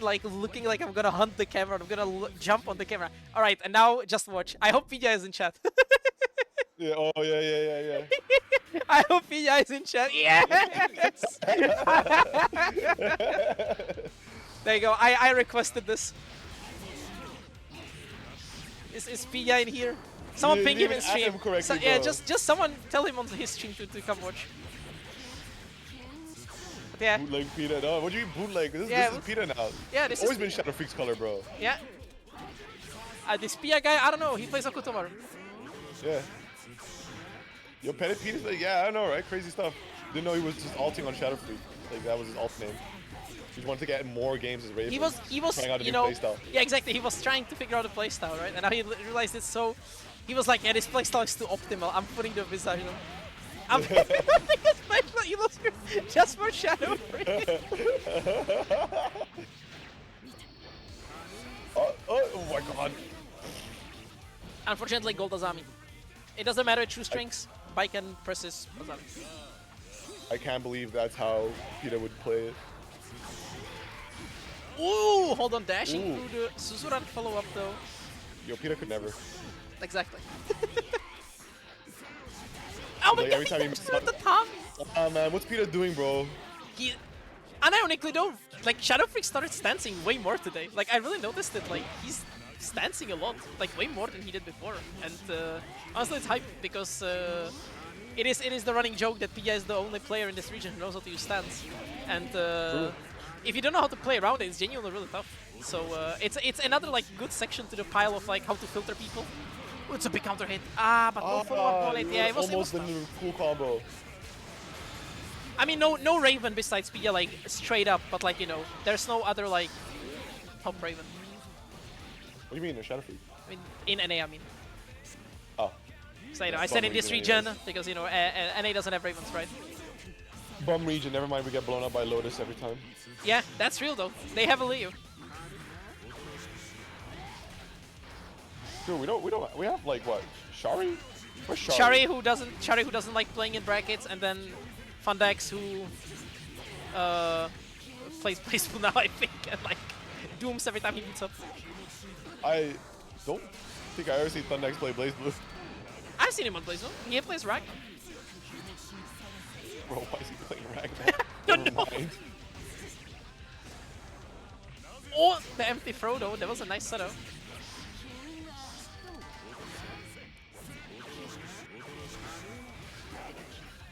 [SPEAKER 1] like looking like I'm gonna hunt the camera. I'm gonna jump on the camera. All right, and now just watch. I hope Pija is in chat.
[SPEAKER 2] Yeah. Oh yeah.
[SPEAKER 1] I hope Pija is in chat. Yes. There you go. I requested this. Is Pija in here? Someone ping him in stream. Yeah, just someone tell him on his stream to come watch. But yeah.
[SPEAKER 2] Bootleg Peter. No, what do you mean bootleg? This is Peter now.
[SPEAKER 1] Yeah, this
[SPEAKER 2] always been Shadow Freak's color, bro.
[SPEAKER 1] Yeah. This Pia guy, I don't know. He plays Okutomaru.
[SPEAKER 2] Yeah. Yo, Pettit Peter's like, yeah, I know, right? Crazy stuff. Didn't know he was just alting on Shadow Freak. Like that was his alt name. He wanted to get more games as Raven.
[SPEAKER 1] He was
[SPEAKER 2] trying out a
[SPEAKER 1] you
[SPEAKER 2] new
[SPEAKER 1] know,
[SPEAKER 2] playstyle.
[SPEAKER 1] Yeah, exactly. He was trying to figure out a playstyle, right? And now he realized it's so. He was like, yeah, this playstyle is too optimal. I'm putting the Visage on. I'm putting the special illustrator just for Shadow Freak.
[SPEAKER 2] Oh my god.
[SPEAKER 1] Unfortunately, Gold Azami. It doesn't matter, true strings. Baiken presses Azami.
[SPEAKER 2] I can't believe that's how Peter would play it.
[SPEAKER 1] Ooh, hold on, dashing through the Suzuran follow-up though.
[SPEAKER 2] Yo, Peter could never.
[SPEAKER 1] Exactly. Oh my
[SPEAKER 2] like,
[SPEAKER 1] god,
[SPEAKER 2] every time he
[SPEAKER 1] with the Tommy!
[SPEAKER 2] Oh man, what's Peter doing, bro?
[SPEAKER 1] He, unironically though, like Shadow Freak started stancing way more today. Like I really noticed it, like he's stancing a lot, like way more than he did before. And honestly it's hype because it is the running joke that Pia is the only player in this region who knows how to use stance. And if you don't know how to play around it, it's genuinely really tough. So it's another like good section to the pile of like how to filter people. Oh, it's a big counter hit. Ah, but no follow-up bullet. Yeah, it was
[SPEAKER 2] almost
[SPEAKER 1] tough.
[SPEAKER 2] the cool combo.
[SPEAKER 1] I mean, no Raven besides Pia, like straight up, but like, you know, there's no other like top Raven.
[SPEAKER 2] What do you mean, a Shadow Freak?
[SPEAKER 1] I mean, in NA, I mean.
[SPEAKER 2] Oh.
[SPEAKER 1] So, you know, I said in this region because, you know, NA doesn't have Ravens, right?
[SPEAKER 2] Bum region, never mind, we get blown up by Lotus every time.
[SPEAKER 1] Yeah, that's real though. They have a Leo.
[SPEAKER 2] Dude, we have like what? Shari? Where's Shari?
[SPEAKER 1] Shari who doesn't like playing in brackets, and then Fundex who plays Blue now, I think, and like dooms every time he meets up.
[SPEAKER 2] I don't think I ever seen Thundex play Blaze Blue.
[SPEAKER 1] I've seen him on Blaze Blue. He plays Rack.
[SPEAKER 2] Bro, why is he playing Rack now?
[SPEAKER 1] Don't
[SPEAKER 2] Never
[SPEAKER 1] know.
[SPEAKER 2] mind.
[SPEAKER 1] Oh, the empty throw though. That was a nice setup.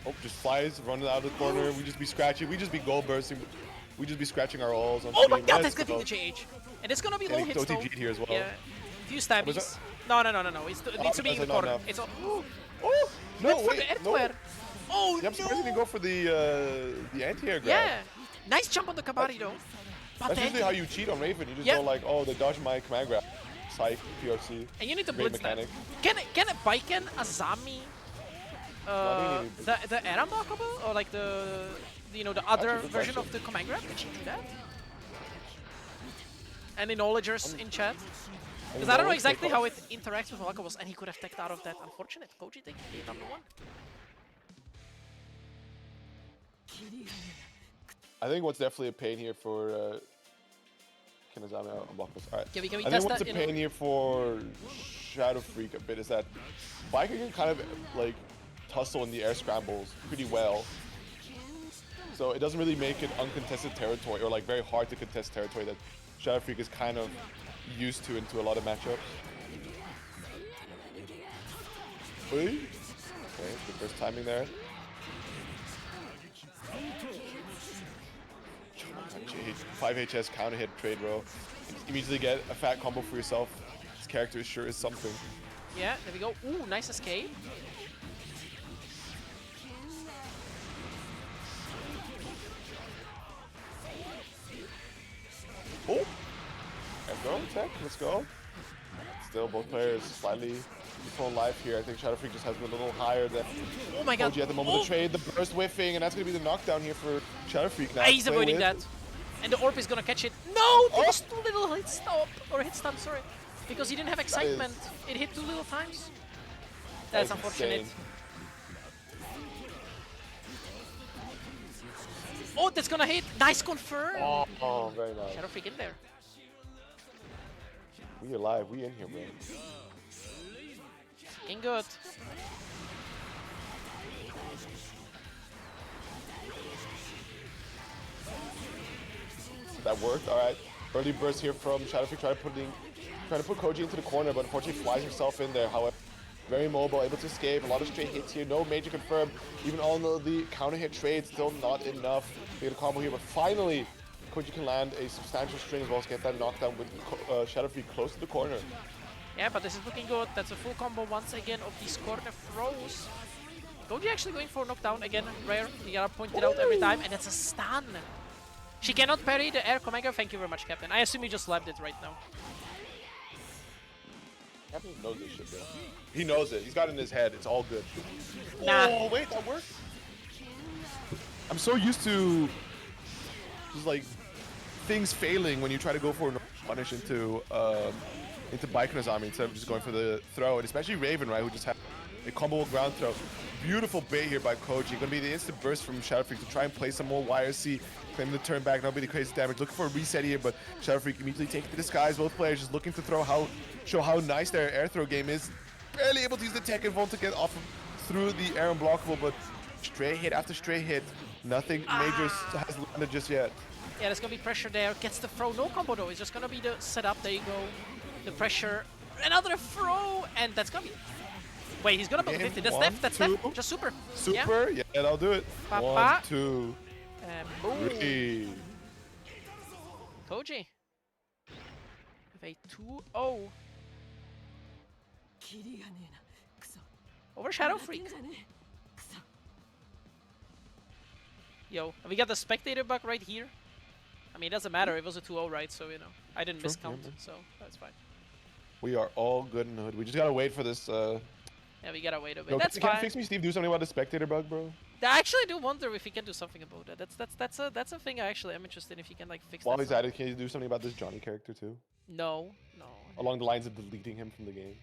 [SPEAKER 2] Oh, just flies, running out of the corner. We just be scratching. We just be goal bursting. We just be scratching our alls on
[SPEAKER 1] Oh my
[SPEAKER 2] stream.
[SPEAKER 1] god,
[SPEAKER 2] Let's
[SPEAKER 1] that's gonna
[SPEAKER 2] go.
[SPEAKER 1] be the JH. And it's gonna be low
[SPEAKER 2] And
[SPEAKER 1] hits
[SPEAKER 2] it's
[SPEAKER 1] though.
[SPEAKER 2] OTG here as well.
[SPEAKER 1] Yeah. Few
[SPEAKER 2] Was
[SPEAKER 1] stabbies.
[SPEAKER 2] it?
[SPEAKER 1] No. It needs to be in the
[SPEAKER 2] no,
[SPEAKER 1] corner.
[SPEAKER 2] no.
[SPEAKER 1] It's all. Oh,
[SPEAKER 2] Oh, no,
[SPEAKER 1] went for
[SPEAKER 2] wait,
[SPEAKER 1] the
[SPEAKER 2] no.
[SPEAKER 1] air. Oh
[SPEAKER 2] Yeah, I'm surprised he didn't
[SPEAKER 1] no.
[SPEAKER 2] go for the anti-air grab.
[SPEAKER 1] Yeah. Nice jump on the Kabari though. But
[SPEAKER 2] That's
[SPEAKER 1] then,
[SPEAKER 2] usually how you cheat on Raven. You just
[SPEAKER 1] Yeah.
[SPEAKER 2] go like, oh, they dodged my command grab. Psych, PRC.
[SPEAKER 1] and you need to
[SPEAKER 2] Great
[SPEAKER 1] blitz that.
[SPEAKER 2] mechanic.
[SPEAKER 1] Can a Baiken Azami
[SPEAKER 2] Why do you need
[SPEAKER 1] the era blockable or like the you know the other
[SPEAKER 2] good
[SPEAKER 1] version
[SPEAKER 2] question.
[SPEAKER 1] of the command grab? Can she do that? Any knowledgers in chat? Because I don't know exactly how it interacts with Malakabos, and he could have teched out of that. Unfortunate. Koji taking the number one.
[SPEAKER 2] I think what's definitely a pain here for Kinazami on Blockers. Alright.
[SPEAKER 1] Can we
[SPEAKER 2] I think
[SPEAKER 1] test
[SPEAKER 2] what's
[SPEAKER 1] that?
[SPEAKER 2] a
[SPEAKER 1] You know?
[SPEAKER 2] pain here for Shadow Freak a bit is that Baiken can kind of like tussle in the air scrambles pretty well. So it doesn't really make it uncontested territory or like very hard to contest territory that Shadow Freak is kind of used to into a lot of matchups. Okay, good first timing there. 5 HS counter hit trade row. Immediately get a fat combo for yourself. This character sure is something.
[SPEAKER 1] Yeah, there we go. Ooh, nice escape.
[SPEAKER 2] Oh! Let's go, tech, let's go. Still, both players slightly pro life here. I think Shadow Freak just has been a little higher than
[SPEAKER 1] Oh my god.
[SPEAKER 2] Koji at the moment of the trade. The burst whiffing, and that's going to be the knockdown here for Shadow Freak now.
[SPEAKER 1] He's
[SPEAKER 2] Play
[SPEAKER 1] avoiding
[SPEAKER 2] with.
[SPEAKER 1] that. And the orb is gonna catch it. No! There was too little hit stop. Or hit stun, sorry. Because he didn't have excitement. It hit too little times. That's
[SPEAKER 2] That is
[SPEAKER 1] unfortunate.
[SPEAKER 2] insane.
[SPEAKER 1] Oh, that's gonna hit. Nice confirm.
[SPEAKER 2] Oh, very nice.
[SPEAKER 1] Shadow Freak in there.
[SPEAKER 2] We alive, we in here, bro.
[SPEAKER 1] Looking good.
[SPEAKER 2] That worked, alright. Early burst here from Shadow Freak, trying to put Koji into the corner, but unfortunately flies himself in there. However, very mobile, able to escape. A lot of straight hits here, no major confirm. Even all the counter hit trades, still not enough to get a combo here. But finally, Koji can land a substantial string as well to get that knockdown with Shadow Freak close to the corner.
[SPEAKER 1] Yeah, but this is looking good. That's a full combo once again of these corner throws. Koji actually going for a knockdown again, rare. You gotta point it out every time, and it's a stun. She cannot parry the air commander. Thank you very much, Captain. I assume you just slapped it right now.
[SPEAKER 2] Captain knows this shit, bro. He knows it. He's got it in his head. It's all good.
[SPEAKER 1] Nah.
[SPEAKER 2] Oh, wait, that worked? I'm so used to just like things failing when you try to go for a punish into Baiken Azami instead of just going for the throw, and especially Raven, right, who just had a combo ground throw. Beautiful bait here by Koji. Gonna be the instant burst from Shadow Freak to try and play some more YRC, claiming the turn back, not be the crazy damage. Looking for a reset here, but Shadow Freak immediately taking the disguise. Both players just looking to show how nice their air throw game is. Barely able to use the Tekken Volt to get off through the air unblockable, but straight hit after straight hit. Nothing major has landed just yet.
[SPEAKER 1] Yeah, there's gonna be pressure there. Gets the throw. No combo though. It's just gonna be the setup. There you go. The pressure. Another throw, and that's gonna be. Wait, he's gonna build 50. That's
[SPEAKER 2] One,
[SPEAKER 1] def. That's
[SPEAKER 2] two.
[SPEAKER 1] def. Just super.
[SPEAKER 2] Super, yeah, that'll do it.
[SPEAKER 1] Pa,
[SPEAKER 2] 1,
[SPEAKER 1] pa.
[SPEAKER 2] 2,
[SPEAKER 1] And boom.
[SPEAKER 2] 3.
[SPEAKER 1] Koji with a 2-0 over Shadow Freak. Yo, we got the spectator bug right here. I mean, it doesn't matter. It was a 2-0, right? So, you know, I didn't miscount, so that's fine.
[SPEAKER 2] We are all good in the hood. We just gotta wait for this.
[SPEAKER 1] Yeah, we gotta wait a bit.
[SPEAKER 2] Yo,
[SPEAKER 1] That's
[SPEAKER 2] can
[SPEAKER 1] fine.
[SPEAKER 2] FIXMESTEVE do something about the spectator bug, bro?
[SPEAKER 1] I actually do wonder if he can do something about that. That's a thing I actually am interested in if he can like fix.
[SPEAKER 2] While
[SPEAKER 1] that
[SPEAKER 2] he's at it, can you do something about this Johnny character too?
[SPEAKER 1] No, no.
[SPEAKER 2] Along the lines of deleting him from the game.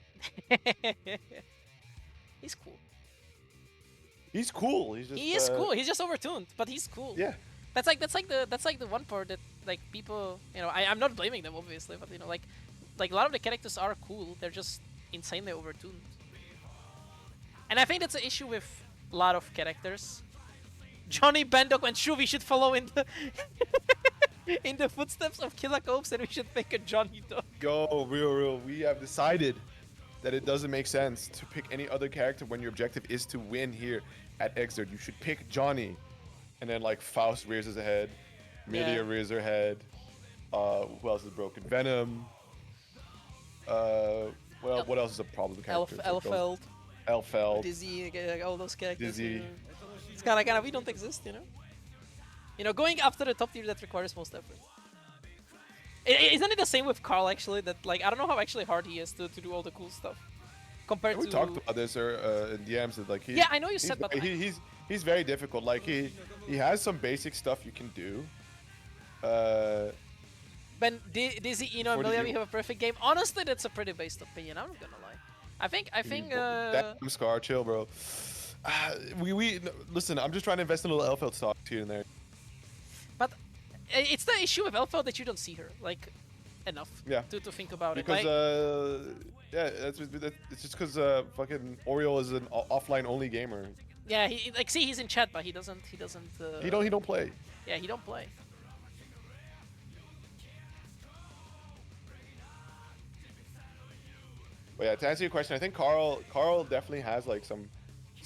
[SPEAKER 1] He's cool.
[SPEAKER 2] He's cool. He's just.
[SPEAKER 1] He is cool. He's just overtuned, but he's cool.
[SPEAKER 2] Yeah.
[SPEAKER 1] That's like the one part that like people, you know, I'm not blaming them obviously, but you know, like a lot of the characters are cool. They're just insanely overtuned. And I think that's an issue with a lot of characters. Johnny Bandok went, sure, we should follow in the in the footsteps of Killer Copes, and we should pick a Johnny dog.
[SPEAKER 2] Go, real. We have decided that it doesn't make sense to pick any other character when your objective is to win here at Xrd. You should pick Johnny. And then like Faust rears his head, Melia rears her head. Who else is broken? Venom. Well, what else is a problem with characters? Elfeld.
[SPEAKER 1] Dizzy, all those characters.
[SPEAKER 2] Dizzy.
[SPEAKER 1] You know. It's kind of we don't exist, you know. You know, going after the top tier that requires most effort. Isn't it the same with Carl actually? That like I don't know how actually hard he is to do all the cool stuff compared to.
[SPEAKER 2] We talked about this in DMs that like
[SPEAKER 1] yeah, I know you said, but
[SPEAKER 2] he's very difficult. Like he has some basic stuff you can do.
[SPEAKER 1] Ben Dizzy, you know, Amelia, we have a perfect game. Honestly, that's a pretty based opinion. I'm not gonna lie. I think.
[SPEAKER 2] Damn, Scar, chill, bro. We listen. I'm just trying to invest in a little Elfeld stock here and there.
[SPEAKER 1] But it's the issue with Elfeld that you don't see her like enough.
[SPEAKER 2] Yeah.
[SPEAKER 1] To think about
[SPEAKER 2] because,
[SPEAKER 1] it.
[SPEAKER 2] Yeah, it's just because fucking Oriole is an offline only gamer.
[SPEAKER 1] Yeah, he like see he's in chat, but he doesn't. He
[SPEAKER 2] don't play.
[SPEAKER 1] Yeah, he don't play.
[SPEAKER 2] But yeah, to answer your question, I think Carl definitely has like some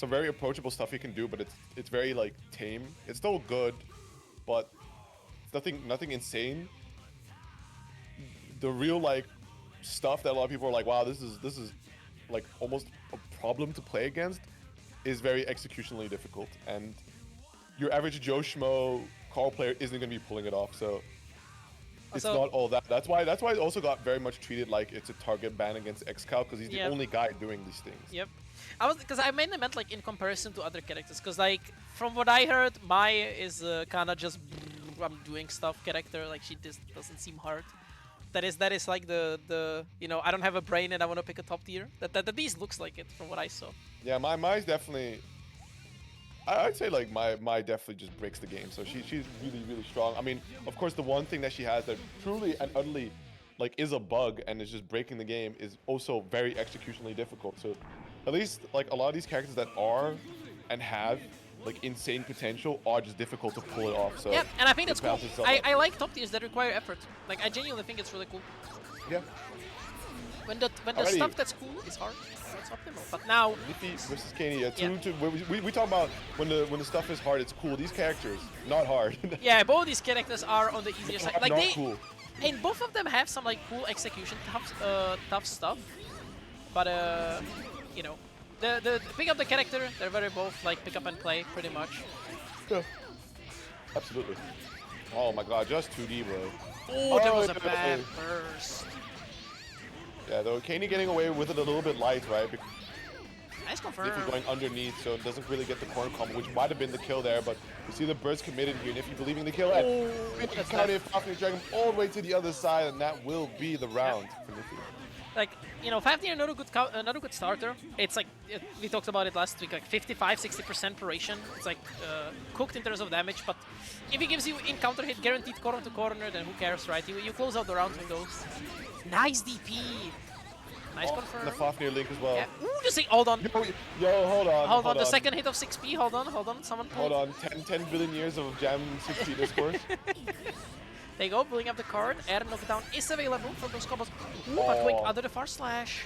[SPEAKER 2] very approachable stuff he can do, but it's very like tame. It's still good, but it's nothing insane. The real like stuff that a lot of people are like, wow, this is like almost a problem to play against, is very executionally difficult, and your average Joe Schmo Carl player isn't gonna be pulling it off. So it's not all that. That's why it also got very much treated like it's a target ban against XCal, because he's the only guy doing these things.
[SPEAKER 1] Yep. Because I mainly meant like in comparison to other characters, because like from what I heard, Mai is kind of just I'm doing stuff character. Like she just doesn't seem hard. That is like the you know, I don't have a brain and I want to pick a top tier. That at least looks like it from what I saw.
[SPEAKER 2] Yeah, Mai's definitely. I'd say like Mai definitely just breaks the game. So she's really strong. I mean, of course, the one thing that she has that truly and utterly like is a bug and is just breaking the game is also very executionally difficult. So at least like a lot of these characters that are and have like insane potential are just difficult to pull it off. So
[SPEAKER 1] yeah, and I think that's cool. I like top tiers that require effort. Like I genuinely think it's really cool.
[SPEAKER 2] Yeah.
[SPEAKER 1] When the stuff that's cool is hard, it's optimal. But now
[SPEAKER 2] Nyphi versus Kenny, we talk about when the stuff is hard, it's cool. These characters, not hard.
[SPEAKER 1] Yeah, both these characters are on the easier side. Like
[SPEAKER 2] cool.
[SPEAKER 1] And both of them have some like cool execution, tough stuff. But you know, the pick up the character, they're very both like pick up and play pretty much.
[SPEAKER 2] Yeah. Absolutely. Oh my god, just 2D, bro.
[SPEAKER 1] Oh, that was a bad burst.
[SPEAKER 2] Yeah, though Kenny getting away with it a little bit light, right? Because
[SPEAKER 1] nice confirm.
[SPEAKER 2] Nyphi going underneath, so it doesn't really get the corner combo, which might have been the kill there, but you see the burst committed here. Nyphi believing the kill, and counter Fafnir dragging him all the way to the other side, and that will be the round for Nyphi.
[SPEAKER 1] Like, you know, Fafnir, another good starter. It's like, we talked about it last week, like 55-60% paration. It's like cooked in terms of damage, but if he gives you in counter hit guaranteed corner to corner, then who cares, right? You close out the round with those. Nice DP. Nice confirm.
[SPEAKER 2] The Fafnir link as well.
[SPEAKER 1] Yeah. Ooh, just say, hold on.
[SPEAKER 2] Yo, hold on.
[SPEAKER 1] Hold on, the second hit of 6P. Hold on. Someone pull.
[SPEAKER 2] Hold on. 10 billion years of jam 6P discourse.
[SPEAKER 1] There you go, building up the card. Air knockdown is available from those combos. Ooh, but wait, under the far slash.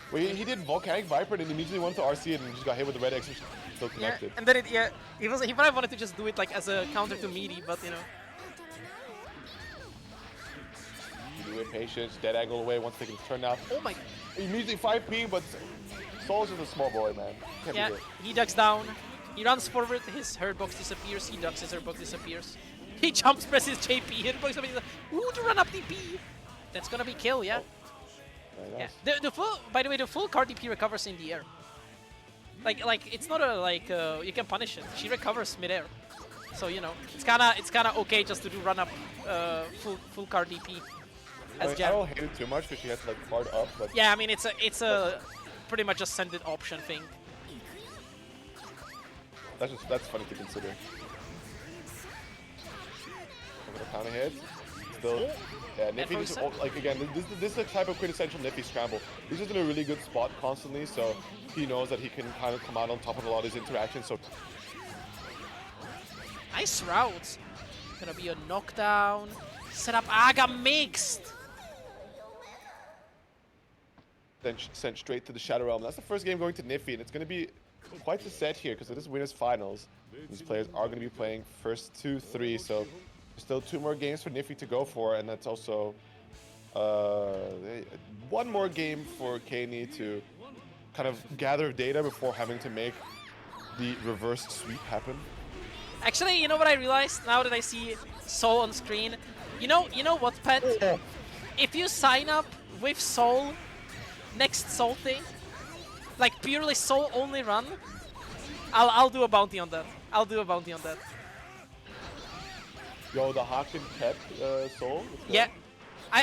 [SPEAKER 2] Wait, he did Volcanic Viper and immediately went to RC and just got hit with the red X, still connected.
[SPEAKER 1] Yeah, and then he probably wanted to just do it like as a counter to meaty, but you know.
[SPEAKER 2] Do it, patience, dead angle away once taking his turn now.
[SPEAKER 1] Oh my.
[SPEAKER 2] Immediately 5P, but Soul's just a small boy, man. Can't
[SPEAKER 1] Yeah,
[SPEAKER 2] be hit.
[SPEAKER 1] he ducks down. He runs forward, his hurt box disappears. He ducks, his hurt box disappears. He jumps, presses JP, hit box disappears. Ooh, to run up DP. That's gonna be kill, yeah.
[SPEAKER 2] Very
[SPEAKER 1] Yeah.
[SPEAKER 2] nice.
[SPEAKER 1] The full, by the way, the full card DP recovers in the air. Like it's not a you can punish it. She recovers midair. So you know, it's kinda okay just to do run up full card DP.
[SPEAKER 2] I mean, I don't hate it too much because she has like card up, but
[SPEAKER 1] Yeah, I mean it's a pretty much a send it option thing.
[SPEAKER 2] that's funny to consider. I'm gonna counter hit. Still, yeah, Nyphi just, like again, this is the type of quintessential Nyphi scramble. He's just in a really good spot constantly, so he knows that he can kind of come out on top of a lot of his interactions. So
[SPEAKER 1] Nice route. Gonna be a knockdown. Set up Aga mixed.
[SPEAKER 2] then sent straight to the Shadow Realm. That's the first game going to Nyphi, and it's going to be quite the set here because it is winners finals. These players are going to be playing first 2-3, so there's still 2 more games for Nyphi to go for, and that's also 1 more game for Kaney to kind of gather data before having to make the reverse sweep happen.
[SPEAKER 1] Actually, you know what I realized now that I see Soul on screen? You know what, Pet? If you sign up with Soul next Salty, like purely Soul only run, I'll do a bounty on that. I'll do a bounty on that.
[SPEAKER 2] Yo, the Haken Pet Soul?
[SPEAKER 1] Yeah.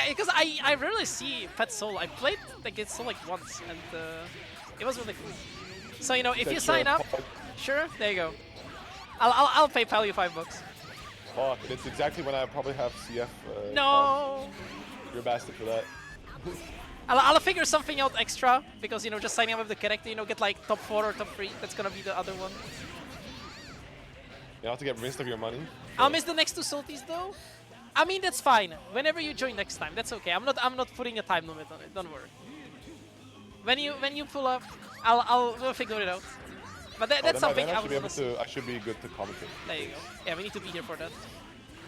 [SPEAKER 1] Because I rarely see Pet Soul. I played against Soul like once, and it was really cool. So you know, if you sign up, sure, there you go. I'll PayPal you $5.
[SPEAKER 2] Fuck, it's exactly when I probably have CF.
[SPEAKER 1] No.
[SPEAKER 2] You're a bastard for that.
[SPEAKER 1] I'll figure something out extra because you know just signing up with the character, you know, get like top 4 or top 3. That's gonna be the other one.
[SPEAKER 2] You have to get rinsed of your money.
[SPEAKER 1] I'll miss the next 2 salties though. I mean that's fine. Whenever you join next time, that's okay. I'm not putting a time limit on it. Don't worry. When you pull up, we'll figure it out. But that's something I would want to see.
[SPEAKER 2] I should be good to commentate.
[SPEAKER 1] There you go. Yeah, we need to be here for that.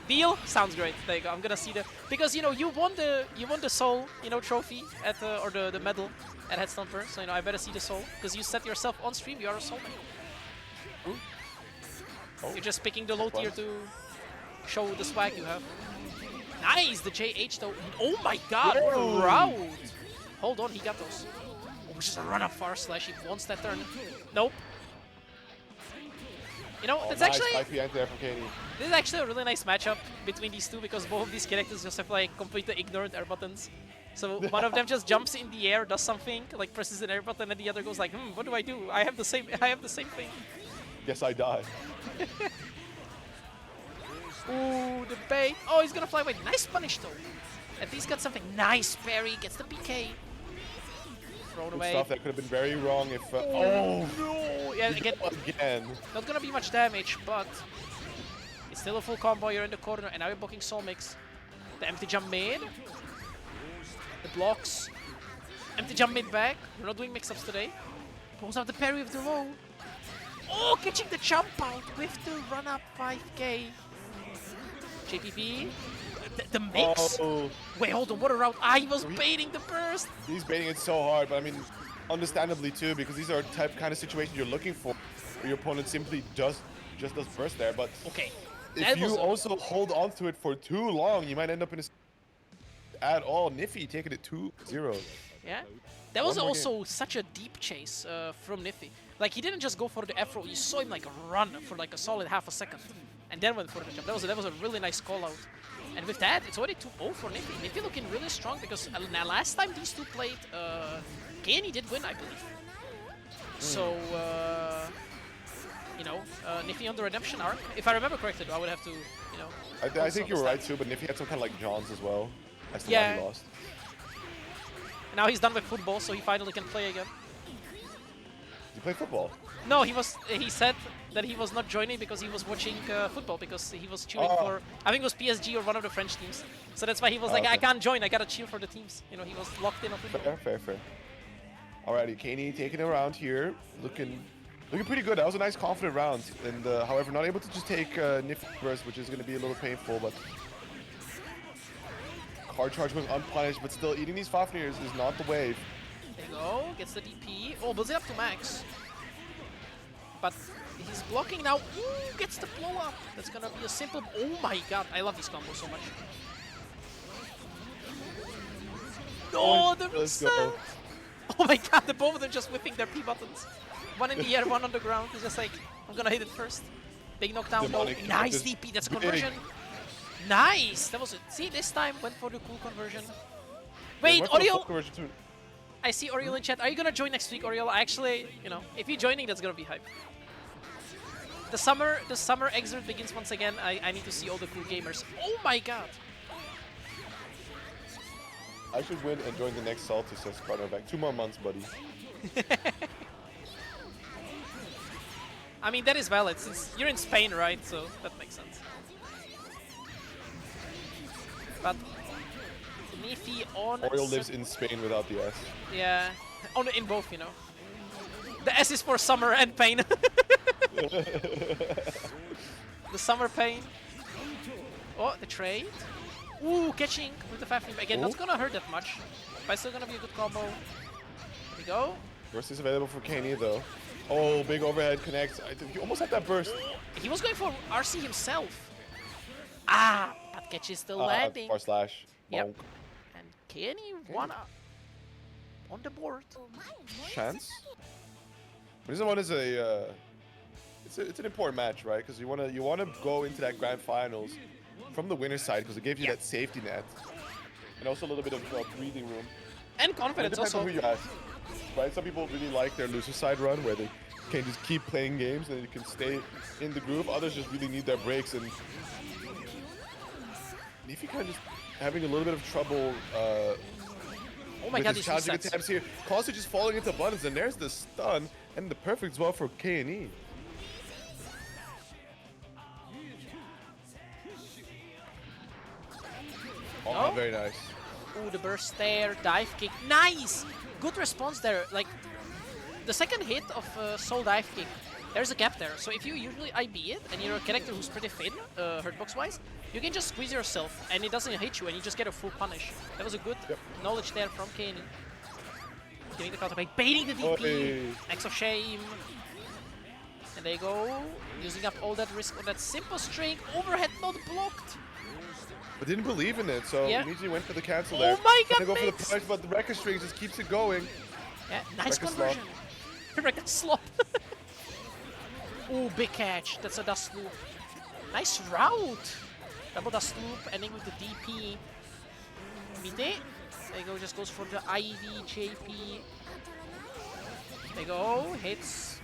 [SPEAKER 1] Deal? Sounds great. There you go. I'm gonna see the because you know you won the soul trophy at or the medal at Head Stomper. So you know I better see the soul because you set yourself on stream. You are a soulmate.
[SPEAKER 2] Oh.
[SPEAKER 1] You're just picking the low tier to show the swag you have. Nice, the JH though. Oh my God, what a route! Hold on, he got those. Oh, just a run up far slash. He wants that turn. Nope. You know, it's
[SPEAKER 2] nice.
[SPEAKER 1] actually this is actually a really nice matchup between these two because both of these characters just have like completely ignorant air buttons. So one of them just jumps in the air, does something, like presses an air button, and the other goes like, what do I do? I have the same thing.
[SPEAKER 2] Yes, I die.
[SPEAKER 1] Ooh, the bait. Oh, he's gonna fly away. Nice punish though. At least got something. Nice parry. Gets the PK. Thrown away.
[SPEAKER 2] Stuff that could have been very wrong if.
[SPEAKER 1] Oh no! Yeah,
[SPEAKER 2] again.
[SPEAKER 1] Not gonna be much damage, but it's still a full combo. You're in the corner, and now you're booking Soul Mix. The empty jump mid. The blocks. Empty jump mid back. We're not doing mix-ups today. Pulls out the parry with the low. Oh, catching the jump out with the run up 5k. JPP. The mix?
[SPEAKER 2] Oh.
[SPEAKER 1] Wait, hold on, what a route. Ah, he was baiting the burst.
[SPEAKER 2] He's baiting it so hard, but I mean, understandably too, because these are kind of situations you're looking for, where your opponent simply just does burst there. But
[SPEAKER 1] okay,
[SPEAKER 2] if you also hold on to it for too long, you might end up in a at all. Nyphi taking it 2-0.
[SPEAKER 1] Yeah, that was also such a deep chase from Nyphi. Like, he didn't just go for the F-roll, you saw him like run for like a solid half a second, and then went for the jump. That was a really nice call out. And with that, it's already 2-0 for Nyphi. Nyphi looking really strong because now last time these two played, Kenny did win, I believe. So, you know, Nyphi on the redemption arc. If I remember correctly, though, I would have to, you know.
[SPEAKER 2] I think you were right too, but Nyphi had some kind of like Johns as well. That's the one he lost.
[SPEAKER 1] Now he's done with football, so he finally can play again.
[SPEAKER 2] Did you play football?
[SPEAKER 1] No, he said that he was not joining because he was watching football because he was cheering for, I think it was PSG or one of the French teams. So that's why he was like, okay. I can't join, I gotta cheer for the teams. You know, he was locked in on football.
[SPEAKER 2] Fair. Alrighty, Kenny taking a round here, looking pretty good. That was a nice confident round, and however, not able to just take Nyphi first, which is going to be a little painful, but hard charge going unpunished, but still eating these Fafnirs is not the wave.
[SPEAKER 1] There you go, gets the DP. Oh, builds it up to max. But he's blocking now. Ooh, gets the blow up. That's gonna be a simple. Oh my god, I love these combos so much. No, the
[SPEAKER 2] Let's
[SPEAKER 1] reset.
[SPEAKER 2] go.
[SPEAKER 1] Oh my god, the both of them just whipping their P buttons. One in the air, one on the ground. He's just like, I'm gonna hit it first. Big knockdown, no.
[SPEAKER 2] Demonic.
[SPEAKER 1] Nice DP, that's a conversion. Nice! That was it. See, this time went for the cool conversion. Wait, Oriol! I see Oriol in chat. Are you gonna join next week, Oriol? Actually, you know, if you're joining, that's gonna be hype. The summer Xrd begins once again. I need to see all the cool gamers. Oh my god!
[SPEAKER 2] I should win and join the next Salty Sys partner back. 2 more months, buddy.
[SPEAKER 1] I mean, that is valid, since you're in Spain, right? So that makes sense. But Nyphi on...
[SPEAKER 2] Oriol lives in Spain without the S.
[SPEAKER 1] Yeah, in both, you know. The S is for summer and pain. The summer pain. Oh, the trade. Ooh, catching with the 5 again. Not gonna hurt that much, but still gonna be a good combo. There we go.
[SPEAKER 2] Burst is available for KackNoobExpert though. Oh, big overhead connects. He almost had that burst.
[SPEAKER 1] He was going for RC himself. Ah, but catches the landing.
[SPEAKER 2] Far slash.
[SPEAKER 1] Yep.
[SPEAKER 2] Bonk.
[SPEAKER 1] And KackNoobExpert one on the board.
[SPEAKER 2] Chance. But this one is a. It's an important match, right? Because you wanna go into that grand finals from the winner's side because it gives you that safety net and also a little bit of breathing room.
[SPEAKER 1] And confidence
[SPEAKER 2] it depends
[SPEAKER 1] also.
[SPEAKER 2] on who you ask, right? Some people really like their loser side run where they can just keep playing games and you can stay in the groove. Others just really need their breaks, and Nyphi kind of just having a little bit of trouble
[SPEAKER 1] Oh my
[SPEAKER 2] with
[SPEAKER 1] god,
[SPEAKER 2] his
[SPEAKER 1] these
[SPEAKER 2] challenging
[SPEAKER 1] resets.
[SPEAKER 2] attempts here. Constantly just falling into buttons, and there's the stun and the perfect as well for KackNoobExpert. Oh, very nice.
[SPEAKER 1] Ooh, the burst there, dive kick. Nice! Good response there. Like, the second hit of Soul dive kick, there's a gap there. So if you usually IB it, and you're a character who's pretty thin, hurtbox-wise, you can just squeeze yourself, and it doesn't hit you, and you just get a full punish. That was a good knowledge there from KackNoobExpert. Giving the counter by baiting the DP.
[SPEAKER 2] Hey.
[SPEAKER 1] Acts of shame. And there you go. Using up all that risk on that simple string. Overhead not blocked.
[SPEAKER 2] But didn't believe in it, so
[SPEAKER 1] Yeah.
[SPEAKER 2] immediately went for the cancel
[SPEAKER 1] Oh
[SPEAKER 2] there.
[SPEAKER 1] my god,
[SPEAKER 2] Gonna go for
[SPEAKER 1] mates.
[SPEAKER 2] the punch, but the record string just keeps it going.
[SPEAKER 1] Yeah, nice
[SPEAKER 2] Record
[SPEAKER 1] conversion. Record slop. Ooh, big catch. That's a dust loop. Nice route. Double dust loop, ending with the DP. Mite. There you go, just goes for the IV, JP. There you go, hits.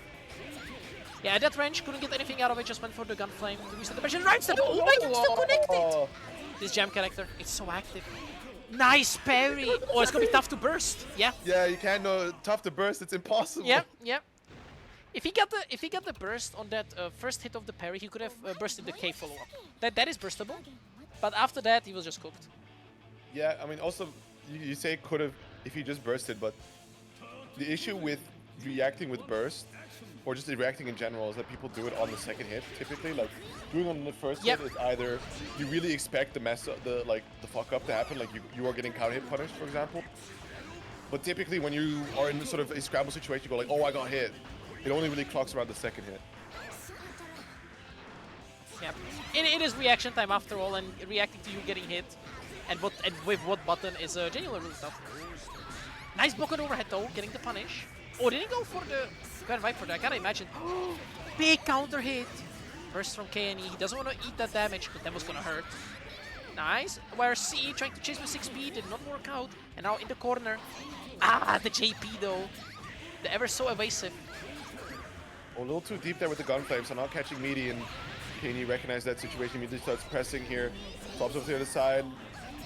[SPEAKER 1] Yeah, that range couldn't get anything out of it, just went for the gun flame to reset the pressure. Right step. Oh my god, still connected! This jam character, it's so active. Nice parry! Oh, it's gonna be tough to burst. Yeah.
[SPEAKER 2] Yeah, you can't know. Tough to burst. It's impossible.
[SPEAKER 1] Yep, yep. If he got the burst on that first hit of the parry, he could have bursted the K follow-up. That is burstable, but after that he was just cooked.
[SPEAKER 2] Yeah, I mean, also you say could have if he just bursted, but the issue with reacting with burst, or just reacting in general, is that people do it on the second hit. Typically, like doing on the first hit is either you really expect the fuck up to happen, like you are getting counter hit punished, for example. But typically, when you are in sort of a scramble situation, you go like, oh, I got hit. It only really clocks around the second hit.
[SPEAKER 1] Yeah, it is reaction time after all, and reacting to you getting hit, and with what button is genuinely really tough. Nice block on overhead though, getting the punish. Oh, didn't go for the Grand Viper there. I gotta imagine. Big counter hit. Burst from KackNoobExpert. He doesn't want to eat that damage, but that was gonna hurt. Nice. Where C trying to chase with 6B did not work out, and now in the corner. Ah, the JP though. The ever so evasive.
[SPEAKER 2] A little too deep there with the gun flame, so not catching meaty, and KackNoobExpert recognizes that situation, immediately starts pressing here. Swaps over to the other side.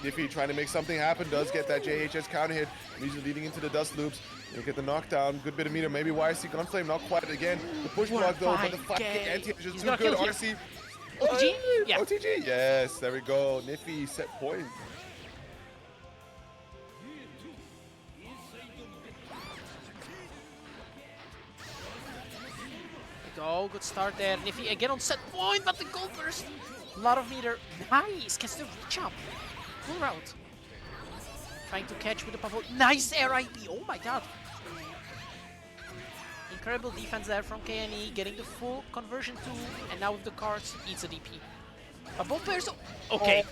[SPEAKER 2] Nyphi trying to make something happen, does get that JHS counter hit, immediately leading into the dust loops. You get the knockdown, good bit of meter, maybe YC Gunflame, not quite again. The push block though, but the flat kick anti is just too good. RC.
[SPEAKER 1] OTG? Yeah.
[SPEAKER 2] OTG? Yes, there we go. Nyphi set point.
[SPEAKER 1] Go, good start there. Nyphi again on set point, but the goal burst. A lot of meter. Nice, gets the reach up. Cool route. Trying to catch with the powerful. Nice air IP. Oh my god. Incredible defense there from KNE, getting the full conversion too, and now with the cards, eats a DP. But both players... Okay.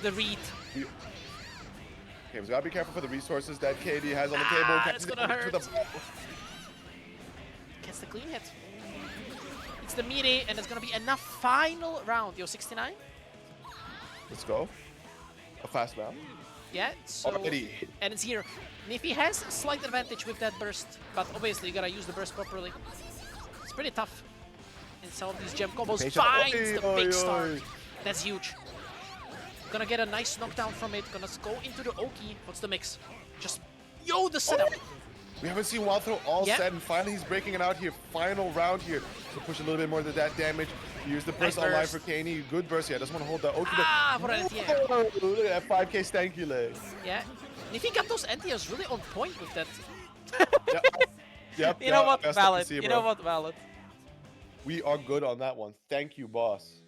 [SPEAKER 1] The read.
[SPEAKER 2] Okay, we gotta be careful for the resources that KD has on the table.
[SPEAKER 1] That's gonna hurt. Gets the clean hit. It's the melee, and it's gonna be enough final round. Yo, 69?
[SPEAKER 2] Let's go. A fast round.
[SPEAKER 1] Yeah, so...
[SPEAKER 2] Already.
[SPEAKER 1] And it's here. Nyphi has a slight advantage with that burst, but obviously you gotta use the burst properly. It's pretty tough. In some of these gem combos, finds the big start. That's huge. Gonna get a nice knockdown from it. Gonna go into the Oki. What's the mix? Just, yo, the setup.
[SPEAKER 2] We haven't seen Wild Throw all set, and finally he's breaking it out here. Final round here. To push a little bit more to that damage. Use the burst online for KNE. Good burst. Yeah, doesn't want to hold that Oki. Look at that 5k stanky leg.
[SPEAKER 1] Yeah. Nyphi got those anti-airs really on point with that.
[SPEAKER 2] Yep.
[SPEAKER 1] You know what? Valid. You know what? Valid.
[SPEAKER 2] We are good on that one. Thank you, boss.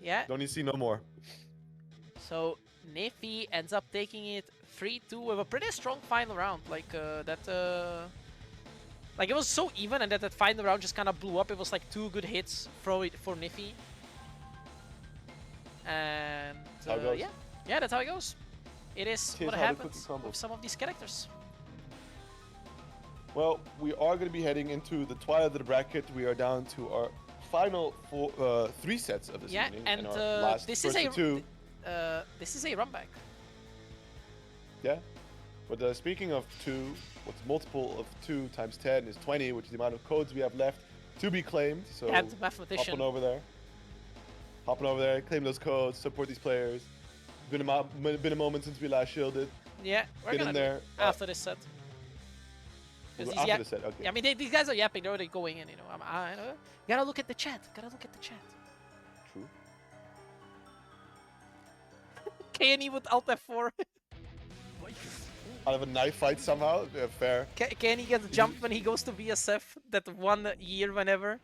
[SPEAKER 1] Yeah.
[SPEAKER 2] Don't need to see no more.
[SPEAKER 1] So Nyphi ends up taking it 3-2 with a pretty strong final round. Like like it was so even, and that final round just kind of blew up. It was like 2 good hits for Nyphi. And yeah, that's how it goes. It is what happens with some of these characters.
[SPEAKER 2] Well, we are going to be heading into the twilight of the bracket. We are down to our final 3 sets of this evening.
[SPEAKER 1] And this is a run back.
[SPEAKER 2] Yeah, but speaking of 2, what's multiple of 2 times 10 is 20, which is the amount of codes we have left to be claimed. So
[SPEAKER 1] and mathematician.
[SPEAKER 2] Hopping over there, claim those codes, support these players. Been a moment since we last shielded.
[SPEAKER 1] Yeah, we're gonna
[SPEAKER 2] there
[SPEAKER 1] after this set.
[SPEAKER 2] After the set, okay.
[SPEAKER 1] Yeah, I mean, these guys are yapping. They're already going in. You know, I know. Gotta look at the chat.
[SPEAKER 2] True.
[SPEAKER 1] KNE with Alt F4.
[SPEAKER 2] Out of a knife fight somehow. Yeah, fair.
[SPEAKER 1] KNE gets jumped when he goes to VSF that 1 year whenever,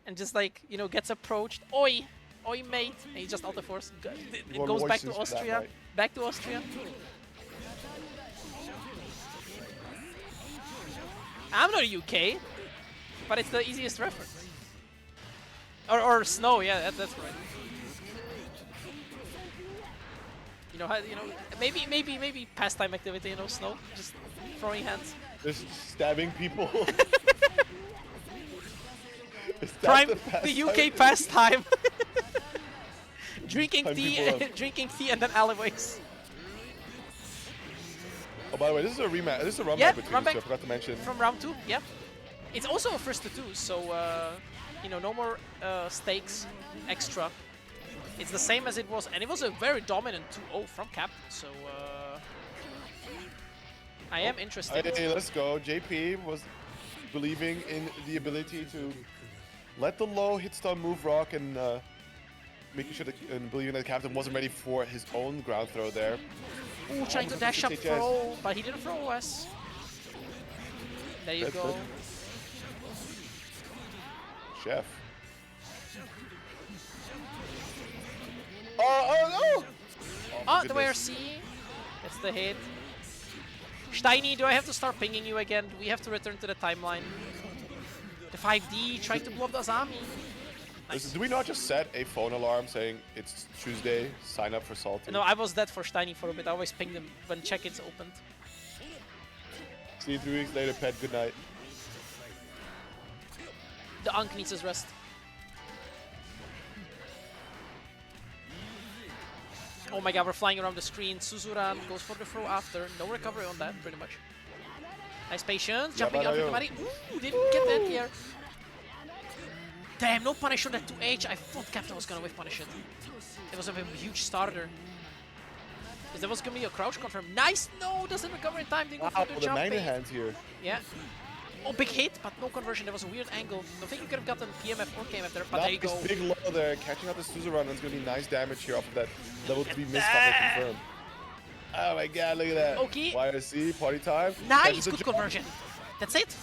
[SPEAKER 1] and just like, you know, gets approached. Oi, mate. And he just Alt F4s. It goes back to Austria. Back to Austria. I'm not UK, but it's the easiest reference. Or Snow, yeah, that's right. You know, maybe pastime activity, you know, Snow, just throwing hands.
[SPEAKER 2] Just stabbing people.
[SPEAKER 1] Prime the UK pastime. Drinking tea and then alleyways.
[SPEAKER 2] Oh, by the way, this is a rematch. This is a run back between us, so I forgot to mention.
[SPEAKER 1] From round 2, yeah. It's also a first to 2, so you know, no more stakes extra. It's the same as it was, and it was a very dominant 2-0 from Captain. So I am interested.
[SPEAKER 2] Hey, let's go. JP was believing in the ability to let the low hit stun move rock and making sure that and believing that the Captain wasn't ready for his own ground throw there.
[SPEAKER 1] Ooh, trying to dash up throw, but he didn't throw us. There you go.
[SPEAKER 2] Chef. Oh,
[SPEAKER 1] the WRC. That's the hit. Steiny, do I have to start pinging you again? Do we have to return to the timeline? The 5D, trying to blow up the Azami. Nice.
[SPEAKER 2] Listen, do we not just set a phone alarm saying it's Tuesday, sign up for Salty?
[SPEAKER 1] No, I was dead for Steiny for a bit. I always ping them when check-ins opened.
[SPEAKER 2] See you 3 weeks later, pet. Good night.
[SPEAKER 1] The Ankh needs his rest. Oh my god, we're flying around the screen. Suzuran goes for the throw after. No recovery on that, pretty much. Nice patience. Jumping out with Mari. Ooh, didn't get that here. Damn, no punish on that 2H. I thought Captain was gonna whiff punish it. It was a huge starter. Because there was gonna be a crouch confirm. Nice! No, doesn't recover in time. Didn't go for the jump.
[SPEAKER 2] The hands here.
[SPEAKER 1] Yeah. Oh, big hit, but no conversion. There was a weird angle. I think you could have gotten PMF or KMF there, but there you go.
[SPEAKER 2] This big low there, catching out the Suzerain. That's gonna be nice damage here off of that level 3 miss confirm. Oh my god, look at that.
[SPEAKER 1] Okay.
[SPEAKER 2] YRC, party time.
[SPEAKER 1] Nice, good conversion. That's it.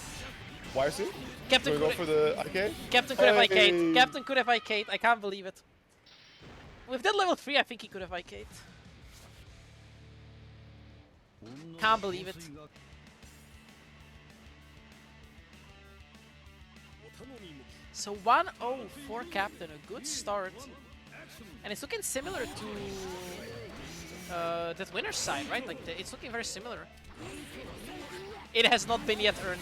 [SPEAKER 2] YRC?
[SPEAKER 1] Captain
[SPEAKER 2] could go for the IK?
[SPEAKER 1] Captain could have IK'd. Captain could have IK'd. I can't believe it. With that level 3, I think he could have IK'd. Can't believe it. So 1-0 for Captain, a good start. And it's looking similar to that winner's side, right? Like, it's looking very similar. It has not been yet earned.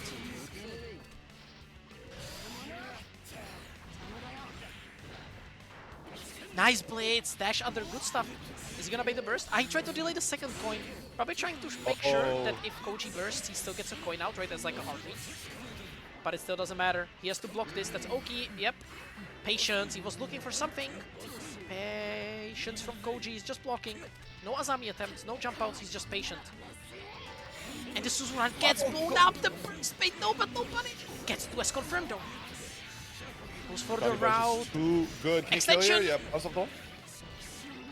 [SPEAKER 1] Nice blades, dash under, good stuff. Is he gonna bait the burst? I tried to delay the second coin. Probably trying to make sure that if Koji bursts, he still gets a coin out, right? That's like a heartbeat. But it still doesn't matter. He has to block this. That's okay. Yep. Patience. He was looking for something. Patience from Koji. He's just blocking. No Azami attempts. No jump outs. He's just patient. And the Suzuran gets blown up. The burst bait. No, but no punish. Gets 2S confirmed though. Goes for the route.
[SPEAKER 2] Too good. Can
[SPEAKER 1] Extension.
[SPEAKER 2] You kill here? Yeah,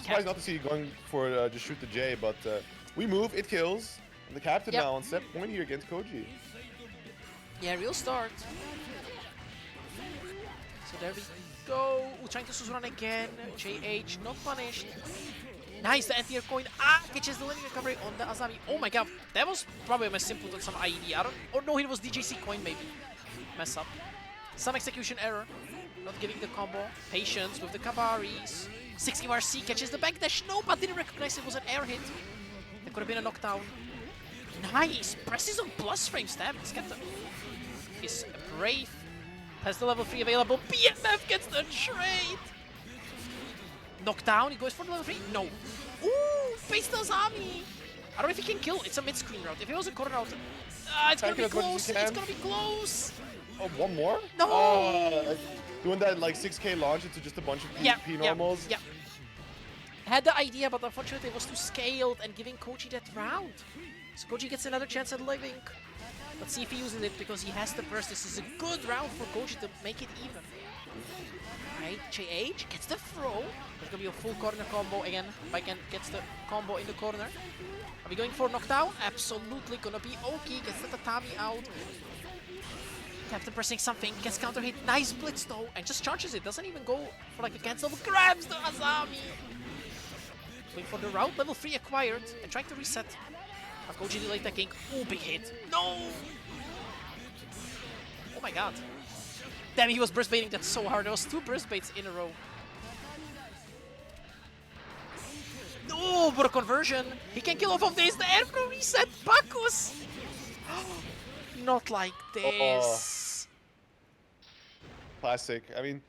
[SPEAKER 2] surprised not to see you going for just shoot the J, but we move. It kills. And the Captain now on step point here against Koji.
[SPEAKER 1] Yeah, real start. So there we go. Ooh, trying to Suzuran again. JH not punished. Nice, the anti-air coin. Catches the linear recovery on the Azami. Oh my god, that was probably a mess input on some IED. I don't. Or no, it was DJC coin maybe. Mess up. Some execution error. Not giving the combo. Patience with the Kabaris. 6 URC catches the backdash. No, but didn't recognize it was an air hit. That could have been a knockdown. Nice. Presses on plus frame stab. This Captain is brave. Has the level 3 available. BMF gets the trade. Knockdown. He goes for the level 3. No. Ooh, face the Azami. I don't know if he can kill. It's a mid-screen route. If it was a corner route, it's gonna be close. It's gonna be close.
[SPEAKER 2] Oh, one more?
[SPEAKER 1] No.
[SPEAKER 2] Doing that like 6K launch into just a bunch of P normals.
[SPEAKER 1] Yeah. Had the idea, but unfortunately it was too scaled and giving Koji that round. So Koji gets another chance at living. Let's see if he uses it because he has the burst. This is a good round for Koji to make it even. Alright, JH gets the throw. There's gonna be a full corner combo again. Baiken gets the combo in the corner. Are we going for knockdown? Absolutely gonna be okay. Gets the tatami out. Captain pressing something, gets counter hit, nice blitz though, and just charges it, doesn't even go for like a cancel, grabs the Azami! Going for the route, level 3 acquired, and trying to reset. Koji delay attacking, ooh, big hit, no! Oh my god. Damn, he was burst baiting that so hard, there was 2 burst baits in a row. No, but a conversion! He can kill off of this, the airflow reset, Bacchus! Not like this.
[SPEAKER 2] Classic. I mean,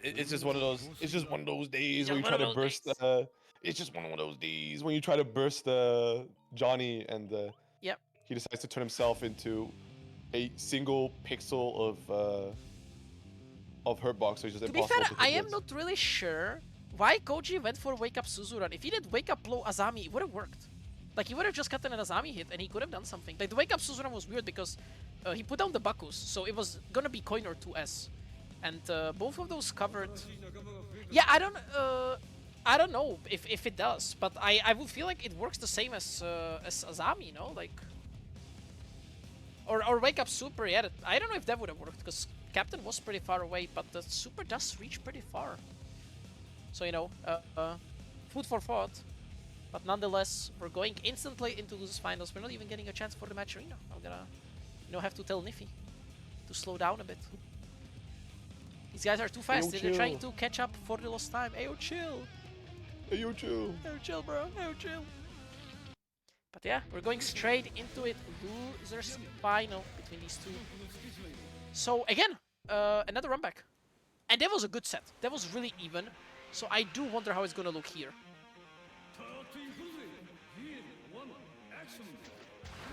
[SPEAKER 2] it's just one of those. It's just one of those days when you try to burst. It's just one of those days when you try to burst Johnny, and he decides to turn himself into a single pixel of hurtbox. So he's just
[SPEAKER 1] to be fair, I am not really sure why Koji went for wake up Suzuran. If he did wake up blow Azami, it would have worked. Like, he would have just gotten an Azami hit and he could have done something. Like, the wake up Suzuran was weird because he put down the Bacchus, so it was gonna be coin or 2S. And both of those covered. Yeah, I don't know if it does, but I would feel like it works the same as Azami, you know? Like, or wake up super, yeah, I don't know if that would have worked because Captain was pretty far away, but the super does reach pretty far. So, you know, food for thought. But nonetheless, we're going instantly into those finals. We're not even getting a chance for the match arena. I'm gonna, you know, have to tell Nyphi to slow down a bit. These guys are too fast. They're trying to catch up for the lost time. Ayo, chill.
[SPEAKER 2] Ayo, chill.
[SPEAKER 1] Ayo, chill, bro. Ayo, chill. But yeah, we're going straight into it. Losers final between these two. So again, another run back. And that was a good set. That was really even. So I do wonder how it's gonna look here.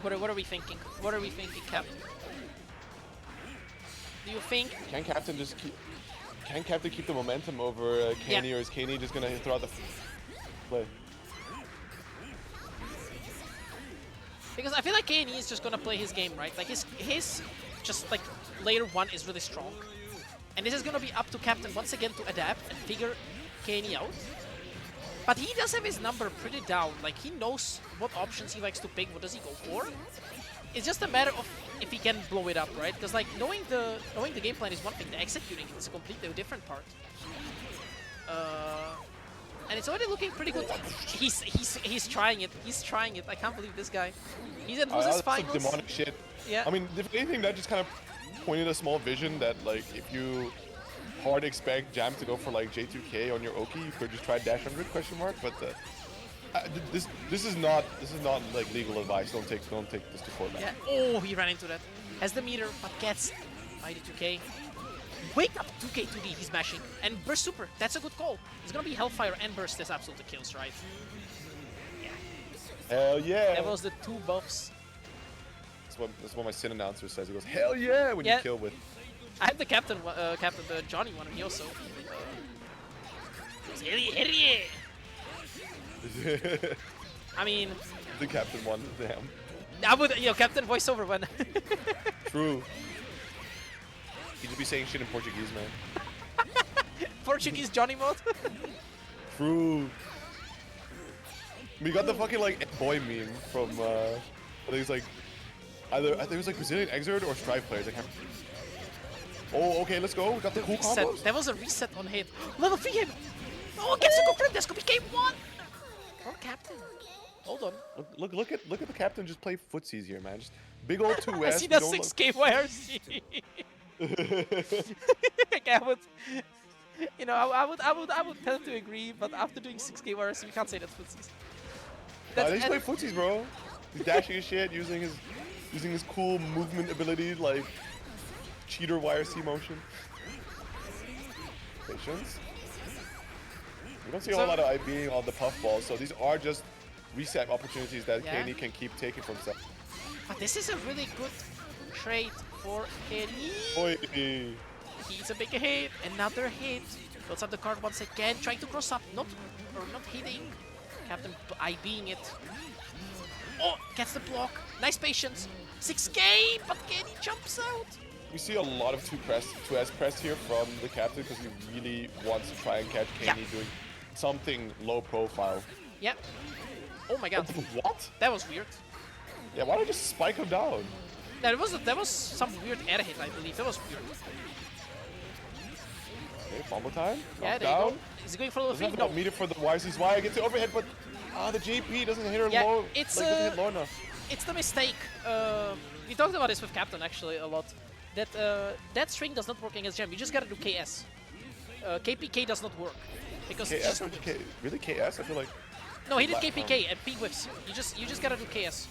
[SPEAKER 1] What are we thinking? What are we thinking, Captain? Do you think...
[SPEAKER 2] Can Captain keep the momentum over Kaney, or is Kaney just gonna throw out the play?
[SPEAKER 1] Because I feel like Kaney is just gonna play his game, right? Like his just like layer 1 is really strong. And this is gonna be up to Captain once again to adapt and figure Kaney out. But he does have his number pretty down. Like, he knows what options he likes to pick, what does he go for. It's just a matter of if he can blow it up, right? Because like knowing the game plan is one thing, the executing it is a completely different part. And it's already looking pretty good. He's trying it. He's trying it. I can't believe this guy. He's in losers
[SPEAKER 2] That's some
[SPEAKER 1] finals.
[SPEAKER 2] demonic shit.
[SPEAKER 1] Yeah.
[SPEAKER 2] I mean, if anything, that just kind of pointed a small vision that, like, if you hard expect Jam to go for like J2K on your Oki, you could just try dash 100 question mark. But this is not like legal advice. Don't take this to court.
[SPEAKER 1] Yeah. Oh, he ran into that. Has the meter, but gets by the 2K. Wake up 2K 2D. He's mashing and burst super. That's a good call. It's gonna be Hellfire and burst. This absolutely kills, right? Yeah.
[SPEAKER 2] Hell yeah.
[SPEAKER 1] That was the 2 buffs.
[SPEAKER 2] That's what my Sin announcer says. He goes, hell yeah, when you kill with.
[SPEAKER 1] I have the captain, the Johnny one, and he also. Hell yeah. I mean.
[SPEAKER 2] The captain one, damn.
[SPEAKER 1] I would, captain voiceover one.
[SPEAKER 2] True. He just be saying shit in Portuguese, man.
[SPEAKER 1] Portuguese Johnny mode.
[SPEAKER 2] True. We got the fucking like boy meme from I think it's like I think it was like Brazilian Xrd or Strive players. I can't. Oh, okay, let's go. We got the cool combos.
[SPEAKER 1] That was a reset on hit. Level 3 him. Oh, gets a good frame. That's gonna be game 1. Or captain. Hold on.
[SPEAKER 2] Look at the captain just play footsies here, man. Just big old 2S.
[SPEAKER 1] I see that 6K YRC. Like I would, I would tend to agree, but after doing 6K YRC, we can't say that's footsies.
[SPEAKER 2] They just play footsies, bro. He's dashing his shit, using his cool movement ability, like cheater YRC motion. Patience. We don't see a whole lot of IBing on the puffball, so these are just reset opportunities that KNE can keep taking from himself.
[SPEAKER 1] But this is a really good trade for KNE.
[SPEAKER 2] Oi.
[SPEAKER 1] He's a big hit, another hit. Builds up the card once again, trying to cross up, not hitting. Captain IBing it. Oh, gets the block. Nice patience. 6K, but KNE jumps out.
[SPEAKER 2] We see a lot of 2S press here from the captain because he really wants to try and catch KNE doing something low profile.
[SPEAKER 1] Yep. Oh my god.
[SPEAKER 2] What?
[SPEAKER 1] That was weird.
[SPEAKER 2] Yeah, why don't I just spike him down?
[SPEAKER 1] That was some weird air hit, I believe. That was weird.
[SPEAKER 2] Okay, combo time.
[SPEAKER 1] Yeah, there
[SPEAKER 2] down.
[SPEAKER 1] you go. Is he going for a little
[SPEAKER 2] Doesn't
[SPEAKER 1] feed?
[SPEAKER 2] have enough meter for the YC's Y. Gets the overhead, but the JP doesn't hit her low.
[SPEAKER 1] It's
[SPEAKER 2] doesn't hit low enough.
[SPEAKER 1] It's the mistake. We talked about this with Captain actually a lot. That that string does not work against Gem. You just gotta do KS. KPK does not work because
[SPEAKER 2] KS or really KS? I feel like.
[SPEAKER 1] No, he did KPK and P whiffs. You just gotta do KS.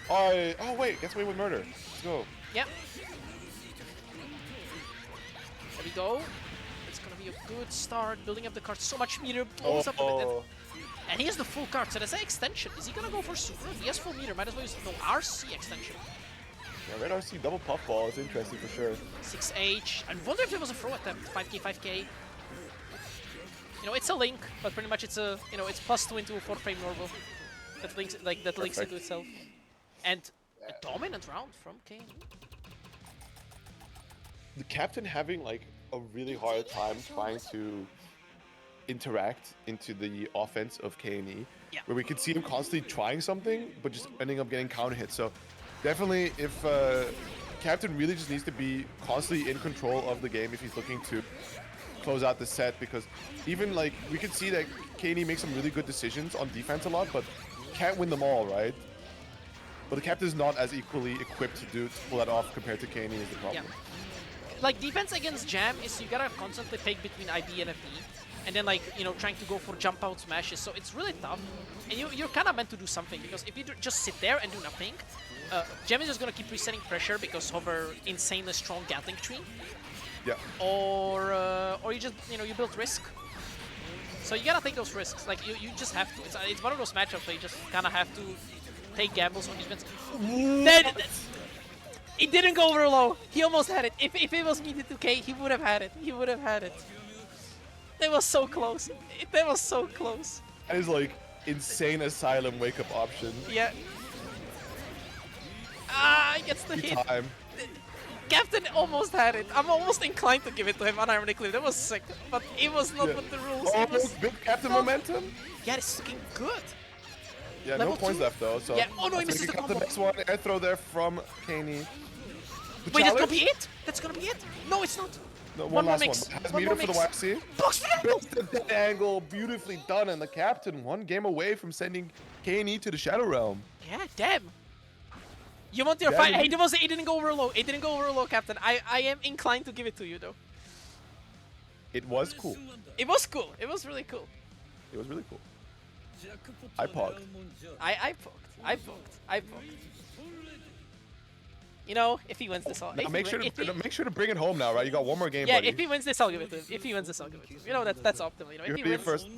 [SPEAKER 2] Oh wait, gets away with murder. Let's go.
[SPEAKER 1] Yep. There we go. It's gonna be a good start. Building up the card. So much meter blows up a bit. And he has the full card, so that's an extension. Is he gonna go for super? He has full meter. Might as well use no RC extension.
[SPEAKER 2] Yeah, red RC double puffball is interesting for sure.
[SPEAKER 1] 6H. I wonder if it was a throw attempt. 5K, 5K. You know, it's a link, but pretty much it's a it's +2 into a 4-frame normal. That links into itself. And a dominant round from KNE.
[SPEAKER 2] The captain having like a really hard time trying to interact into the offense of KNE, where we can see him constantly trying something, but just ending up getting counter hits. So definitely, if captain really just needs to be constantly in control of the game if he's looking to close out the set, because even like we can see that KNE makes some really good decisions on defense a lot, but can't win them all, right? But the captain is not as equally equipped to pull that off compared to KNE is the problem.
[SPEAKER 1] Yeah. Like defense against Jam is you gotta constantly pick between IB and FE. And then like, trying to go for jump out smashes. So it's really tough. And you're kind of meant to do something, because if you just sit there and do nothing, Gem is just going to keep resetting pressure because of her insanely strong Gatling tree.
[SPEAKER 2] Yeah.
[SPEAKER 1] Or you just, you build risk. So you got to take those risks. Like, you just have to. It's one of those matchups where you just kind of have to take gambles on defense. It didn't go over low. He almost had it. If it was meted to K, he would have had it. He would have had it. That was so close. That was so close.
[SPEAKER 2] That is like insane asylum wake up option.
[SPEAKER 1] Yeah. He gets the hit.
[SPEAKER 2] Time.
[SPEAKER 1] Captain almost had it. I'm almost inclined to give it to him unironically. That was sick. But it was not with the rules.
[SPEAKER 2] Oh,
[SPEAKER 1] it was
[SPEAKER 2] big captain momentum.
[SPEAKER 1] Yeah, it's looking good.
[SPEAKER 2] Yeah,
[SPEAKER 1] Level
[SPEAKER 2] no points
[SPEAKER 1] 2?
[SPEAKER 2] left though. So
[SPEAKER 1] yeah. Oh no, he misses the combo.
[SPEAKER 2] The next one, air throw there from KNE.
[SPEAKER 1] Wait, that's gonna be it? That's gonna be it? No, it's not.
[SPEAKER 2] No,
[SPEAKER 1] One more
[SPEAKER 2] last
[SPEAKER 1] mix.
[SPEAKER 2] one. Has
[SPEAKER 1] One
[SPEAKER 2] meter
[SPEAKER 1] more
[SPEAKER 2] for the
[SPEAKER 1] mix.
[SPEAKER 2] YFC.
[SPEAKER 1] Box
[SPEAKER 2] Built the dead angle, beautifully done, and the captain one game away from sending KNE to the Shadow Realm.
[SPEAKER 1] Yeah, damn. You want your
[SPEAKER 2] Yeah,
[SPEAKER 1] fight? Hey,
[SPEAKER 2] indeed.
[SPEAKER 1] it didn't go over low. It didn't go over low, Captain. I am inclined to give it to you, though.
[SPEAKER 2] It was cool.
[SPEAKER 1] It was cool. It was really cool.
[SPEAKER 2] It was really cool. I pogged.
[SPEAKER 1] I poked. I poked. I poked. You know, if he wins this, I'll
[SPEAKER 2] Now make sure to bring it home now, right? You got one more game,
[SPEAKER 1] yeah,
[SPEAKER 2] buddy.
[SPEAKER 1] if he wins this, I'll give it to him. If he wins this, I'll give it to him. You know, that's optimal. You know,
[SPEAKER 2] You're the first.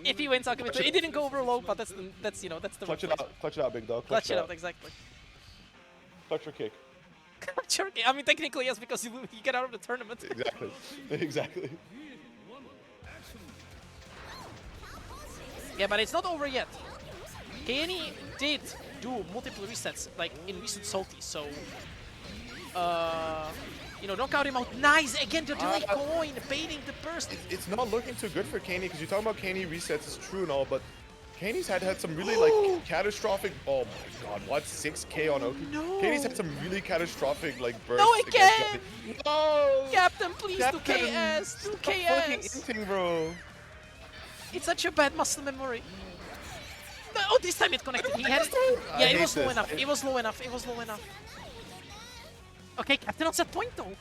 [SPEAKER 1] if he wins, I'll give it to him. It didn't go over low, but that's you know, that's the
[SPEAKER 2] Clutch it out. Clutch it out, big dog.
[SPEAKER 1] Clutch it out, exactly.
[SPEAKER 2] Clutch your kick.
[SPEAKER 1] Sure, I mean, technically, yes, because you get out of the tournament.
[SPEAKER 2] Exactly. Exactly.
[SPEAKER 1] Yeah, but it's not over yet. KNE did do multiple resets, like in recent Salty, so you know, don't count him out. Nice, again the delay coin, baiting the burst.
[SPEAKER 2] It's not looking too good for KNE because you're talking about KNE resets is true and all, but KNE's had some really like catastrophic. Oh my god, what 6K on Oki?
[SPEAKER 1] No.
[SPEAKER 2] KNE's had some really catastrophic like bursts.
[SPEAKER 1] No, again!
[SPEAKER 2] No!
[SPEAKER 1] Captain, please,
[SPEAKER 2] Captain,
[SPEAKER 1] 2KS!
[SPEAKER 2] Fucking
[SPEAKER 1] 2KS!
[SPEAKER 2] inting, bro.
[SPEAKER 1] It's such a bad muscle memory. No, oh, this time it connected. He had it.
[SPEAKER 2] I
[SPEAKER 1] Yeah, it
[SPEAKER 2] hate
[SPEAKER 1] was low
[SPEAKER 2] this.
[SPEAKER 1] enough. It was low enough. It was low enough. Okay, Captain on set point though.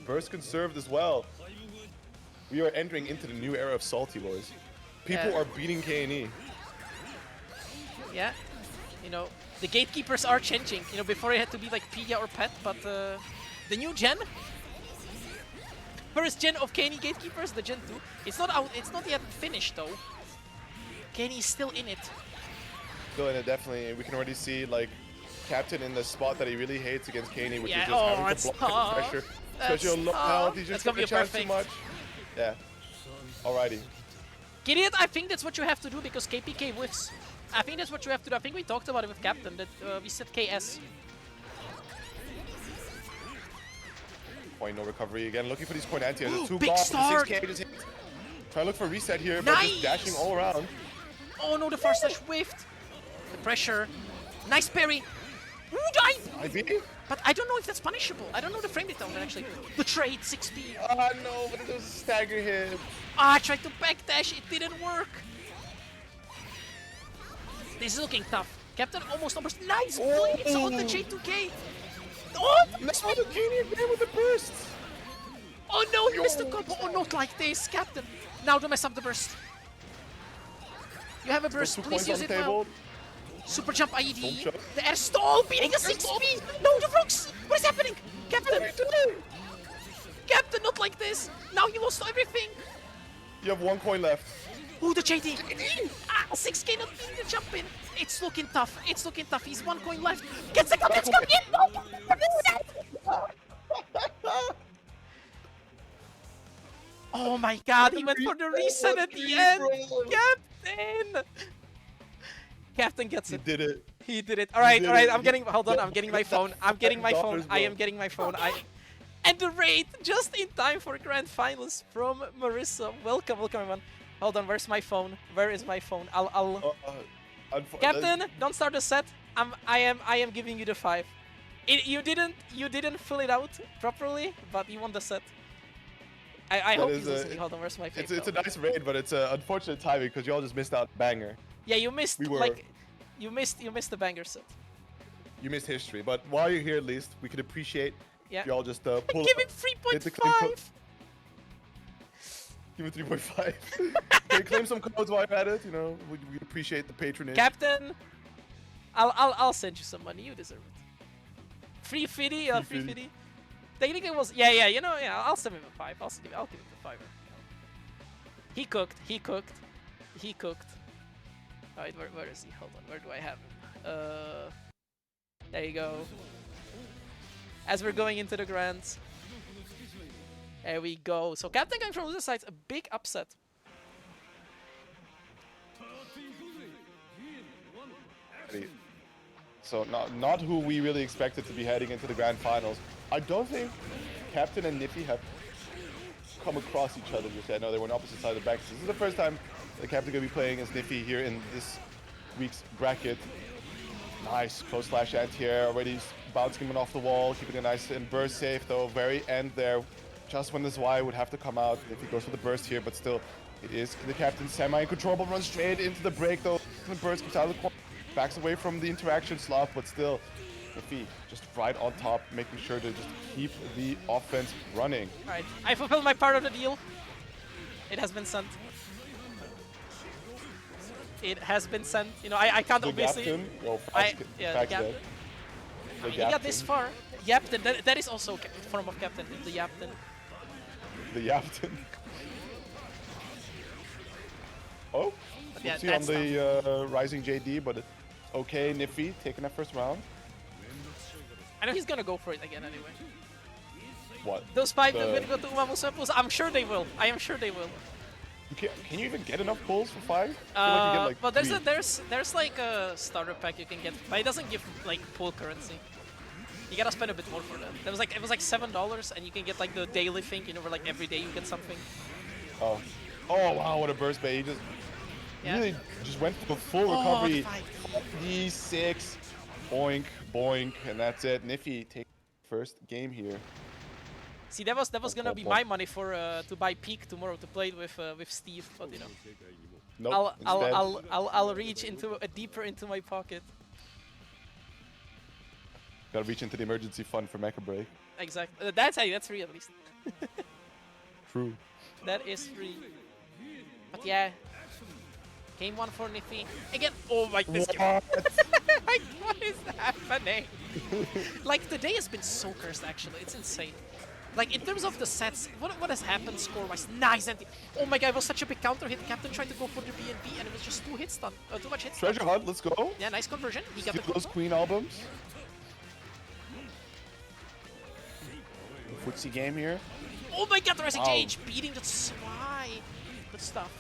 [SPEAKER 2] Burst conserved as well. We are entering into the new era of Salty, boys. People
[SPEAKER 1] Yeah.
[SPEAKER 2] are beating KNE.
[SPEAKER 1] Yeah, you know, the gatekeepers are changing. You know, before it had to be like Pia or Pet, but the new gen, first gen of KNE gatekeepers, the Gen 2, it's not out. It's not yet finished though. KNE is still in it.
[SPEAKER 2] Still in it, definitely. We can already see like Captain in the spot that he really hates against KNE, which
[SPEAKER 1] Yeah,
[SPEAKER 2] is just
[SPEAKER 1] oh,
[SPEAKER 2] having
[SPEAKER 1] that's
[SPEAKER 2] to block the
[SPEAKER 1] tough.
[SPEAKER 2] pressure.
[SPEAKER 1] That's
[SPEAKER 2] Especially on low
[SPEAKER 1] tough.
[SPEAKER 2] health, he's
[SPEAKER 1] That's
[SPEAKER 2] just
[SPEAKER 1] gonna be a
[SPEAKER 2] taking a chance too
[SPEAKER 1] perfect.
[SPEAKER 2] much. Yeah. Alrighty.
[SPEAKER 1] Gideon, I think that's what you have to do because KPK whiffs. I think that's what you have to do. I think we talked about it with Captain, that we said KS.
[SPEAKER 2] Point no recovery again. Looking for these coin anti. There's two
[SPEAKER 1] Big
[SPEAKER 2] balls.
[SPEAKER 1] start.
[SPEAKER 2] 6K just hit. Trying to look for a reset here, but just dashing all around.
[SPEAKER 1] Oh no, the first slash whiffed. The pressure. Nice parry. Ooh, died!
[SPEAKER 2] IB?
[SPEAKER 1] But I don't know if that's punishable. I don't know the frame rate down there actually. The trade, 6p.
[SPEAKER 2] Ah, no, but it was a stagger hit.
[SPEAKER 1] Ah, I tried to backdash, it didn't work. This is looking tough. Captain almost numbers. Nice blades on the J2K. Oh,
[SPEAKER 2] Let's go to KNE again with the burst.
[SPEAKER 1] oh no, he missed the combo. Oh, not like this, Captain. Now don't mess up the burst. You have a burst,
[SPEAKER 2] 2
[SPEAKER 1] please
[SPEAKER 2] points
[SPEAKER 1] use
[SPEAKER 2] on
[SPEAKER 1] it
[SPEAKER 2] the
[SPEAKER 1] well.
[SPEAKER 2] table.
[SPEAKER 1] Super jump IED.
[SPEAKER 2] Don't jump.
[SPEAKER 1] The air stall beating a 6p. No, the rocks. What is happening? Captain. Captain, not like this. Now you lost everything.
[SPEAKER 2] You have 1 coin left.
[SPEAKER 1] Ooh, the JD. Ah, 6k not being the jump in. It's looking tough. It's looking tough. He's 1 coin left. Gets the cup. Let's go in. No. Oh my god, he went for the reset at the end. Captain. Captain gets
[SPEAKER 2] He
[SPEAKER 1] it.
[SPEAKER 2] did it.
[SPEAKER 1] He did it. All right,
[SPEAKER 2] did
[SPEAKER 1] all right.
[SPEAKER 2] it.
[SPEAKER 1] I'm getting. Hold on. I'm getting my phone. I'm getting my phone.
[SPEAKER 2] $10,
[SPEAKER 1] I
[SPEAKER 2] bro.
[SPEAKER 1] am getting my phone. And the raid just in time for grand finals from Marissa. Welcome, welcome everyone. Hold on. Where's my phone? Where is my phone? I'll. Captain, don't start the set. I am giving you the 5. You didn't fill it out properly, but you won the set. I hope he's listening. Hold on. Where's my phone?
[SPEAKER 2] It's a nice raid, but it's an unfortunate timing because you all just missed out banger.
[SPEAKER 1] Yeah, you missed
[SPEAKER 2] We were-
[SPEAKER 1] like. You missed the banger set.
[SPEAKER 2] You missed history, but while you're here, at least we could appreciate
[SPEAKER 1] Yeah.
[SPEAKER 2] if you all just pull
[SPEAKER 1] Give him
[SPEAKER 2] hit the claim
[SPEAKER 1] 3.5.
[SPEAKER 2] Give it 3.5. Can you claim some codes while you're at it? You know, we appreciate the patronage.
[SPEAKER 1] Captain, I'll send you some money. You deserve it. Free fitty, free fitty. Technically it was yeah. You know, yeah. I'll send him a 5. I'll give him the 5. He cooked. Alright, where is he? Hold on. Where do I have him? There you go. As we're going into the grands. There we go. So Captain going from the side, a big upset.
[SPEAKER 2] So not who we really expected to be heading into the grand finals. I don't think Captain and Nyphi have come across each other just yet. No, they were on opposite sides of the back. This is the first time the Captain gonna be playing as Nyphi here in this week's bracket. Nice close slash anti-air already bouncing him off the wall, keeping a nice and burst safe though. Very end there. Just when this Y would have to come out if he goes for the burst here, but still, it is the captain semi-controllable. Runs straight into the break though. The burst keeps out of the corner, backs away from the interaction slot, but still, Nyphi just right on top, making sure to just keep the offense running.
[SPEAKER 1] All right, I fulfilled my part of the deal. It has been sent. It has been sent. You know, I can't
[SPEAKER 2] The
[SPEAKER 1] obviously.
[SPEAKER 2] captain, well,
[SPEAKER 1] Yeah, the captain.
[SPEAKER 2] The
[SPEAKER 1] He got this far. Yapton, that is also a form of captain. The Yapton.
[SPEAKER 2] The captain. Oh,
[SPEAKER 1] But yeah,
[SPEAKER 2] see on
[SPEAKER 1] that's
[SPEAKER 2] the rising JD, but it's okay. Nyphi taking that first round.
[SPEAKER 1] I know he's gonna go for it again anyway.
[SPEAKER 2] What?
[SPEAKER 1] Those 5 that will go to Umamu Seppuls, I'm sure they will. I am sure they will.
[SPEAKER 2] Can you even get enough pulls for 5? I feel like you get like
[SPEAKER 1] but
[SPEAKER 2] three.
[SPEAKER 1] there's like a starter pack you can get, but it doesn't give like pull currency. You gotta spend a bit more for that. It was like $7, and you can get like the daily thing. You know, where like every day you get something.
[SPEAKER 2] Oh wow, what a burst bait! He just really just went for the full recovery. D6, boink, boink, and that's it. Nyphi take first game here.
[SPEAKER 1] See, that was gonna be my money for to buy Peak tomorrow to play with Steve, but you know,
[SPEAKER 2] Nope,
[SPEAKER 1] I'll reach into deeper into my pocket.
[SPEAKER 2] Gotta reach into the emergency fund for Mecha Break.
[SPEAKER 1] Exactly. That's free at least.
[SPEAKER 2] True.
[SPEAKER 1] That is free. But yeah, game 1 for Nyphi. Again, oh my, this game. Like, what is happening? Like, the day has been so cursed, actually. It's insane. Like, in terms of the sets, what has happened score-wise? Nice, and oh my god, it was such a big counter hit. Captain tried to go for the BNB, and it was just too much hit stun.
[SPEAKER 2] Treasure Hunt, let's go.
[SPEAKER 1] Yeah, nice conversion. He got
[SPEAKER 2] Skip
[SPEAKER 1] the
[SPEAKER 2] those Queen albums. Footsie game here.
[SPEAKER 1] Oh my god, the Rising JH beating the Swai. Good stuff.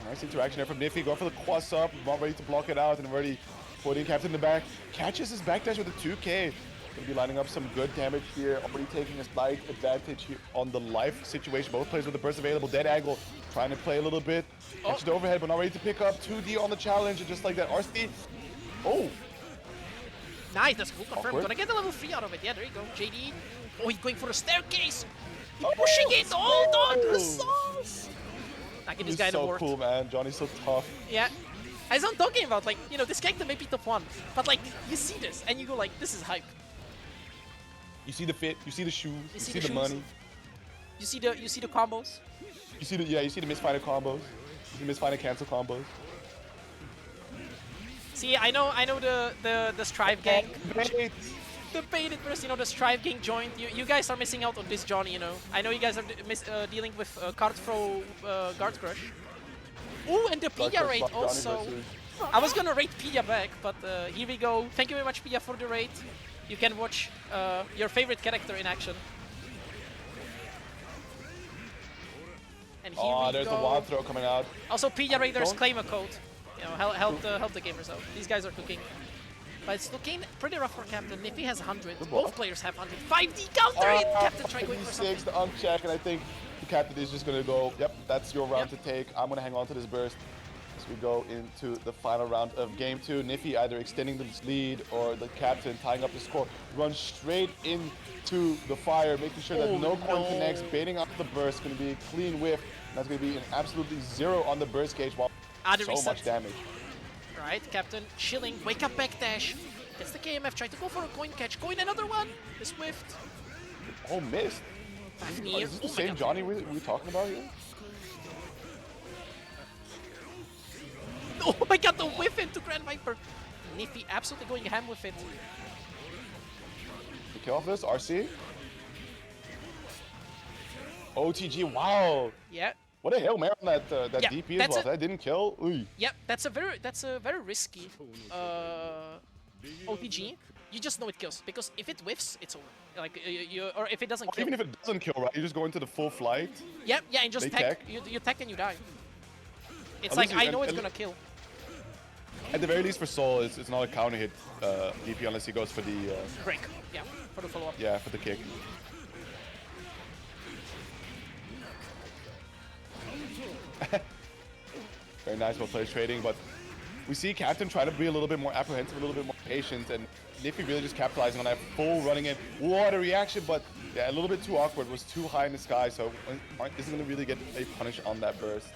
[SPEAKER 2] Nice interaction there from Nyphi. Going for the cross up, not ready to block it out, and already putting Captain in the back. Catches his backdash with a 2K. Gonna be lining up some good damage here. Already taking a slight advantage here on the life situation. Both players with the burst available. Dead angle, trying to play a little bit. Catches the overhead, but not ready to pick up. 2D on the challenge, and just like that, RC. Oh!
[SPEAKER 1] Nice, that's cool. Confirmed.
[SPEAKER 2] Awkward.
[SPEAKER 1] Gonna get a level 3 out of it. Yeah, there you go. JD. Oh, he's going for a staircase. He's pushing it. Hold on to the sauce. Not give this guy the
[SPEAKER 2] so
[SPEAKER 1] ward.
[SPEAKER 2] cool, man. Johnny's so tough.
[SPEAKER 1] Yeah. As I'm talking about, like, you know, this character may be top 1, but like, you see this and you go like, this is hype.
[SPEAKER 2] You see the fit, you see the shoes, you see the
[SPEAKER 1] shoes.
[SPEAKER 2] money.
[SPEAKER 1] You see the combos.
[SPEAKER 2] You see the misfired combos. You see the misfired cancel combos.
[SPEAKER 1] See, I know the Strive gang.
[SPEAKER 2] Bait.
[SPEAKER 1] The baited burst, you know, the Strive gang joined. You guys are missing out on this, Johnny, you know. I know you guys are dealing with card throw guard crush. Ooh, and the Pia raid also. I was gonna raid Pia back, but here we go. Thank you very much, Pia, for the raid. You can watch your favorite character in action. And here we
[SPEAKER 2] there's
[SPEAKER 1] go.
[SPEAKER 2] the wand throw coming out.
[SPEAKER 1] Also, Pia raiders claim a code. You know, help the gamers out. These guys are cooking. But it's looking pretty rough for Captain. Nyphi has 100. Both players have 100. 5D counter hit! Captain trying going for something.
[SPEAKER 2] The uncheck, and I think the Captain is just going to go, yep, that's your round to take. I'm going to hang on to this burst as we go into the final round of game 2. Nyphi either extending this lead or the Captain tying up the score. Runs straight into the fire, making sure that no coin connects, baiting out the burst. Going to be a clean whiff. And that's going to be an absolutely 0 on the burst gauge while so much damage.
[SPEAKER 1] Right, Captain chilling, wake up backdash. Gets the KMF, trying to go for a coin catch. Coin another one. The Swift.
[SPEAKER 2] Oh, missed. Is this the same Johnny we were talking about here?
[SPEAKER 1] Oh my god, the whiff into Grand Viper. Nyphi absolutely going ham with it.
[SPEAKER 2] The kill off this, RC. OTG, wow.
[SPEAKER 1] Yeah.
[SPEAKER 2] What a Hail Mary on that DP as well. That didn't kill. Ooh.
[SPEAKER 1] Yep, that's a very risky OTG. You just know it kills, because if it whiffs, it's over. Like or if it doesn't kill.
[SPEAKER 2] Even if it doesn't kill, right? You just go into the full flight.
[SPEAKER 1] Yep, yeah, and just tech. You tech and you die. It's like, I know it's gonna kill.
[SPEAKER 2] At the very least for Soul, it's not a counter hit DP unless he goes for the...
[SPEAKER 1] Break, yeah, for the follow-up.
[SPEAKER 2] Yeah, for the kick. Very nice, well played trading, but we see Captain trying to be a little bit more apprehensive, a little bit more patience, and Nyphi really just capitalizing on that, full running in. What a reaction, but yeah, a little bit too awkward, was too high in the sky, so isn't going to really get a punish on that burst.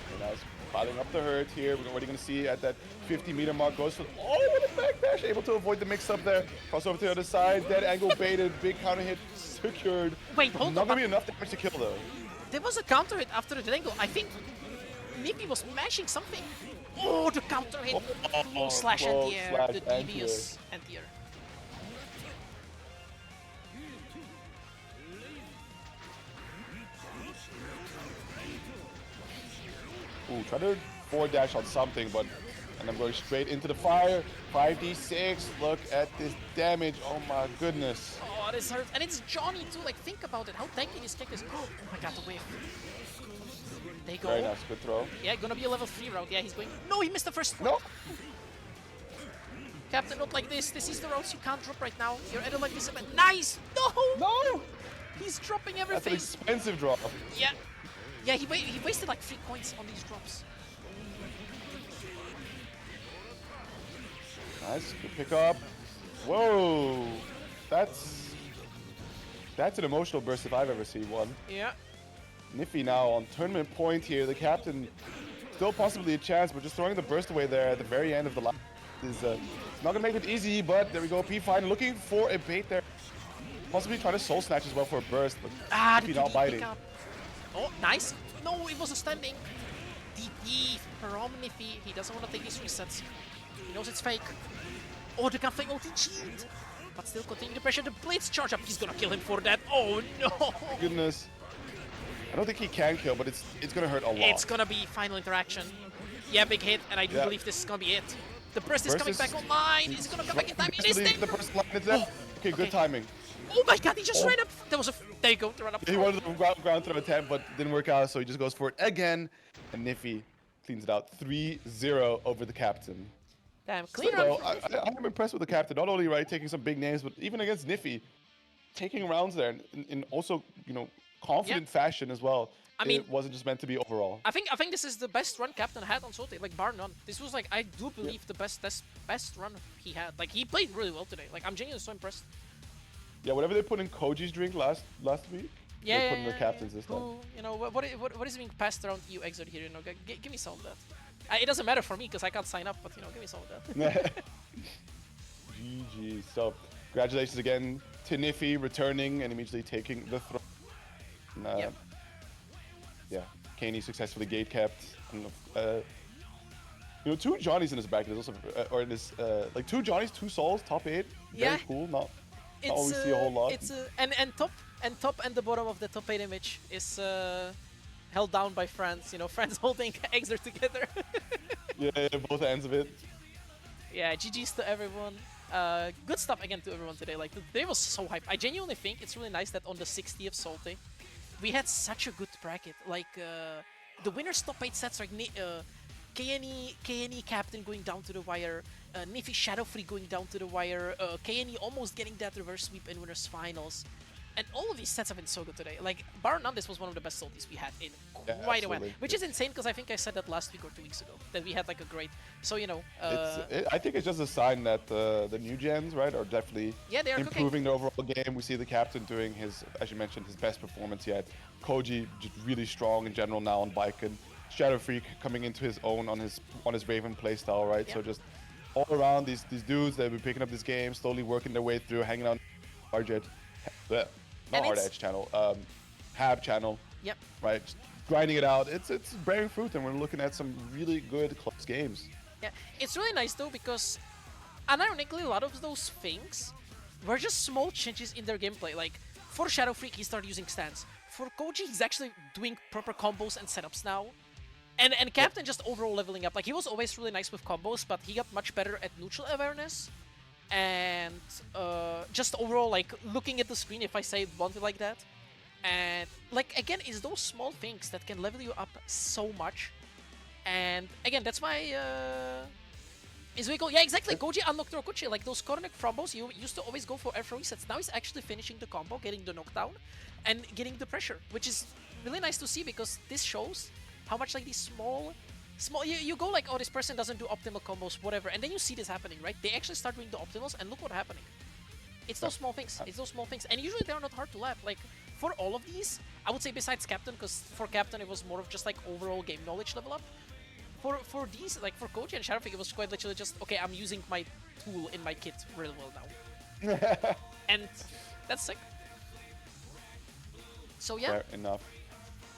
[SPEAKER 2] Very nice. Piling up the hurt here. We're already going to see at that 50-meter mark goes for, oh, with a backdash, able to avoid the mix-up there. Cross over to the other side, dead angle baited, big counter hit secured.
[SPEAKER 1] Wait, hold
[SPEAKER 2] Not
[SPEAKER 1] on.
[SPEAKER 2] going to be enough damage to kill though.
[SPEAKER 1] There was a counter hit after the angle. I think Nyphi was mashing something. Oh, the counter hit. Close slash anti-air. The devious anti-air.
[SPEAKER 2] Ooh, try to forward dash on something, but and I'm going straight into the fire. 5d6. Look at this damage. Oh my goodness.
[SPEAKER 1] Oh, this hurts. And it's Johnny too. Like, think about it. How tanky this kick is. Oh my god, the whiff. There you go.
[SPEAKER 2] Very nice. Good throw.
[SPEAKER 1] Yeah, gonna be a level 3 route. Yeah, he's going. No, he missed the first one.
[SPEAKER 2] No.
[SPEAKER 1] Captain, not like this. This is the routes you can't drop right now. You're at a like this. Nice. No.
[SPEAKER 2] No.
[SPEAKER 1] He's dropping
[SPEAKER 2] That's
[SPEAKER 1] everything.
[SPEAKER 2] an expensive drop.
[SPEAKER 1] Yeah. Yeah, he wasted like 3 coins on these drops.
[SPEAKER 2] Nice. Good pick up. Whoa. That's an emotional burst if I've ever seen one.
[SPEAKER 1] Yeah.
[SPEAKER 2] Nyphi now on tournament point here. The captain still possibly a chance, but just throwing the burst away there at the very end of the line is not gonna make it easy. But there we go. P-Fine looking for a bait there, possibly trying to soul snatch as well for a burst, but
[SPEAKER 1] the
[SPEAKER 2] not
[SPEAKER 1] DP
[SPEAKER 2] biting.
[SPEAKER 1] pickup. Oh, nice. No, it was a standing. DP from Nyphi. He doesn't want to take these resets. He knows it's fake. Oh, the fake ulti cheat. But still continuing the pressure. The blades charge up. He's gonna kill him for that. Oh no.
[SPEAKER 2] Goodness. I don't think he can kill, but it's gonna hurt a lot.
[SPEAKER 1] It's gonna be final interaction. Yeah, big hit, and I do believe this is gonna be it. The burst is coming back online. He's gonna come back in time. It is
[SPEAKER 2] the first line is there. Okay, good timing.
[SPEAKER 1] Oh my god, he just ran up. There you go, the run up.
[SPEAKER 2] He wanted the ground throw attempt, but didn't work out, so he just goes for it again. And Nyphi cleans it out 3-0 over the captain.
[SPEAKER 1] Damn, clean
[SPEAKER 2] So,
[SPEAKER 1] run.
[SPEAKER 2] I'm impressed with the captain. Not only taking some big names, but even against Nyphi, taking rounds there in also confident fashion as well.
[SPEAKER 1] I mean,
[SPEAKER 2] it wasn't just meant to be overall.
[SPEAKER 1] I think this is the best run Captain had on Salty, like bar none. This was like, I do believe the best run he had. Like, he played really well today. Like, I'm genuinely so impressed.
[SPEAKER 2] Yeah, whatever they put in Koji's drink last week, they put in the captain's this time.
[SPEAKER 1] You know, what is being passed around EU Xrd here? You know, give me some of that. It doesn't matter for me because I can't sign up, but you know, give me some of that.
[SPEAKER 2] GG. So, congratulations again to Nyphi returning and immediately taking the throne. Yeah, Kaney successfully gate kept. And, 2 Johnnies in his bracket is also, or in his, like 2 Johnnies, 2 Souls, top 8. Very cool. Not always see a whole lot.
[SPEAKER 1] It's and top and the bottom of the top 8 image is held down by France. You know, France holding Xrd together.
[SPEAKER 2] yeah, both ends of it.
[SPEAKER 1] Yeah, GG's to everyone. Good stuff again to everyone today. Like, today was so hype. I genuinely think it's really nice that on the 60th Salty, we had such a good bracket. Like, the winner's top 8 sets, like KNE Captain going down to the wire, Nyphi Shadow Free going down to the wire, KNE almost getting that reverse sweep in winners finals. And all of these sets have been so good today. Like, bar none, this was one of the best Salties we had in quite a while. Which is insane, because I think I said that last week or 2 weeks ago, that we had like a great... So, you know...
[SPEAKER 2] I think it's just a sign that the new gens, right, are definitely improving their overall game. We see the captain doing his, as you mentioned, his best performance yet. Koji just really strong in general now on Baiken. Shadow Freak coming into his own on his Raven playstyle, right? So just all around these dudes that have been picking up this game, slowly working their way through, hanging out on not hard edge channel, Hab channel.
[SPEAKER 1] Yep.
[SPEAKER 2] Right, just grinding it out. It's bearing fruit, and we're looking at some really good close games.
[SPEAKER 1] Yeah, it's really nice though, because unironically a lot of those things were just small changes in their gameplay. Like, for Shadow Freak, he started using stands. For Koji, he's actually doing proper combos and setups now. And Captain just overall leveling up. Like, he was always really nice with combos, but he got much better at neutral awareness. And just overall, like, looking at the screen, if I say one thing like that. And, like, again, it's those small things that can level you up so much. And, again, that's why... Is really cool. Yeah, exactly. Koji unlocked Rokuchi. Like, those connect combos, you used to always go for F resets. Now he's actually finishing the combo, getting the knockdown, and getting the pressure, which is really nice to see, because this shows how much like these small, you go like, oh, this person doesn't do optimal combos, whatever, and then you see this happening, right? They actually start doing the optimals, and look what's happening. It's those small things. It's those small things, and usually they're not hard to lap. Like for all of these, I would say besides Captain, because for Captain it was more of just like overall game knowledge level up. For these, like for Koji and Sheriff, it was quite literally just, okay, I'm using my tool in my kit really well now. And that's sick. So yeah.
[SPEAKER 2] Fair enough.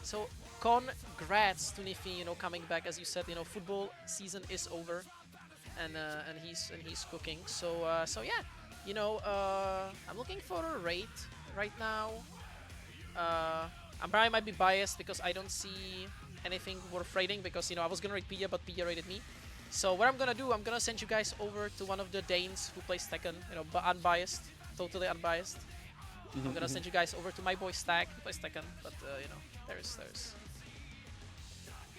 [SPEAKER 1] So congrats to Nyphi, you know, coming back. As you said, you know, football season is over, and he's cooking. So so yeah, you know, I'm looking for a rate right now. I probably might be biased because I don't see anything worth rating, because, you know, I was gonna rate Pia, but Pia rated me. So what I'm gonna do, I'm gonna send you guys over to one of the Danes who plays Tekken, you know, but unbiased, totally unbiased. I'm gonna send you guys over to my boy Stag, who plays Tekken, but you know, there's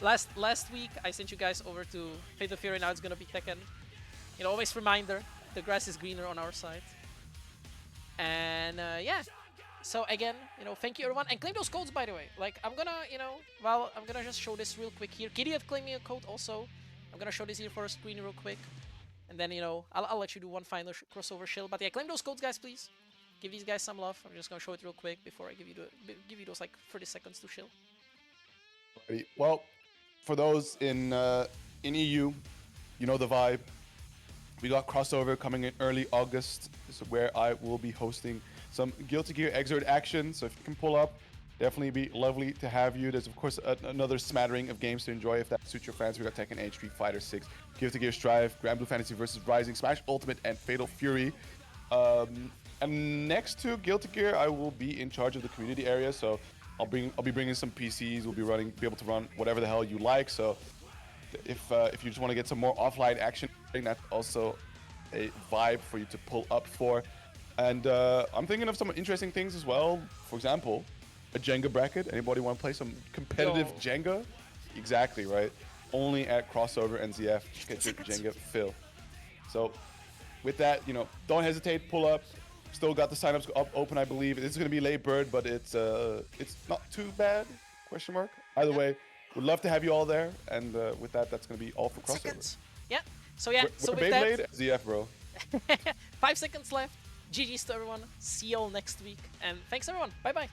[SPEAKER 1] last week I sent you guys over to Fate of Fury. Now it's gonna be Tekken. You know, always reminder, the grass is greener on our side. And yeah. So again, you know, thank you everyone, and claim those codes, by the way. Like, I'm gonna, you know, well, I'm gonna just show this real quick here. Kitty had claimed me a code also. I'm gonna show this here for a screen real quick, and then, you know, I'll let you do one final crossover shill. But yeah, claim those codes, guys, please. Give these guys some love. I'm just gonna show it real quick before I give you those like 30 seconds to shill.
[SPEAKER 2] Well, for those in EU, you know the vibe. We got crossover coming in early August, so where I will be hosting some Guilty Gear Xrd action. So if you can pull up, definitely be lovely to have you. There's of course another smattering of games to enjoy if that suits your fans. We got Tekken 8, Street Fighter 6, Guilty Gear Strive, Grand Blue Fantasy vs Rising, Smash Ultimate, and Fatal Fury. And next to Guilty Gear, I will be in charge of the community area. So I'll be bringing some PCs. We'll be able to run whatever the hell you like. So if you just want to get some more offline action, that's also a vibe for you to pull up for. And I'm thinking of some interesting things as well. For example, a Jenga bracket. Anybody want to play some competitive Jenga? Exactly, right? Only at Crossover and ZF. Get your Jenga fill. So with that, you know, don't hesitate, pull up. Still got the signups up open, I believe. It's going to be late bird, but it's not too bad, question mark. Either way, would love to have you all there. And with that, that's going to be all for Crossover.
[SPEAKER 1] Seconds. Yeah. So yeah, so
[SPEAKER 2] we're
[SPEAKER 1] with
[SPEAKER 2] Beyblade,
[SPEAKER 1] that,
[SPEAKER 2] ZF, bro.
[SPEAKER 1] 5 seconds left. GG's to everyone. See you all next week. And thanks everyone. Bye bye.